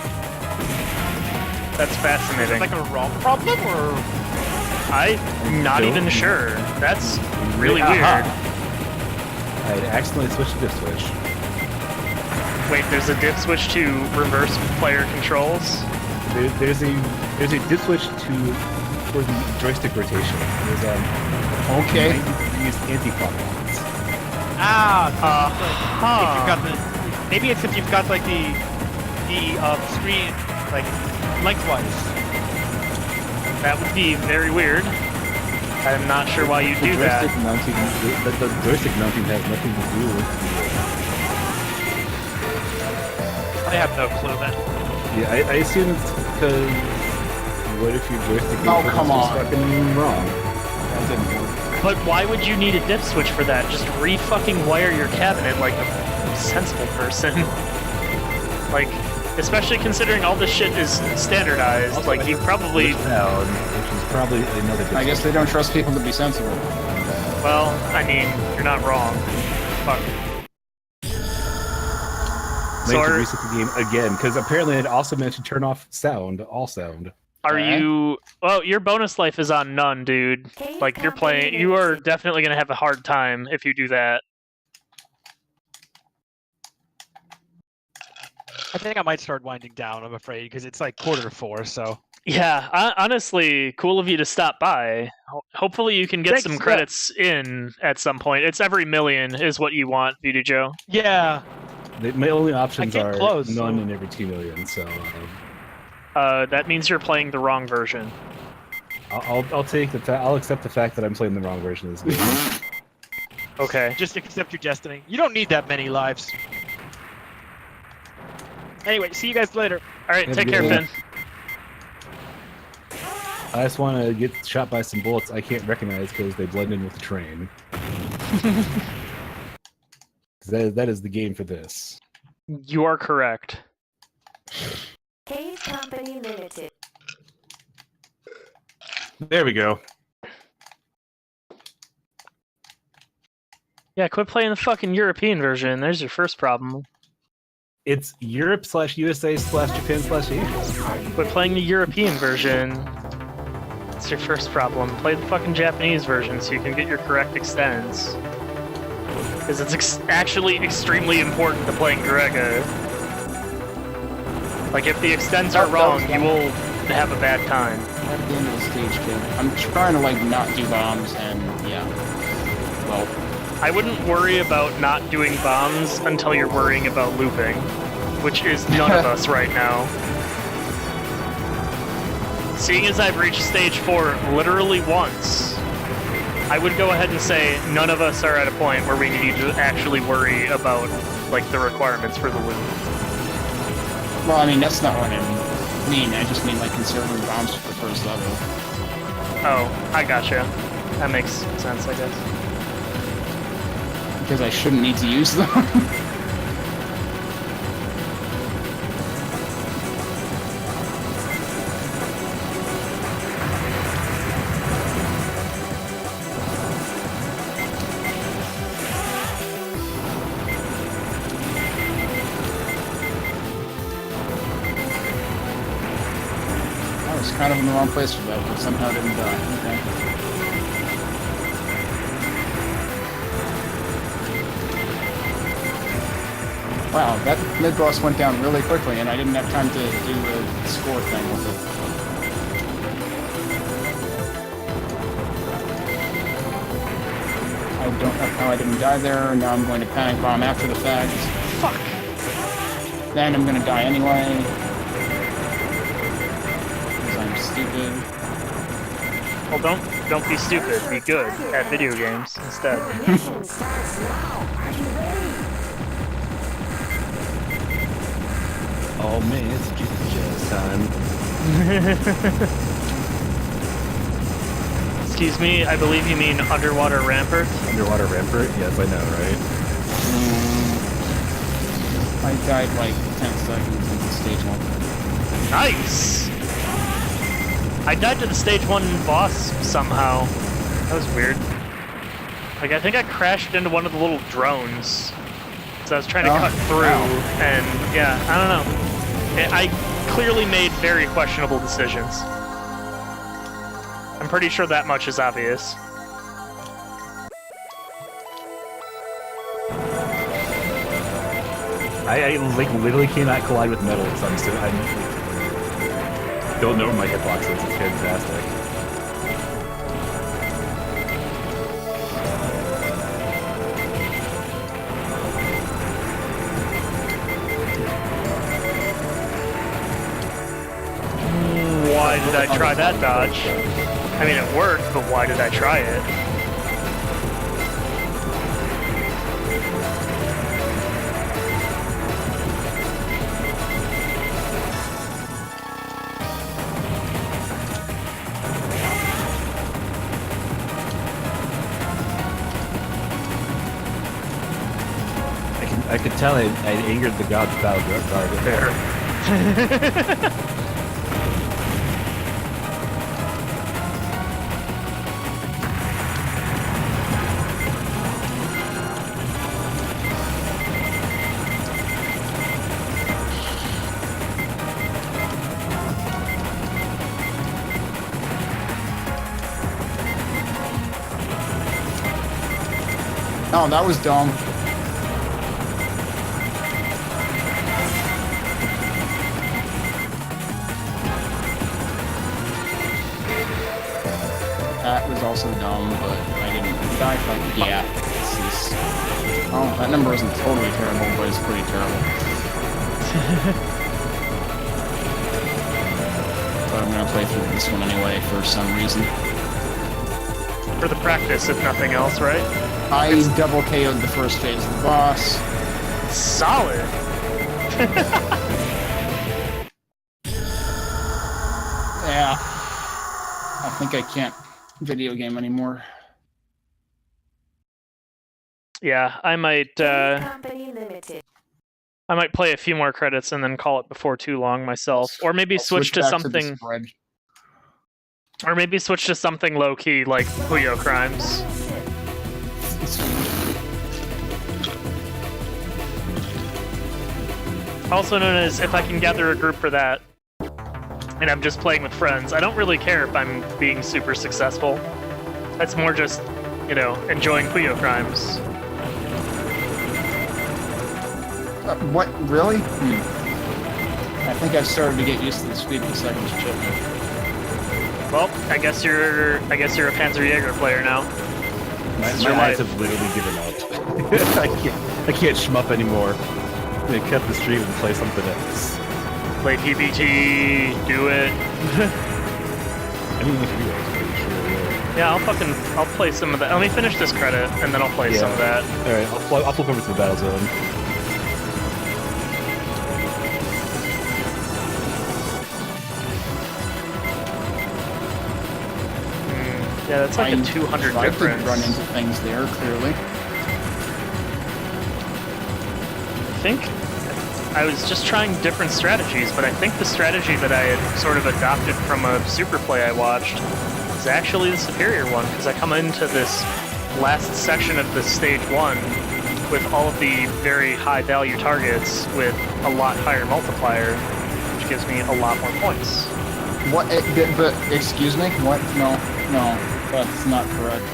That's Is it fascinating. like a ROM problem, or I'm not Don't- even sure. That's really Aha. weird. I accidentally switched to diff switch. Wait, there's a diff switch to reverse player controls? There's a diff switch for the joystick rotation. There's Okay. 90 degrees anti-clockwise. if you've got the, maybe it's if you've got like the screen like lengthwise. That would be very weird. I'm not sure why you do that. The joystick mounting has nothing to do with I have no clue then. I assume it's because what if your joystick Oh, input come is just on. fucking wrong? That didn't work. But why would you need a diff switch for that? Just re-fucking wire your cabinet like a sensible person. Like, especially considering all this shit is standardized, Also, like you probably... Down, which is probably another I guess they don't trust people to be sensible. Well, I mean, you're not wrong. Fuck. Make So to are, reset the game again, because apparently it also meant to turn off sound, all sound. are Okay. you... Well, your bonus life is on none, dude. Like, you're playing... You are definitely gonna have a hard time if you do that. I think I might start winding down, I'm afraid, because it's like 3:45, so. Yeah, honestly, cool of you to stop by. Hopefully you can get Thanks, some yeah. credits in at some point. It's every million is what you want, viewtyjoe. Yeah. My only options came are close, none so- in every 2 million, so That means you're playing the wrong version. I'll take the I'll accept the fact that I'm playing the wrong version of this game. Okay. Just accept your destiny. You don't need that many lives. Anyway, see you guys later. Alright, Have a take good care, one. Finn. I just want to get shot by some bullets I can't recognize because they blend in with the train. 'Cause that is the game for this. You are correct. Cave Company Limited. There we go. Yeah, quit playing the fucking European version. There's your first problem. It's Europe/USA/Japan/Asia. Quit playing the European version. It's your first problem. Play the fucking Japanese version so you can get your correct extends. Because it's actually extremely important to playing Grega. Like, if the extends are wrong, you will have a bad time. At the end of the stage, kid. I'm trying to, like, not do bombs, and, yeah. Well, I wouldn't worry about not doing bombs until you're worrying about looping, which is none of us right now. Seeing as I've reached stage 4 literally once, I would go ahead and say none of us are at a point where we need to actually worry about like the requirements for the loot. Well, I mean, that's not what I mean. I just mean like conserving bombs for the first level. Oh, I gotcha. That makes sense, I guess. Because I shouldn't need to use them. I was kind of in the wrong place for that, but somehow didn't die. Okay. Wow, that mid-boss went down really quickly, and I didn't have time to do the score thing with it. I don't know how I didn't die there, now I'm going to panic bomb after the fact. Fuck! Then I'm gonna die anyway. Because I'm stupid. Well, don't be stupid. Be good at video games instead. Your mission starts now. Are you ready? Oh man, it's jazz time. Excuse me, I believe you mean underwater rampart? Underwater rampart? Yes, I know, right? I died like 10 seconds into stage 1. Nice! I died to the stage 1 boss somehow. That was weird. Like, I think I crashed into one of the little drones. So I was trying to cut through, and yeah, I don't know. I clearly made very questionable decisions. I'm pretty sure that much is obvious. I like literally cannot collide with metal, so I don't know where my hitbox is. It's fantastic. Why did I try that dodge? I mean, it worked, but why did I try it? I could tell I angered the gods battle guard there. Oh, that was dumb. That was also dumb, but I didn't die from it. Yeah. This is... Oh, that number isn't totally terrible, but it's pretty terrible. But I'm gonna play through this one anyway for some reason. For the practice, if nothing else, right? I double KO'd the first phase of the boss. Solid! Yeah. I think I can't video game anymore. Yeah, I might Company Limited. I might play a few more credits and then call it before too long myself. Or maybe I'll switch to back something the spread. or maybe switch to something low key like Puyo Crimes. Also known as if I can gather a group for that and I'm just playing with friends, I don't really care if I'm being super successful. That's more just, you know, enjoying Puyo Crimes. What? Really? I think I've started to get used to the speed of the second shipment. Well, I guess you're a Panzerjäger player now. My eyes have literally given up. I can't shmup anymore. They cut the stream and play something else. Play PPT, do it. I mean, if you guys pretty sure. Yeah, I'll play some of that. Let me finish this credit, and then I'll play some of that. All right, I'll flip over to the battle zone. Yeah, that's like a 200 I difference. did run into things there, clearly. I think I was just trying different strategies, but I think the strategy that I had sort of adopted from a super play I watched is actually the superior one, because I come into this last section of the stage 1 with all of the very high value targets with a lot higher multiplier, which gives me a lot more points. What? But excuse me? What? No, that's not correct.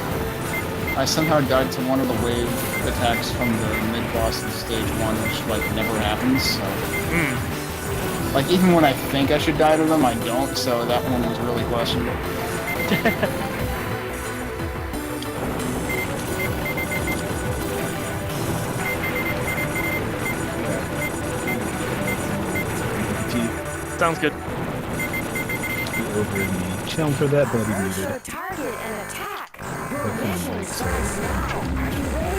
I somehow died to one of the wave attacks from the mid-boss of stage 1, which, like, never happens, so... Like, even when I think I should die to them, I don't, so that one was really questionable. Sounds good. Over in the channel for that, but I didn't Approach need your it. target and attack. Your That kind of mission makes starts sense. now. Are you ready?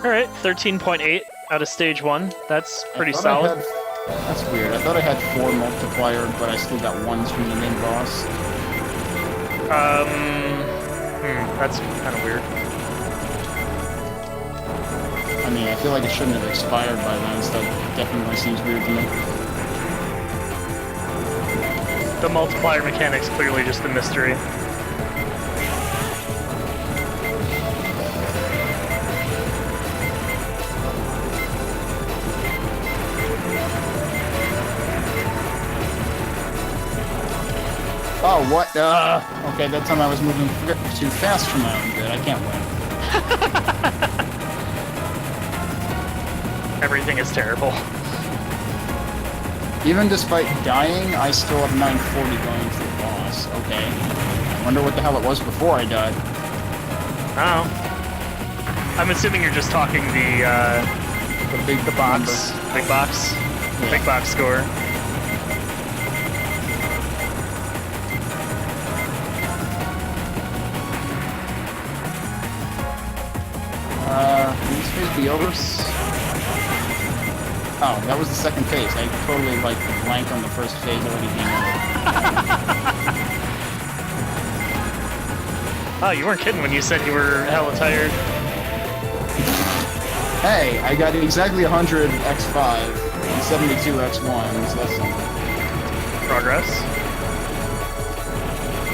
Alright, 13.8 out of stage 1. That's pretty I thought solid. That's weird. I thought I had 4 multiplier, but I still got 1s from the main boss. That's kind of weird. I mean, I feel like it shouldn't have expired by then, so that definitely seems weird to me. The multiplier mechanic's clearly just a mystery. Oh, what? Okay, that time I was moving too fast for my own good. I can't win. Everything is terrible. Even despite dying, I still have 940 going to the boss. Okay. I wonder what the hell it was before I died. Oh. I'm assuming you're just talking the box. number. Big box. Yeah. Big box score. Can this phase be over? Oh, that was the second phase. I totally, like, blanked on the first phase already being over. Oh, you weren't kidding when you said you were hella tired. Hey, I got exactly 100 X5 and 72 X1, so that's something. Progress.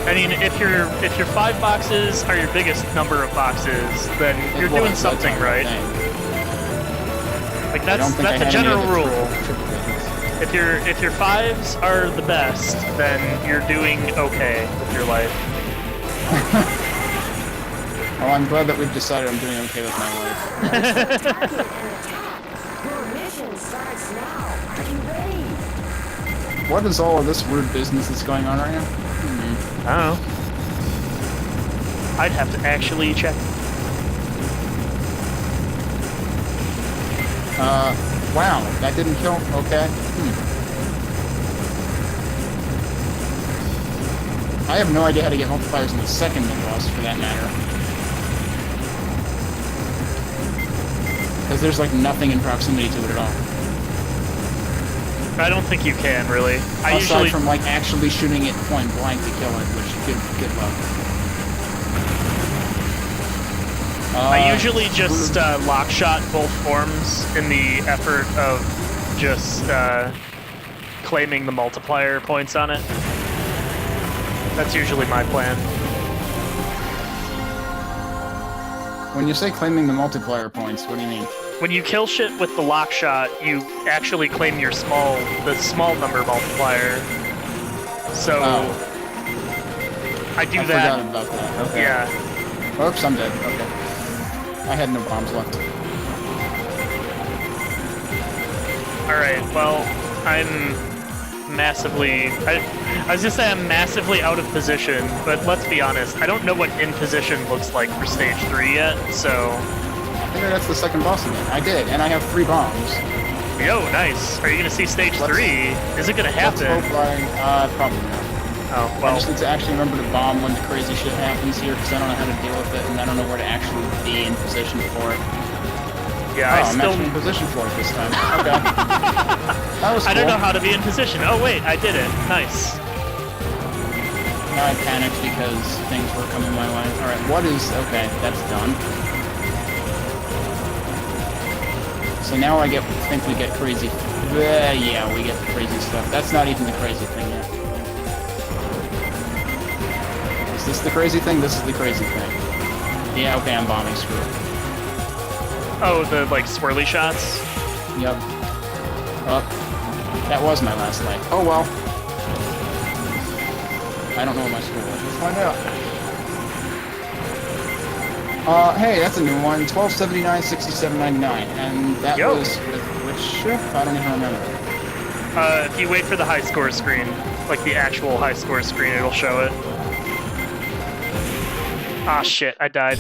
I mean, if your 5 boxes are your biggest number of boxes, then you're doing something right. Like that's a general rule. If your 5s are the best, then you're doing okay with your life. Oh, I'm glad that we've decided I'm doing okay with my life. Target and attack. Your mission starts now. Are you ready? What is all of this weird business that's going on right now? I don't know. I'd have to actually check. Wow, that didn't kill? Okay. I have no idea how to get multipliers in the second mid-boss, for that matter. Because there's, like, nothing in proximity to it at all. I don't think you can, really. Aside from, like, actually shooting it point blank to kill it, which, good luck. I usually just lock shot both forms in the effort of just claiming the multiplier points on it. That's usually my plan. When you say claiming the multiplier points, what do you mean? when you kill shit with the lock shot, you actually claim the small number multiplier. So I do I that. forgot about that. Okay. Yeah. Oops, I'm dead. Okay. I had no bombs left. Alright, well, I'm massively... I was just saying I'm massively out of position, but let's be honest, I don't know what in position looks like for stage 3 yet, so... I think that's the second boss again. I did, and I have 3 bombs. Yo, nice. Are you gonna see stage 3? Is it gonna Let's happen? hope probably not. Oh, I well... just need to actually remember to bomb when the crazy shit happens here, because I don't know how to deal with it, and I don't know where to actually be in position for it. Yeah, Oh, I I'm still... actually in position for it this time. Okay. That was cool. I don't know how to be in position. Oh, wait, I did it. Nice. Now I panicked because things were coming my way. Alright, what is... Okay, that's done. So now I think we get crazy... yeah, we get the crazy stuff. That's not even the crazy thing yet. Is this the crazy thing? This is the crazy thing. Yeah, okay, I'm bombing. Screw it. Oh, the, like, swirly shots? Yep. Oh, that was my last life. Oh well. I don't know what my score was. Let's find out. Hey, that's a new one. 1279, 6799. And that was with which ship? I don't even remember. If you wait for the high score screen, like the actual high score screen, it'll show it. Ah, shit, I died.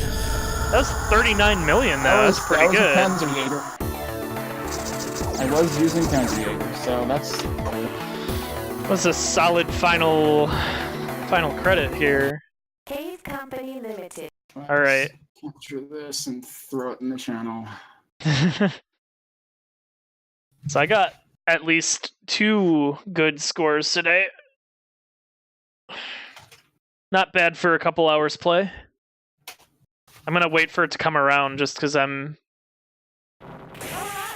That was 39 million, though. That's pretty good. That was a Panzer Jaeger. I was using Panzer Jaeger, so that's cool. That's a solid final credit here. Cave Company Limited. All right. Capture this and throw it in the channel. So I got at least 2 good scores today. Not bad for a couple hours play. I'm gonna wait for it to come around just because I'm...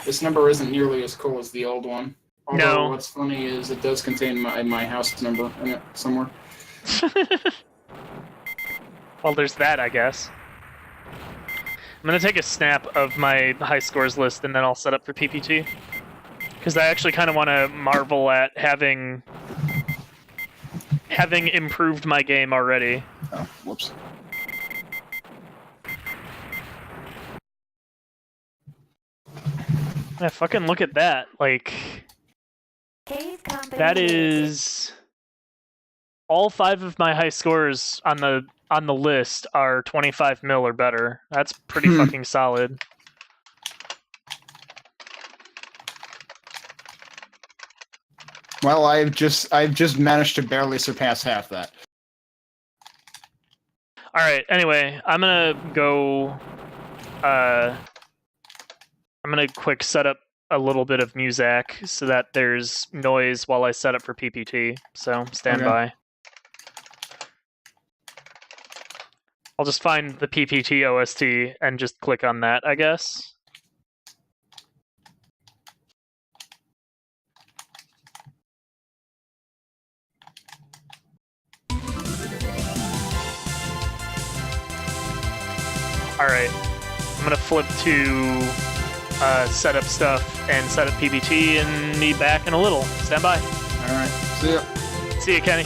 This number isn't nearly as cool as the old one. Although No. what's funny is it does contain my house number in it somewhere. Well, there's that, I guess. I'm gonna take a snap of my high scores list and then I'll set up for PPT. Because I actually kind of want to marvel at having improved my game already. Oh, whoops. Yeah, fucking look at that. Like, Cave Company that Limited. is... All 5 of my high scores on the list are 25 mil or better. That's pretty fucking solid. Well, I've just managed to barely surpass half that. Alright, anyway, I'm gonna go... I'm gonna quick set up a little bit of music so that there's noise while I set up for PPT, so stand Okay. by. I'll just find the PPT OST and just click on that, I guess. Alright, I'm gonna flip to setup stuff and set up PPT and be back in a little. Stand by. Alright, see ya. See you, Kenny.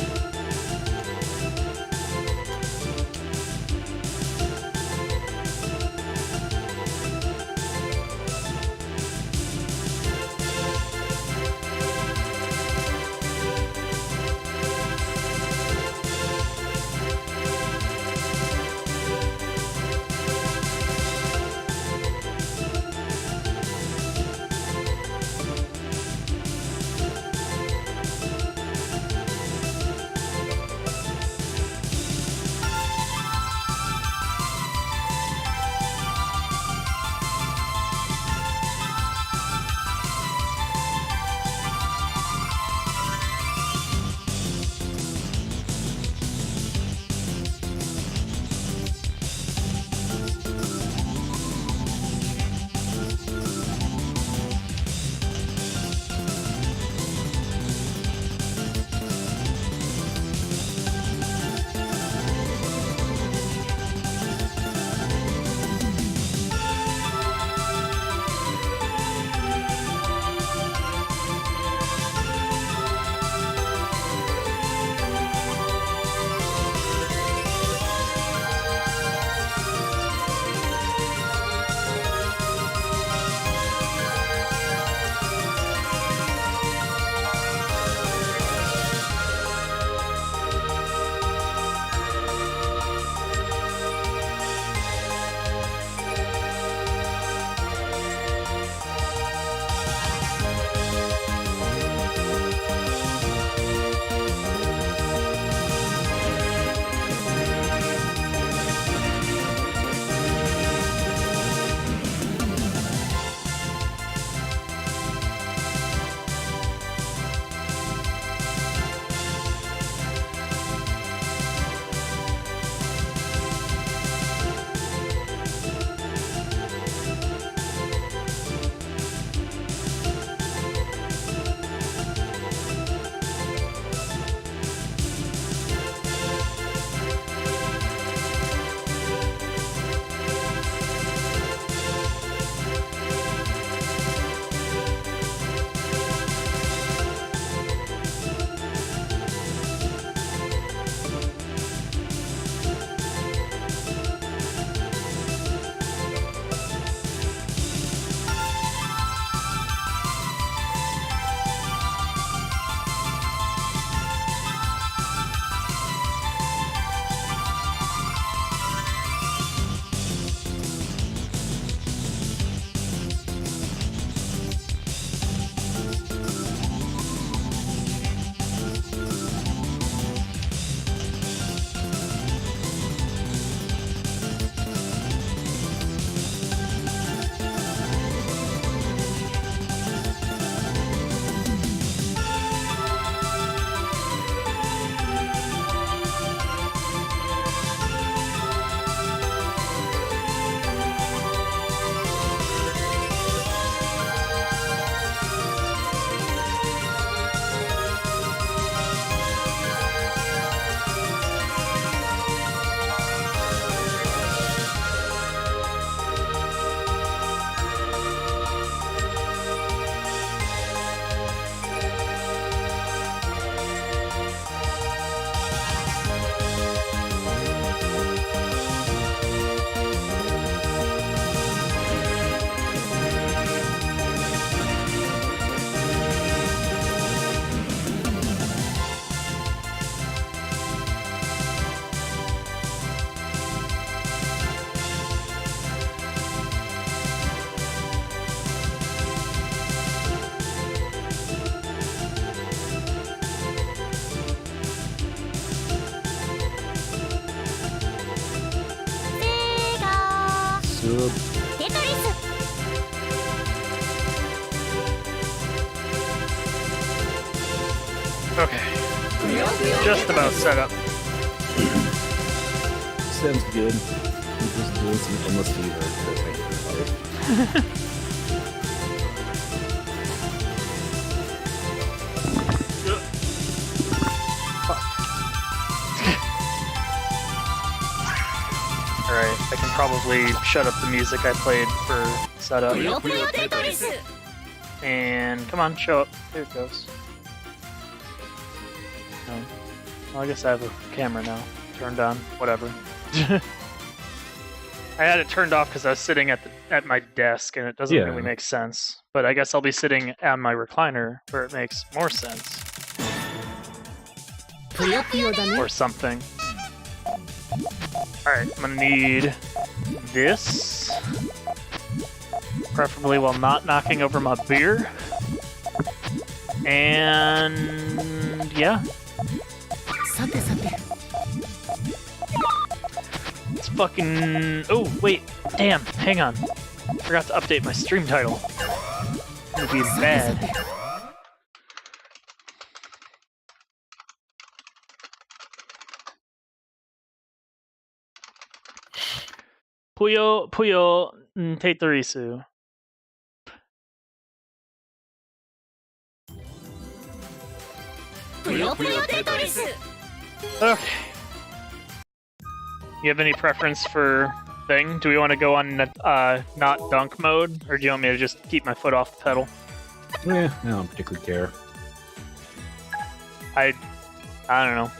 good. Okay. Just about set up. Sounds good. I'm just doing some endless fever because I hate life. Alright, I can probably shut up the music I played for setup. And come on, show up. There it goes. No. Well, I guess I have a camera now. Turned on. Whatever. I had it turned off because I was sitting at my desk and it doesn't Yeah. really make sense. But I guess I'll be sitting on my recliner where it makes more sense. Or something. Alright, I'm gonna need this. Preferably while not knocking over my beer. And yeah. It's fucking... Oh, wait. Damn, hang on. Forgot to update my stream title. It's gonna be bad. Puyo Teitorisu. Okay. You have any preference for thing? Do we want to go on not dunk mode, or do you want me to just keep my foot off the pedal? I don't particularly care. I don't know.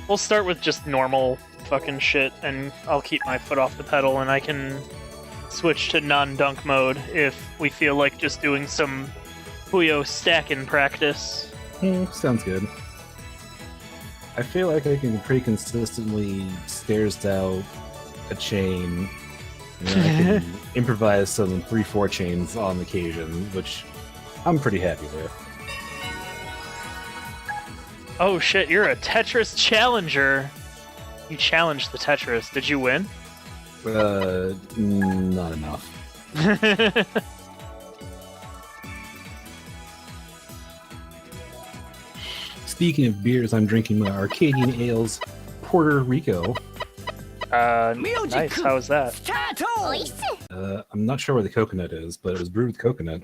We'll start with just normal fucking shit, and I'll keep my foot off the pedal, and I can switch to non-dunk mode if we feel like just doing some Puyo stacking practice. Sounds good. I feel like I can pretty consistently stairs out a chain, and then I can improvise some 3-4 chains on occasion, which I'm pretty happy with. Oh shit, you're a Tetris challenger! You challenged the Tetris. Did you win? Not enough. Speaking of beers, I'm drinking my Arcadian Ales Puerto Rico. Nice, how was that? I'm not sure where the coconut is, but it was brewed with coconut.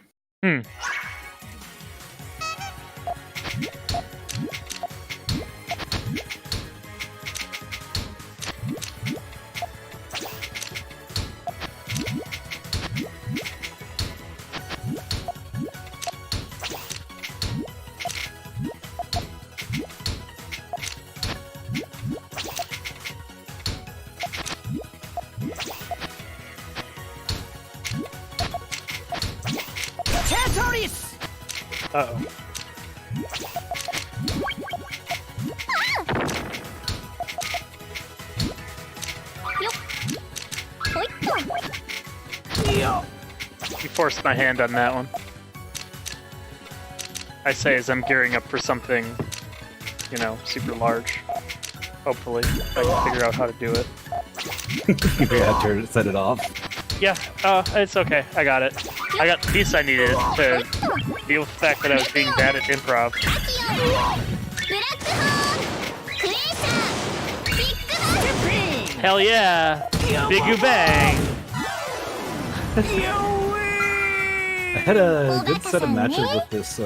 Uh-oh. You forced my hand on that one. I say as I'm gearing up for something, you know, super large. Hopefully, if I can figure out how to do it. You figured out to set it off. Yeah, it's okay. I got it. I got the piece I needed to deal with the fact that I was being bad at improv. Hell yeah! Big oo bang! I had a good set of matches with this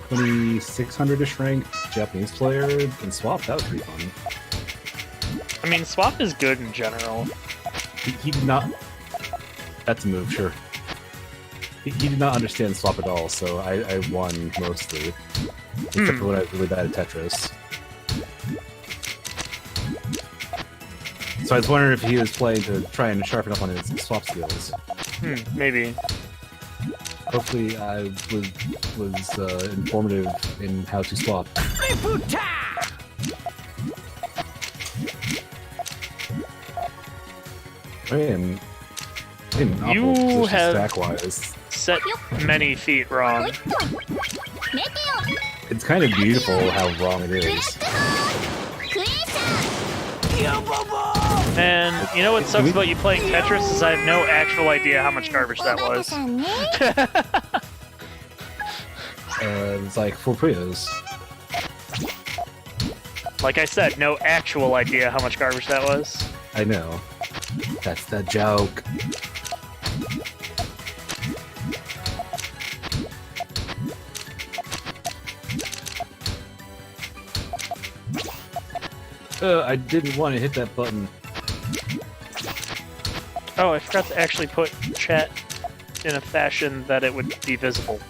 2600-ish ranked Japanese player and Swap. That was pretty fun. I mean, Swap is good in general. He did not... That's a move, sure. He did not understand Swap at all, so I won mostly. Except for when I was really bad at Tetris. So I was wondering if he was playing to try and sharpen up on his Swap skills. Maybe. Hopefully I was informative in how to swap. Man, in an You awful position have- stack-wise. Set many feet wrong. It's kind of beautiful how wrong it is. And you know what sucks about you playing Tetris is I have no actual idea how much garbage that was. It's like for Puyos. Like I said, no actual idea how much garbage that was. I know. That's the joke. I didn't want to hit that button. Oh, I forgot to actually put chat in a fashion that it would be visible.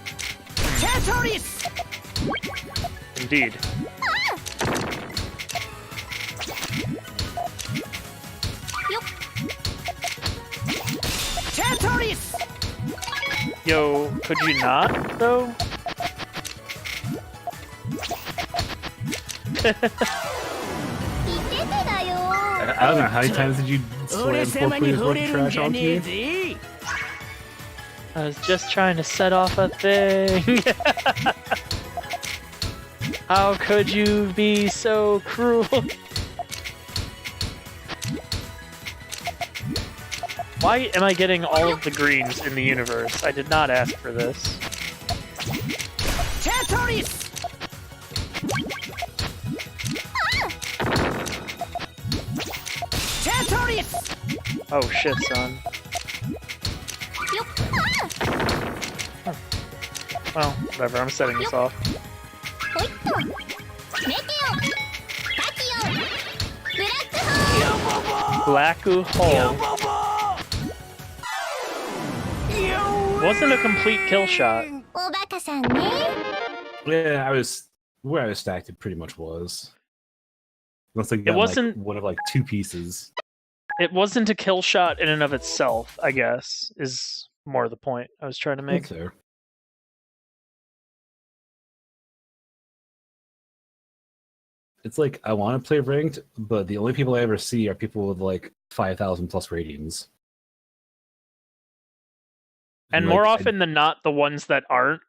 Indeed. Yo, could you not, though? I don't know, how many times did you slam 4 Puyos worth of trash onto me? I was just trying to set off a thing. How could you be so cruel? Why am I getting all of the greens in the universe? I did not ask for this. Oh shit, son. Well, whatever, I'm setting this off. Black hole. Wasn't a complete kill shot. Yeah, where I was stacked, it pretty much was. Unless I It got wasn't- like, one of like 2 pieces. It wasn't a kill shot in and of itself, I guess, is more the point I was trying to make. That's fair. It's like, I want to play ranked, but the only people I ever see are people with like 5,000 plus ratings. And Like, more often than not, the ones that aren't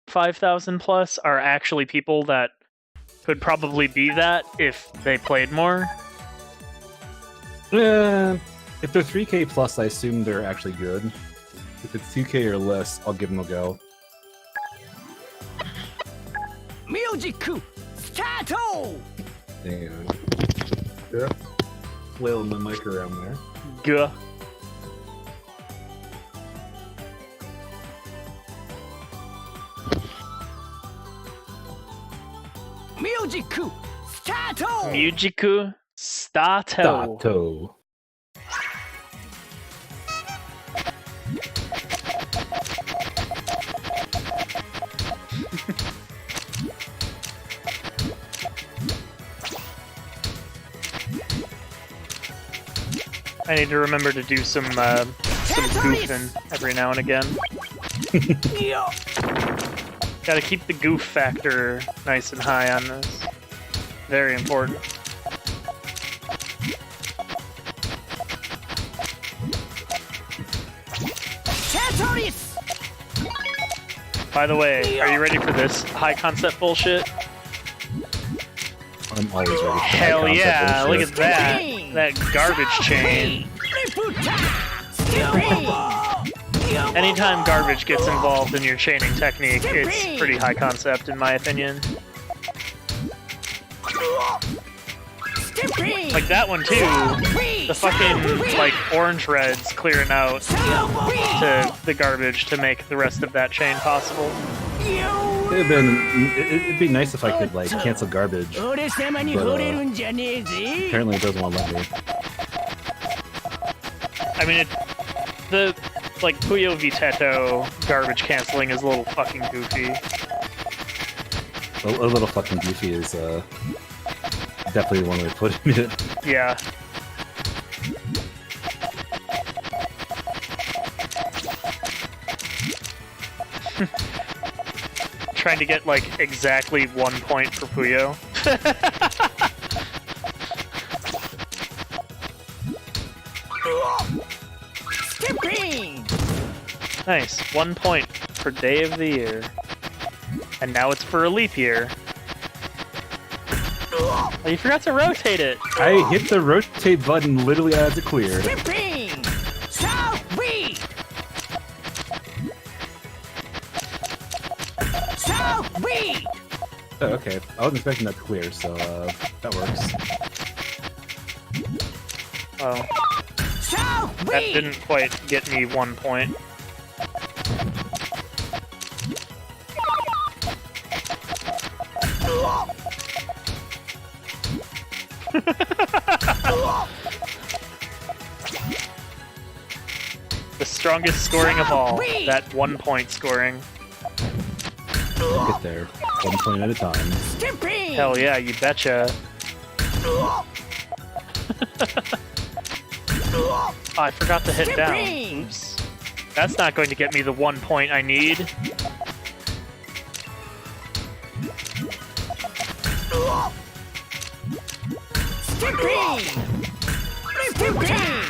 5,000 plus are actually people that could probably be that if they played more. If they're 3K plus, I assume they're actually good. If it's 2K or less, I'll give them a go. Hang on. Yeah. Flailing my mic around there. Gah. Mujiku Stato. Dato. I need to remember to do some goofing every now and again. Gotta keep the goof factor nice and high on this. Very important. By the way, are you ready for this high concept bullshit? I'm always ready for Hell that yeah, concept look bullshit. at that. That garbage chain. Anytime garbage gets involved in your chaining technique, it's pretty high concept in my opinion. Like that one too. The fucking, like, orange reds clearing out to the garbage to make the rest of that chain possible. It'd be nice if I could, like, cancel garbage. But, apparently it doesn't want to let me. I mean, the, like, Puyo Viteto garbage canceling is a little fucking goofy. A little fucking goofy is, definitely one way of putting it. Yeah. Trying to get, like, exactly 1 point for Puyo. Nice. 1 point per day of the year. And now it's for a leap year. Oh, you forgot to rotate it. I hit the rotate button literally as it cleared. Skipping! Southweed! Southweed! Oh, okay. I wasn't expecting that to clear, so that works. Oh, that Southweed! didn't quite get me 1 point. The strongest scoring of all. That 1 point scoring. We'll get there. 1 point at a time. Skipping! Hell yeah, you betcha. Oh, I forgot to hit down. Oops. That's not going to get me the 1 point I need. Skipping! Skipping!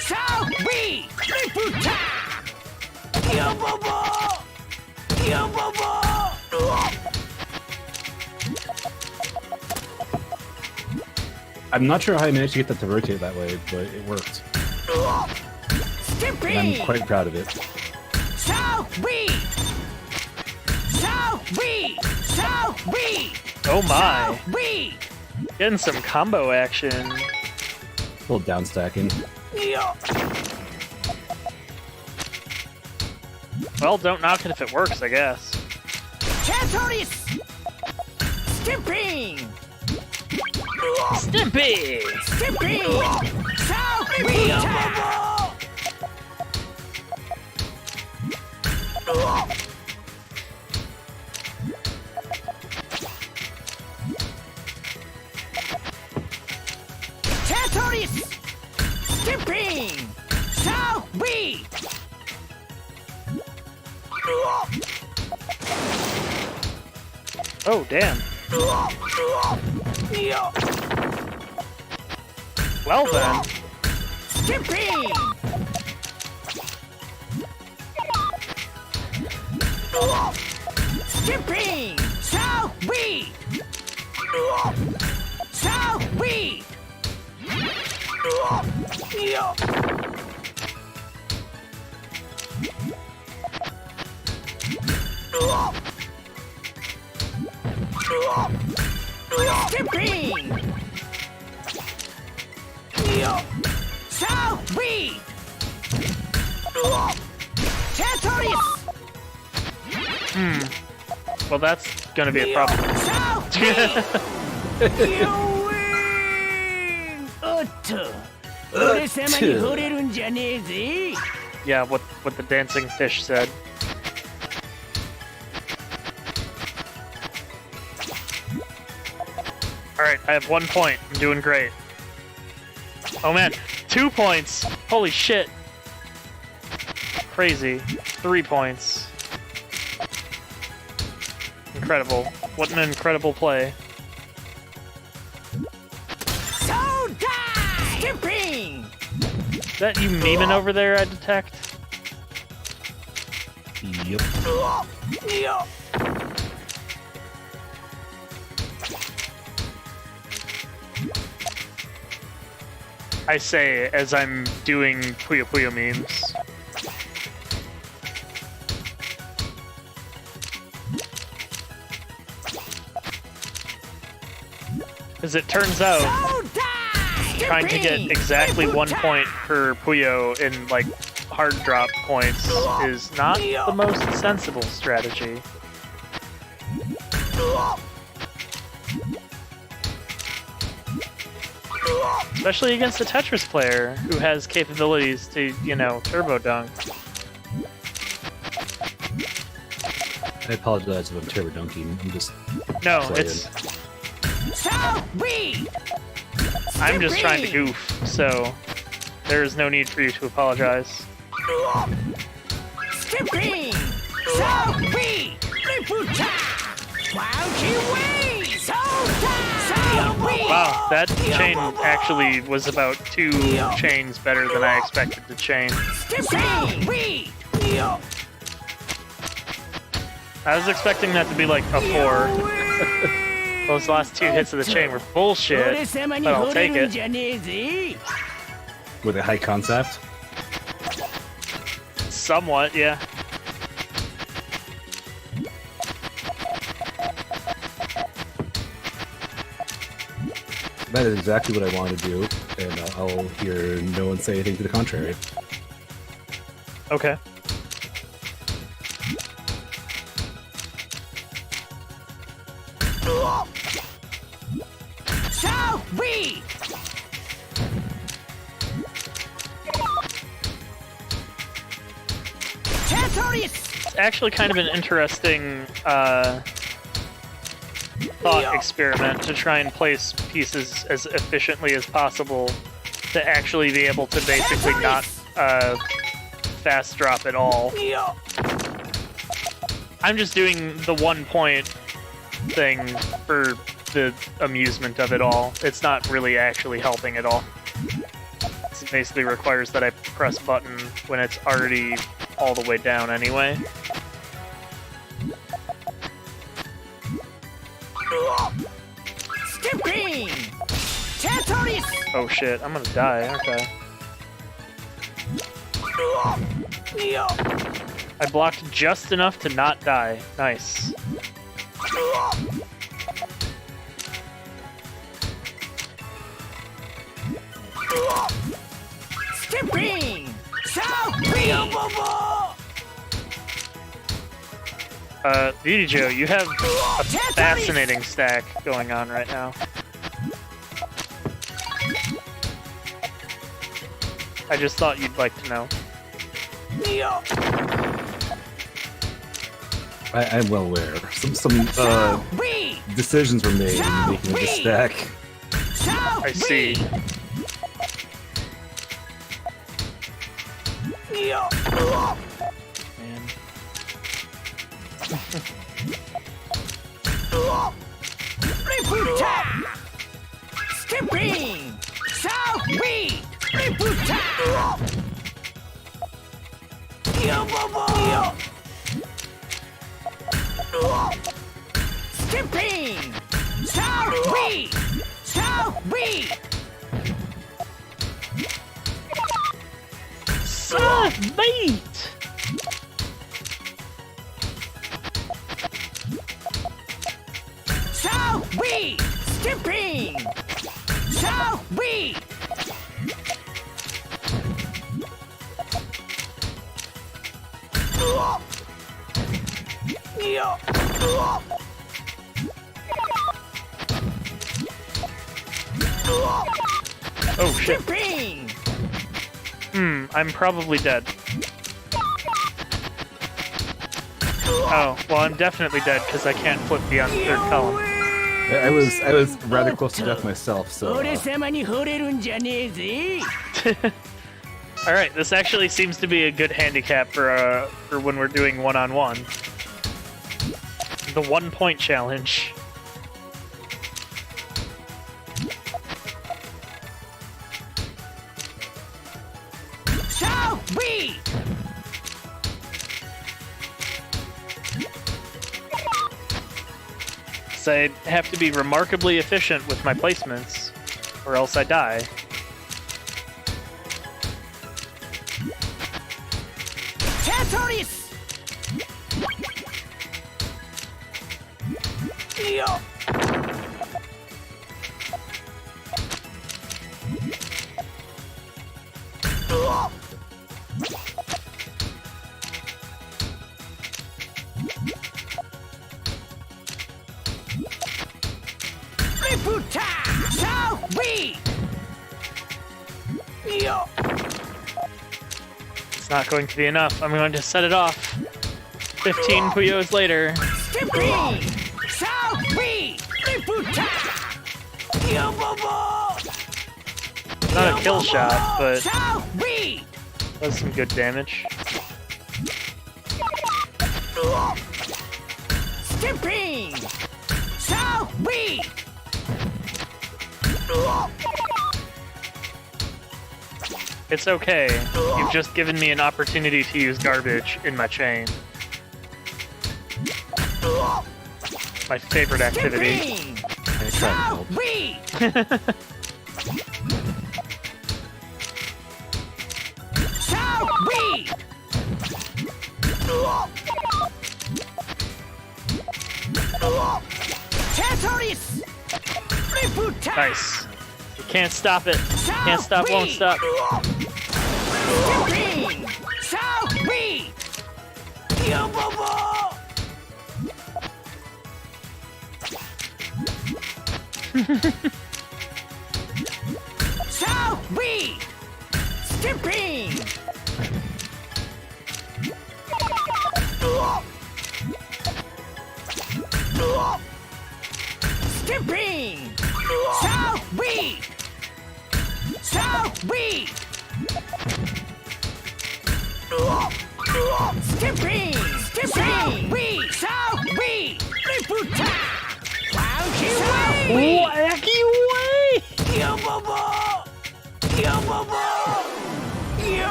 Southweed! Riputa! Yobobo! Yobobo! I'm not sure how I managed to get that to rotate that way, but it worked. Skipping! And I'm quite proud of it. Southweed! Southweed! Southweed! Oh my. Southweed! Getting some combo action. A little down stacking. Well, don't knock it if it works, I guess. Chantoris! Skipping! Stimpy! Skipping! Southweed! Chantoris! Skipping! Southweed! Oh, damn. Well then. Skipping! Skipping! Southweed! Southweed! Skipping! Southweed! Chantoris! Well, that's gonna be a problem. Southweed! You win! Otto! 俺様に惚れるんじゃねえぜ Yeah, what the dancing fish said. Alright, I have 1 point. I'm doing great. Oh man, 2 points! Holy shit! Crazy. 3 points. Incredible. What an incredible play. So die! Skipping! Is that you memeing over there, I detect? Yep. I say as I'm doing Puyo Puyo memes. As it turns out, So die! trying to get exactly 1 point per Puyo in, like, hard drop points is not the most sensible strategy. Especially against a Tetris player who has capabilities to, you know, turbo dunk. I apologize if I'm turbo dunking. I'm just No, saying. it's... Southweed! I'm just trying to goof, so there is no need for you to apologize. Skipping! Southweed! Riputa! Wonky way! So die! Wow, that chain actually was about 2 chains better than I expected to chain. Skipping! I was expecting that to be like a 4. Those last 2 hits of the chain were bullshit, but I'll take it. With a high concept. Somewhat, yeah. That is exactly what I wanted to do, and I'll hear no one say anything to the contrary. Okay. So we. It's actually kind of an interesting thought experiment to try and place pieces as efficiently as possible to actually be able to basically not fast drop at all. I'm just doing the 1 point thing for the amusement of it all. It's not really actually helping at all. It basically requires that I press button when it's already all the way down anyway. Skipping! Tetris! Oh shit, I'm gonna die, aren't I? I blocked just enough to not die. Nice. Skipping! viewtyjoe, you have a fascinating stack going on right now. I just thought you'd like to know. I'm well aware. Some decisions were made in making this stack. I see. Man. Skipping! So we. Skipping! So we. Mate! So we. Skipping! So we. Oh shit. Skipping! I'm probably dead. Oh, well I'm definitely dead because I can't flip beyond the third column. I was rather close to death myself, so... Alright, this actually seems to be a good handicap for when we're doing one-on-one. The 1 point challenge. So we. So I have to be remarkably efficient with my placements, or else I die. Tetris! So we. It's not going to be enough. I'm going to set it off. 15 Puyos later. Skipping! So we. Not a kill shot, but So we. does some good damage. Skipping! So we. It's okay. You've just given me an opportunity to use garbage in my chain. My favorite activity. I tried to help. Nice. You can't stop it. Can't stop, won't stop.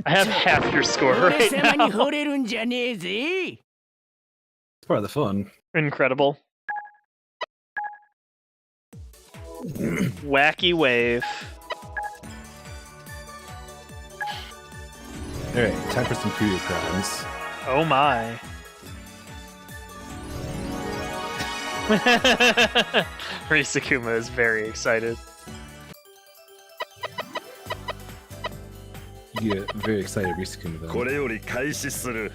I have half your score right now. It's part of the fun. Incredible. Wacky wave. Alright, time for some Puyo crimes. Oh my. Risakuma is very excited. You get very excited, Risakuma, though. これより開始する。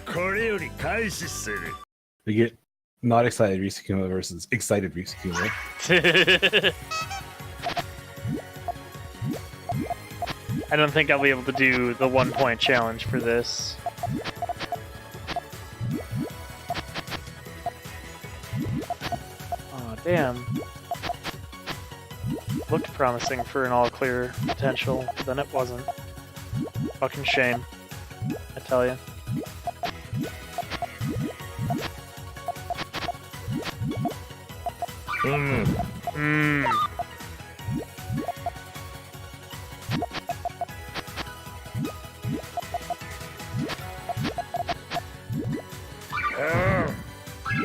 これより開始する。 We get not excited Risakuma versus excited Risakuma. I don't think I'll be able to do the 1-point challenge for this. Aw, damn. Looked promising for an all-clear potential, but then it wasn't. Fucking shame. I tell you. Mmm.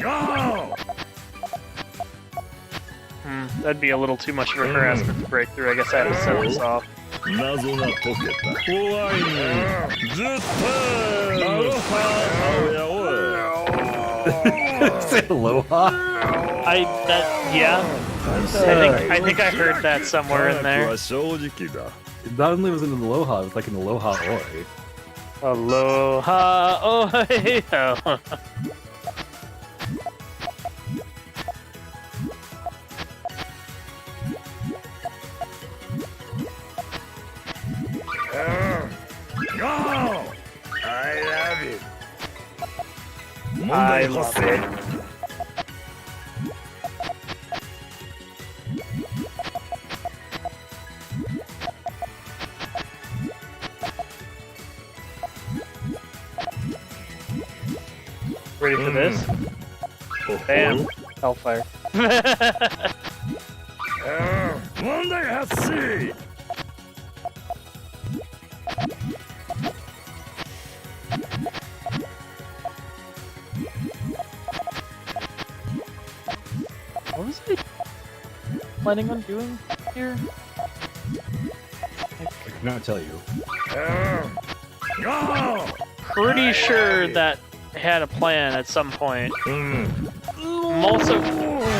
Go! That'd be a little too much of a harassment to break through. I guess I had to set this off. 謎が解けた。怖いね。ずっと。アロハ。おやおい。 Say aloha? Yeah. I think I heard that somewhere in there. は正直だ。 Not only was it an aloha, it was like an aloha oi. Aloha, oi, oh. Go! I love it. I love it. Ready for this? Bam. Hellfire. 問題発生 What was I planning on doing here? I cannot tell you. Go! Pretty sure that had a plan at some point. I'm also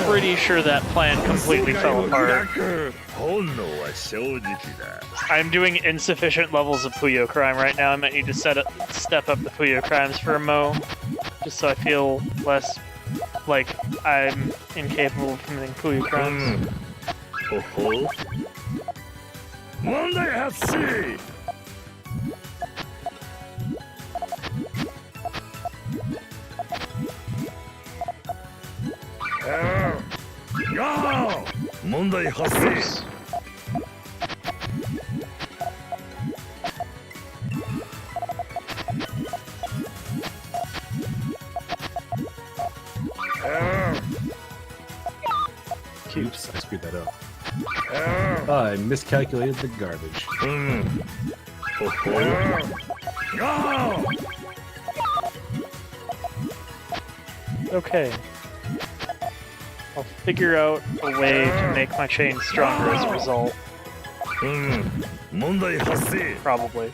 pretty sure that plan completely fell apart. 本能は正直だ I'm doing insufficient levels of Puyo Crime right now. I might need to step up the Puyo Crimes for a mo, just so I feel less like I'm incapable of committing Puyo Crimes. ほほ問題発生 Go! 問題発生 Oops, I screwed that up. I miscalculated the garbage. ほほ Okay. I'll figure out a way to make my chain stronger as a result. 問題発生 Probably.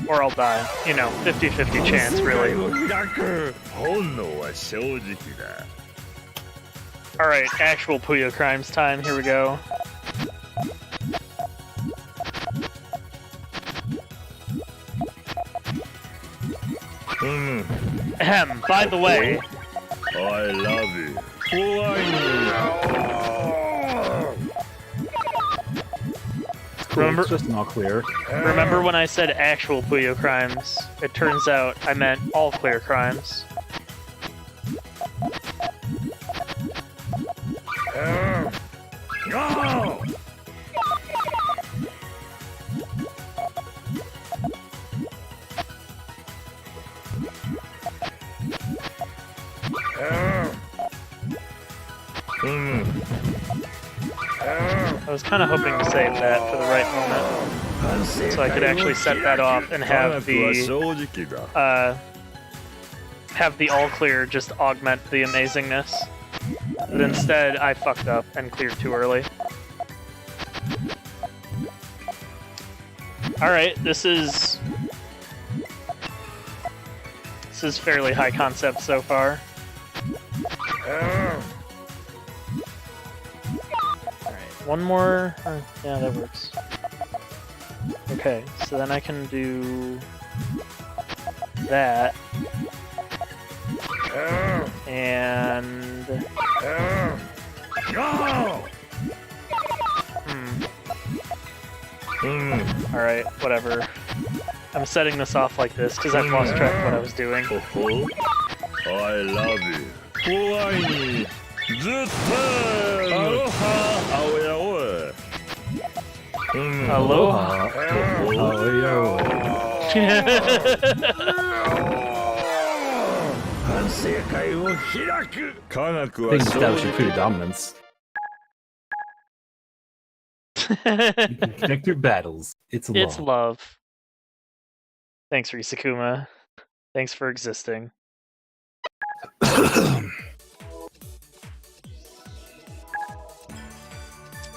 Or I'll die. You know, 50-50 chance, 世界 really. を開く本能は正直だ Alright, actual Puyo Crimes time. Here we go. Ahem, by the way, I love you 怖い remember, It's just not clear. remember when I said actual Puyo Crimes? It turns out I meant all clear crimes. No! I was kind of hoping to save that for the right moment, so I could actually set that off and 科 have 学は the 正直だ have the all clear just augment the amazingness. But instead, I fucked up and cleared too early. Alright, this is fairly high concept so far. Alright, one more. Yeah, that works. Okay, so then I can do that. And No! alright, whatever. I'm setting this off like this because I've lost track of what I was doing. ほほ I love you 怖いにずっとアロハ青やおい Aloha. Oh, yo. 反省会を開く科学は Things 正 establish your 直 predominance. You can connect your battles. It's love. It's love. Thanks, Risakuma. Thanks for existing.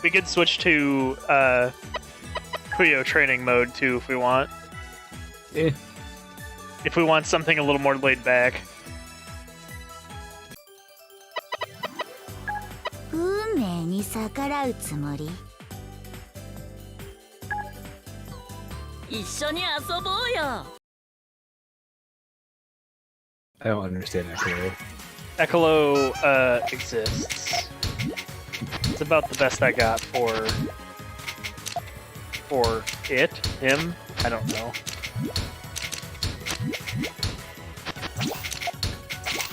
We could switch to Puyo training mode too if we want. Eh. If we want something a little more laid back. 運命に逆らうつもり一緒に遊ぼうよ I don't understand Echo. Ekolo exists. It's about the best I got for it, him. I don't know.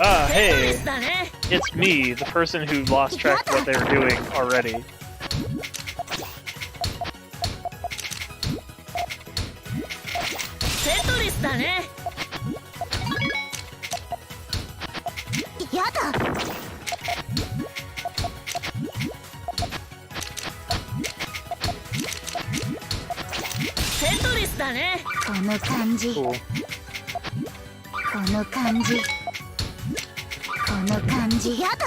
Ah, hey, だね it's me, the person who lost track of what they were doing already. テトリスだねやだテトリスだねこの感じ Cool. この感じこの感じやだ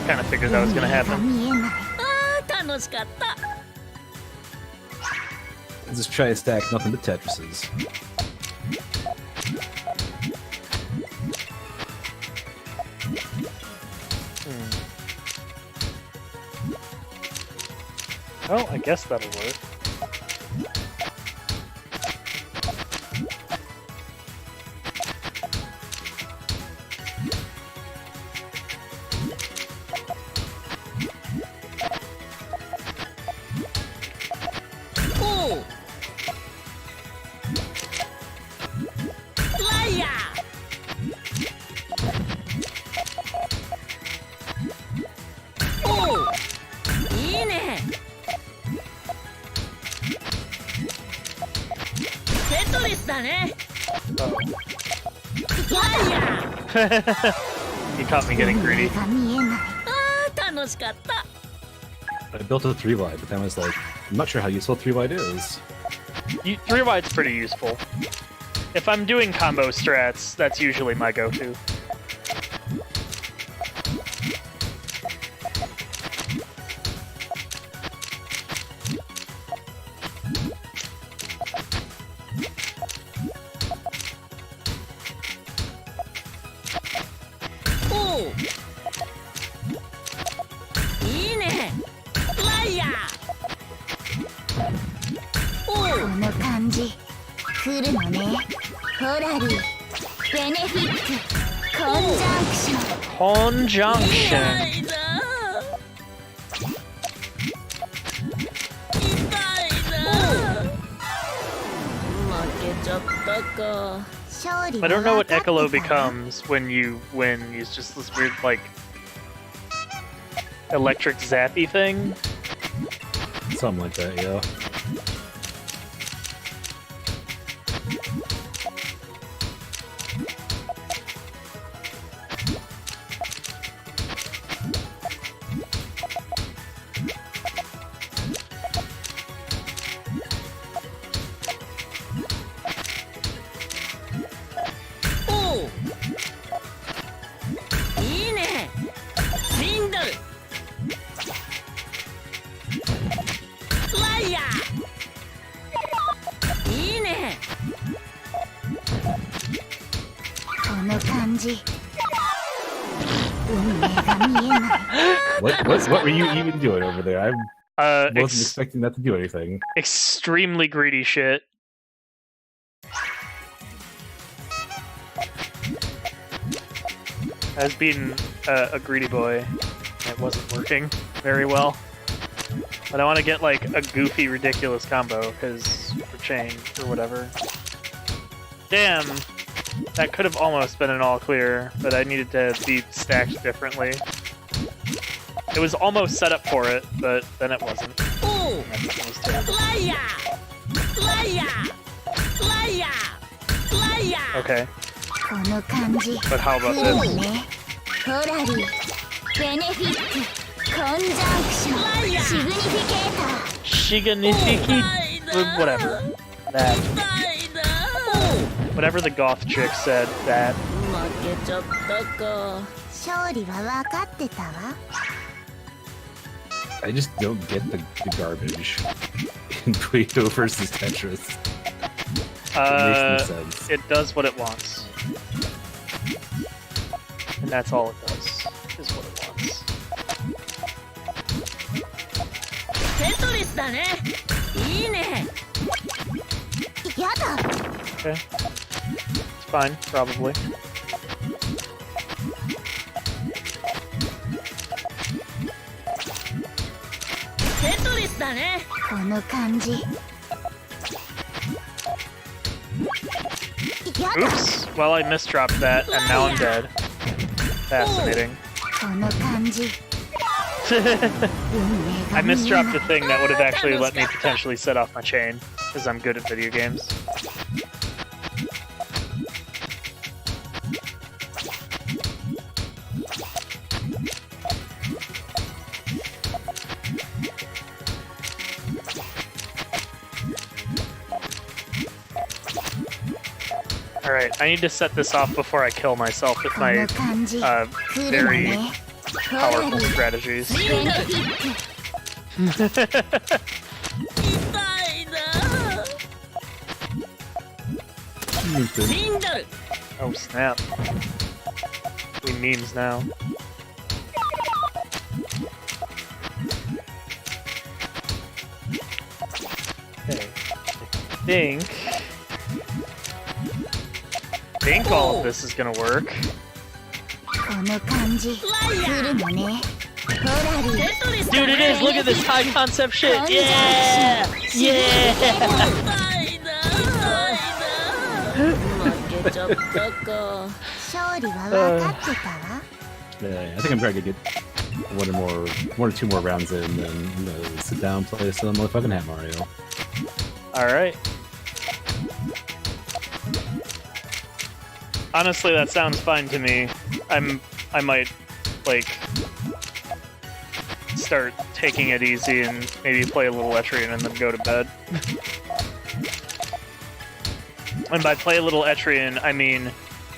Kind of figured that was gonna 見 happen. えないあー楽しかった Let's just try to stack nothing but Tetrises. Well, I guess that'll work. Oh! Liar! Oh! いいねテトリスだね Oh. ライアー You caught me getting greedy. が見えない。楽しかった。 I built a 3-wide, but then I was like, I'm not sure how useful 3-wide is. 3-wide's pretty useful. If I'm doing combo strats, that's usually my go-to. Oh. いいね。ライヤー。この感じ来るのね。ホラリー、ベネフィット、コンジャンクション。 Conjunction. 痛いな。痛いな。負けちゃったか。勝利 I は don't know 分 what かってた Ecolo わ。 becomes when you win. He's just this weird, like, electric zappy thing. Something like that, yeah. Oh. いいね。シンドル。ライヤー。いいね。この感じ運命が見えない。 What were you even doing over there? I wasn't expecting that to do anything. Extremely greedy shit. I was being a greedy boy. It wasn't working very well. But I want to get like a goofy, ridiculous combo because for chain or whatever. Damn, that could have almost been an all clear, but I needed to be stacked differently. It was almost set up for it, but then it wasn't. Oh. That was terrible. ライヤー。ライヤー。ライヤー。ライヤー。 Okay, この感じ but how 来 about るの this? ね。ホラリー、ベネフィット、コンジャンクション、シグニフィケーター。 Shiganifiki, whatever. That, 痛いな。 whatever the goth chick said. That. 負けちゃったか。勝利は分かってたわ。 I just don't get the garbage in Play-Doh versus Tetris. It makes no sense. It does what it wants. And that's all it does, is what it wants. テトリスだね。いいね。やだ Okay. It's fine, probably. テトリスだね。この感じやだ Oops! Well, I misdropped that, and now I'm dead. Fascinating. この感じ運命 I が見え misdropped ない the thing that would have actually let me potentially set off my chain, because I'm good at video games. Alright, I need to set this off before I kill myself with こ my の感じ uh, 来るの very ねホラリ powerful ー strategies. ベネフィット痛いな。シンドル。 Oh snap. We memes now. Okay. I think all of this is gonna work. この感じ来るのねホラリー テトリスだ Dude, ね。 it is! Look at this high concept shit! コンジャンクション Yeah! シグニフィケーター 痛いな。痛いな。負けちゃったか。勝利は分かってたわ Yeah, I think I'm trying to get one or two more rounds in, and sit down and play some motherfucking Hat Mario. Alright. Honestly, that sounds fine to me. I might, like, start taking it easy and maybe play a little Etrian and then go to bed. And by play a little Etrian, I mean,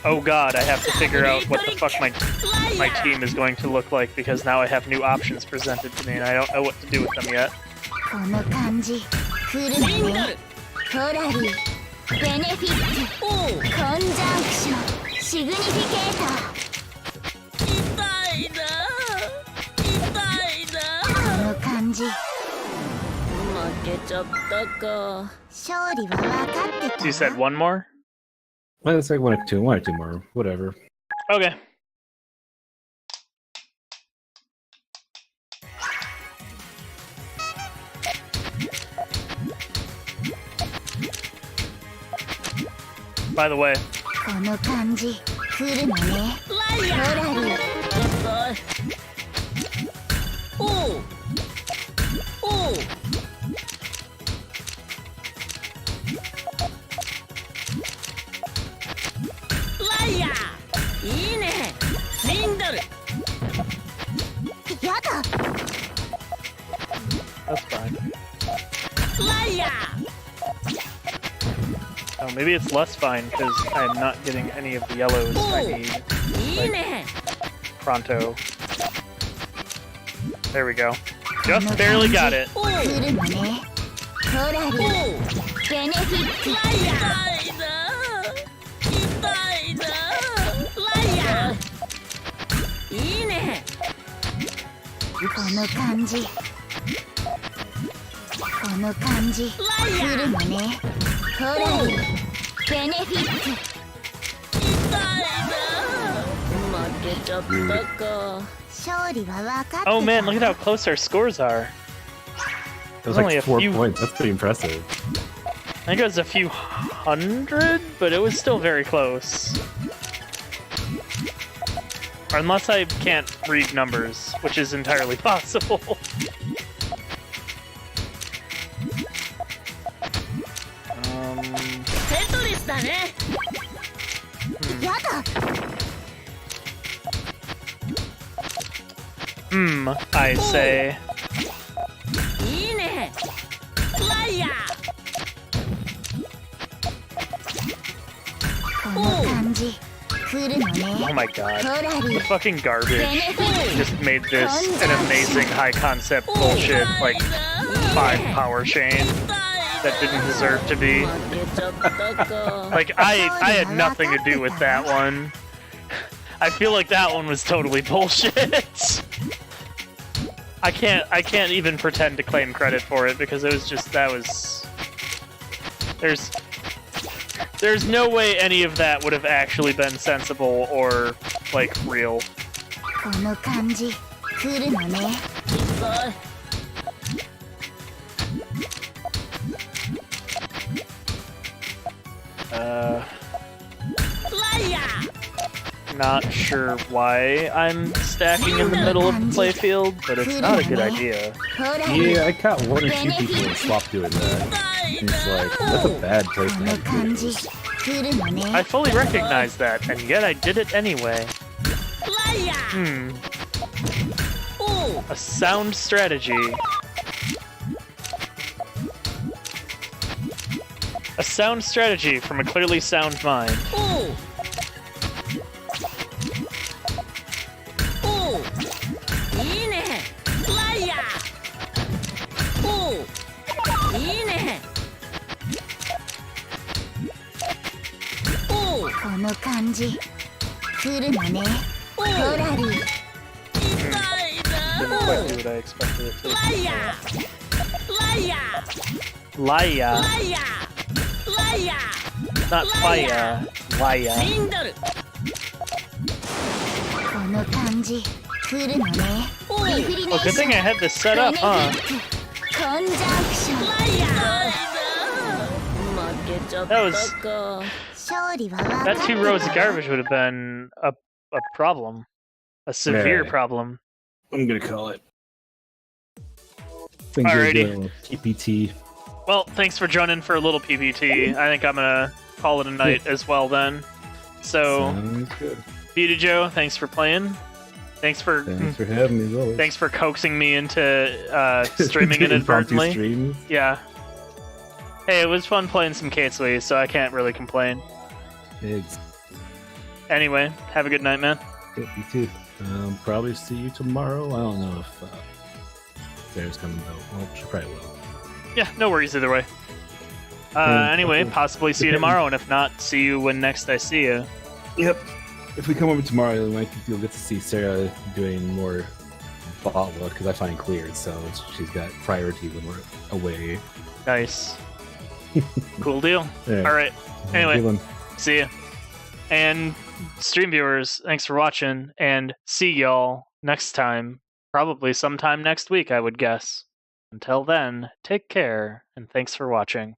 oh god, I have to figure out what the fuck my team is going to look like because now I have new options presented to me and I don't know what to do with them yet. この感じ来るのねトラリーベネフィットコンジャンクションシグニフィケーターこの感じ負けちゃったか勝利は分かってた So you said one more? Well, it's like one or two more, whatever. Okay. By the way, この感じ来るのねトラリーやだ that's fine. Oh, maybe it's less fine because I'm not getting any of the yellows I need. Like, pronto. There we go. Just barely got it. 来るのねトラリーベネフィットこの感じこの感じ来るのねトラリーベネフィット負けちゃったか勝利は分かってた Oh man, look at how close our scores are. It was Only like a 4 few- points. That's pretty impressive. I think it was a few hundred, but it was still very close. Unless I can't read numbers, which is entirely possible. やだ I say. いいねライアこの感じ来るのね Oh my god. トラリ The ー fucking garbage ベネフィッ just made this an amazing high concept bullshit, like 5 power chain that didn't deserve to be. ト負けちゃったか Like I had nothing to do with that one. I feel like that one was totally bullshit. I can't even pretend to claim credit for it because it was just there's no way any of that would have actually been sensible or like real. この感じ来るのね Not sure why I'm stacking in the middle of the playfield, but it's not a good idea. トラリー Yeah, I caught 1 or 2 people that swap doing that. And it's like, that's a bad place こ to の have 感じ videos. 来るのね I fully recognize that, and yet I did it anyway. A sound strategy. A sound strategy from a clearly sound mind. いいねライアいいねこの感じ来るのねトラリー Didn't quite do what I expected it to. Laia. Not fire. Laia. この感じ来るのねリフリネ Well, ー good ショ thing ン I had this set up, huh? コンジャンクション負けちゃった That was か勝利は分かってた that 2 rows of garbage would have been a problem, a severe Yeah. problem. I'm gonna call it. Think Alrighty. PPT. Well, thanks for joining for a little PPT. I think I'm gonna call it a night as well then. So, Sounds good. viewtyjoe, thanks for playing. Thanks for having me as always. thanks for coaxing me into streaming Impromptu inadvertently. streams. Yeah. Hey, it was fun playing some Ketsui, so I can't really complain. Eggs. Anyway, have a good night, man. Yep, you too. Probably see you tomorrow. I don't know if Sarah's coming though. Well, she probably will. Yeah, no worries either way. Anyway, possibly see you tomorrow, and if not, see you when next I see you. Yep. If we come over tomorrow, you'll get to see Sarah doing more botwa because I find cleared, so she's got priority when we're away. Nice. Cool deal. All Alright. Anyway, Good one. see ya. And stream viewers, thanks for watching, and see y'all next time. Probably sometime next week, I would guess. Until then, take care, and thanks for watching.